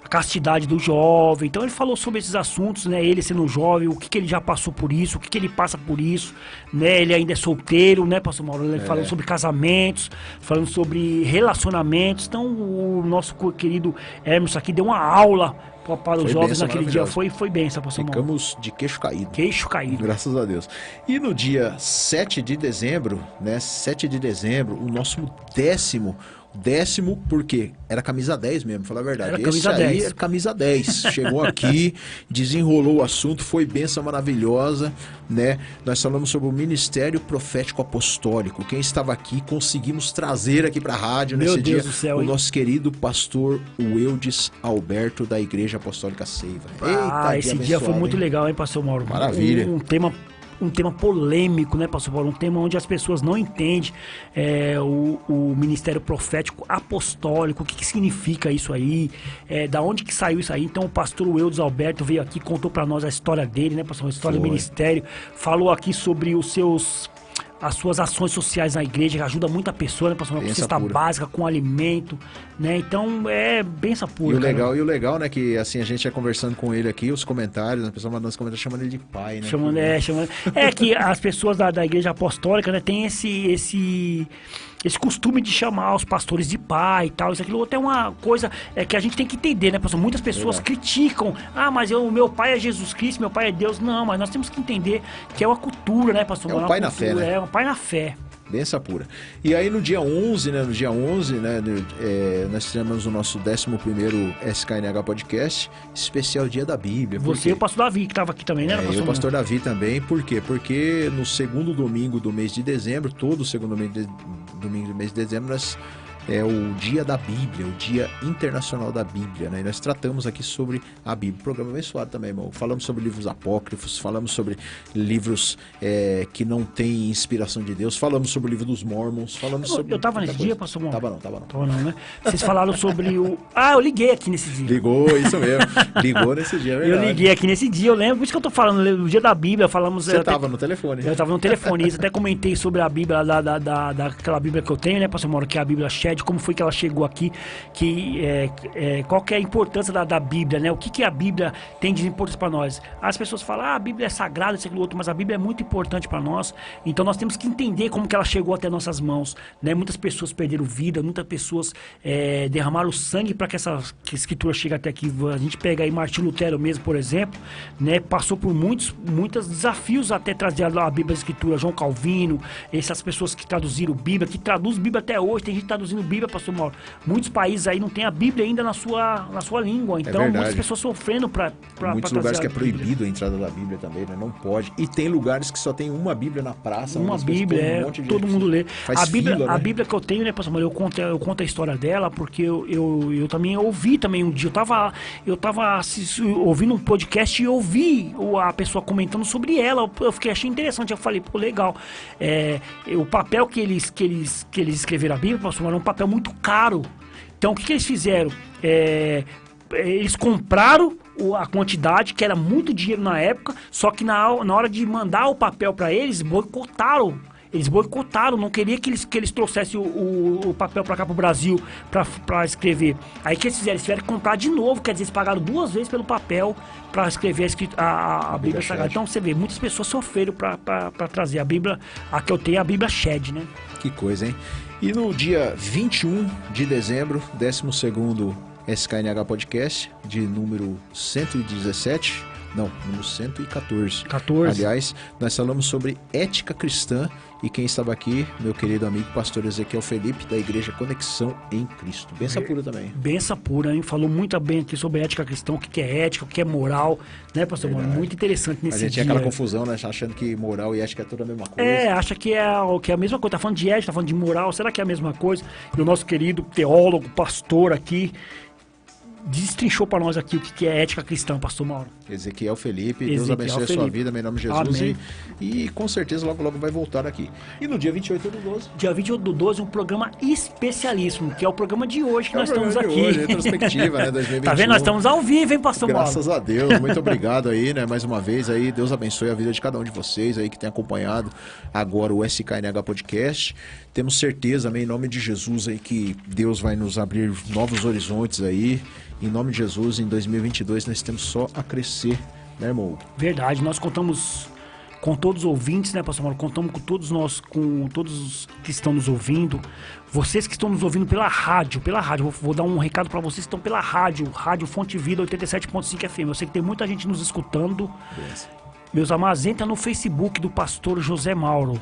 a castidade do jovem. Então, ele falou sobre esses assuntos, né, ele sendo jovem, o que ele já passou por isso, o que ele passa por isso, né, ele ainda é solteiro, né, pastor Mauro, ele falou sobre casamentos, falando sobre relacionamentos. Então, o nosso querido Emerson aqui deu uma aula para os jovens naquele dia. Foi bênção, pastor Mauro. Ficamos de queixo caído. Queixo caído. Graças a Deus. E no dia 7 de dezembro, né? 7 de dezembro, o nosso décimo, porque era camisa 10 mesmo, falar a verdade. Era camisa 10. Aí era camisa 10. Chegou aqui, desenrolou o assunto, foi bênção maravilhosa, né? Nós falamos sobre o Ministério Profético Apostólico. Quem estava aqui, conseguimos trazer aqui para a rádio nesse dia o nosso querido pastor Eudes Alberto, da Igreja Apostólica Seiva. Eita, esse dia foi muito legal, hein, pastor Mauro? Maravilha. Um tema polêmico, né, pastor Paulo? Um tema onde as pessoas não entendem o Ministério Profético Apostólico, o que significa isso aí, da onde que saiu isso aí. Então o pastor Eudes Alberto veio aqui, contou para nós a história dele, né, pastor? A história do ministério, falou aqui sobre as suas ações sociais na igreja, que ajuda muita pessoa, né, pastor? Com cesta básica, com alimento, né? Então, é benção pura. E o legal, né, que assim, a gente ia conversando com ele aqui, os comentários, a pessoa mandando os comentários chamando ele de pai, né? É que as pessoas da igreja apostólica, né, tem esse costume de chamar os pastores de pai e tal, isso aquilo outro é uma coisa que a gente tem que entender, né, pastor? Muitas pessoas criticam, mas o meu pai é Jesus Cristo, meu pai é Deus. Não, mas nós temos que entender que é uma cultura, né, pastor? É um pai na fé, né? É um pai na fé. Benção pura. E aí no dia 11, né, nós tivemos o nosso 11º SKNH Podcast, especial Dia da Bíblia. Você e o pastor Davi, que estava aqui também, né? E o pastor Davi também, por quê? Porque no segundo domingo do mês de dezembro, todo o segundo domingo do mês de dezembro, é o Dia da Bíblia, o Dia Internacional da Bíblia, né? E nós tratamos aqui sobre a Bíblia, programa abençoado também, irmão. Falamos sobre livros apócrifos, falamos sobre livros que não têm inspiração de Deus, falamos sobre o livro dos Mormons, falamos sobre... Eu tava nesse dia, pastor Mormon? Tava não. Tava não, né? Vocês falaram sobre o... eu liguei aqui nesse dia. Ligou, isso mesmo. Ligou nesse dia, é verdade. Eu liguei aqui nesse dia, eu lembro, por isso que eu tô falando, o Dia da Bíblia, falamos... Você tava no telefone. Eu tava no telefone, isso, até comentei sobre a Bíblia, daquela Bíblia que eu tenho, né, pastor Mauro, que é a Bíblia Shed, como foi que ela chegou aqui, qual que é a importância da Bíblia, né? O que a Bíblia tem de importância para nós? As pessoas falam, a Bíblia é sagrada, isso e aquilo outro, mas a Bíblia é muito importante para nós, então nós temos que entender como que ela chegou até nossas mãos, né? Muitas pessoas perderam vida, muitas pessoas derramaram sangue para que essa escritura chegue até aqui. A gente pega aí Martinho Lutero mesmo, por exemplo, né? Passou por muitos desafios até trazer a Bíblia, a escritura, João Calvino, essas pessoas que traduziram Bíblia, que traduz Bíblia até hoje, tem gente traduzindo Bíblia, pastor Mauro. Muitos países aí não tem a Bíblia ainda na sua língua, então muitas pessoas sofrendo para muitos lugares que é proibido a entrada da Bíblia também, né? Não pode. E tem lugares que só tem uma Bíblia na praça. Uma Bíblia, todo mundo lê. A Bíblia que eu tenho, né, pastor Mauro, eu conto a história dela, porque eu também ouvi também um dia, eu tava ouvindo um podcast e ouvi a pessoa comentando sobre ela, achei interessante, eu falei, legal. O papel que eles escreveram a Bíblia, pastor Mauro, é um papel muito caro. Então o que eles fizeram? Eles compraram a quantidade, que era muito dinheiro na época, só que na hora de mandar o papel para eles, boicotaram. Eles boicotaram, não queria que eles trouxessem o papel para cá pro Brasil para escrever. Aí que eles fizeram? Eles tiveram que comprar de novo, quer dizer, eles pagaram 2 vezes pelo papel para escrever a Bíblia Sagrada. Então você vê, muitas pessoas sofreram para trazer a Bíblia, a que eu tenho, a Bíblia Shed, né? Que coisa, hein? E no dia 21 de dezembro, 12º SKNH Podcast, de número 117, não, número 114. 14. Aliás, nós falamos sobre ética cristã E quem estava aqui, meu querido amigo pastor Ezequiel Felipe, da Igreja Conexão em Cristo. Benção pura também. Benção pura, hein? Falou muito bem aqui sobre ética cristã, o que é ética, o que é moral, né, pastor Mauro? Muito interessante nesse dia. A gente tinha aquela confusão, né? Achando que moral e ética é tudo a mesma coisa. Acha que é a mesma coisa. Tá falando de ética, tá falando de moral, será que é a mesma coisa? E o nosso querido teólogo, pastor aqui, destrinchou para nós aqui o que é ética cristã, pastor Mauro. Ezequiel Felipe, Deus abençoe a sua vida, em nome de Jesus. E com certeza logo logo vai voltar aqui. E no dia 28/12? Dia 28/12, um programa especialíssimo, que é o programa de hoje que nós estamos aqui. Hoje, retrospectiva, né, 2021. Tá vendo? Nós estamos ao vivo, hein, pastor Mauro? Graças a Deus, muito obrigado aí, né, mais uma vez aí, Deus abençoe a vida de cada um de vocês aí que tem acompanhado agora o SKNH Podcast. Temos certeza, amém, em nome de Jesus aí, que Deus vai nos abrir novos horizontes aí. Em nome de Jesus, em 2022 nós temos só a crescer, né, irmão? Verdade, nós contamos com todos os ouvintes, né, pastor Mauro? Contamos com todos nós, com todos que estão nos ouvindo. Vocês que estão nos ouvindo pela rádio. Vou dar um recado para vocês que estão pela rádio Fonte Vida 87.5 FM. Eu sei que tem muita gente nos escutando. Beleza. Meus amados, entra no Facebook do pastor José Mauro.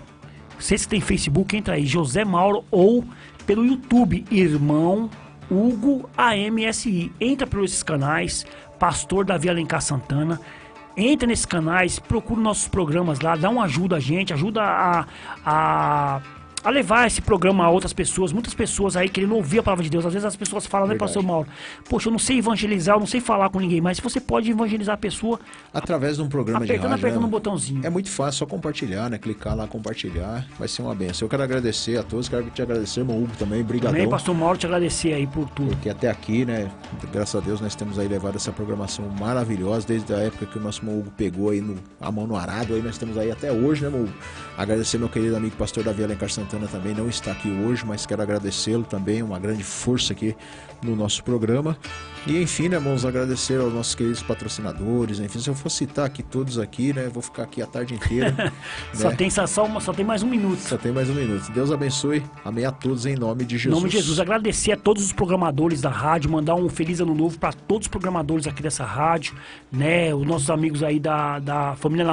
Vocês que têm Facebook, entra aí, José Mauro, ou pelo YouTube, Irmão Hugo AMSI. Entra por esses canais, Pastor Davi Alencar Santana. Entra nesses canais, procura nossos programas lá, dá uma ajuda a gente, ajuda a levar esse programa a outras pessoas. Muitas pessoas aí querendo ouvir a palavra de Deus. Às vezes as pessoas falam, né, pastor Mauro? Poxa, eu não sei evangelizar, eu não sei falar com ninguém, mas você pode evangelizar a pessoa através de um programa de rádio. Apertando um botãozinho. É muito fácil, só compartilhar, né? Clicar lá, compartilhar. Vai ser uma benção. Eu quero agradecer a todos, quero te agradecer, irmão Hugo também, brigadão. Também, pastor Mauro, te agradecer aí por tudo. Porque até aqui, né, graças a Deus, nós temos aí levado essa programação maravilhosa, desde a época que o nosso irmão Hugo pegou aí a mão no arado, aí nós temos aí até hoje, né, irmão Hugo? Agradecer meu querido amigo pastor Davi Alencar Santana também, não está aqui hoje, mas quero agradecê-lo também, uma grande força aqui no nosso programa. E enfim, né, irmãos, agradecer aos nossos queridos patrocinadores, enfim, se eu for citar aqui todos aqui, né, eu vou ficar aqui a tarde inteira. Né? Só tem mais um minuto. Só tem mais um minuto. Deus abençoe, amém a todos em nome de Jesus. Em nome de Jesus, agradecer a todos os programadores da rádio, mandar um feliz ano novo para todos os programadores aqui dessa rádio, né, os nossos amigos aí da Família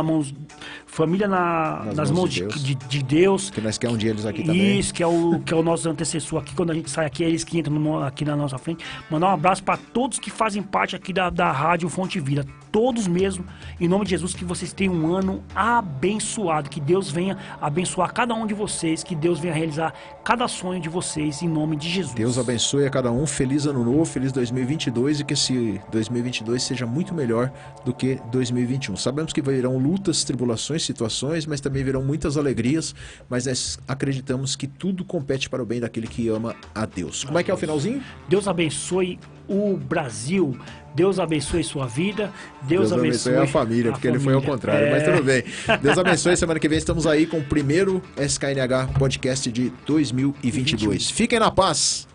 nas mãos de Deus. Que nós queremos um dia eles aqui também. Isso, que é o nosso antecessor aqui, quando a gente sai aqui, é eles que entram aqui na nossa frente. Mandar um abraço para todos que fazem parte aqui da Rádio Fonte Vida, todos mesmo, em nome de Jesus, que vocês tenham um ano abençoado, que Deus venha abençoar cada um de vocês, que Deus venha realizar cada sonho de vocês, em nome de Jesus. Deus abençoe a cada um, feliz ano novo, feliz 2022, e que esse 2022 seja muito melhor do que 2021. Sabemos que virão lutas, tribulações, situações, mas também virão muitas alegrias, mas nós acreditamos que tudo compete para o bem daquele que ama a Deus. Como é que é o finalzinho? Deus abençoe o Brasil, Deus abençoe sua vida, Deus abençoe a família, porque ele foi ao contrário, mas tudo bem. Deus abençoe, semana que vem estamos aí com o primeiro SKNH Podcast de 2022. Fiquem na paz!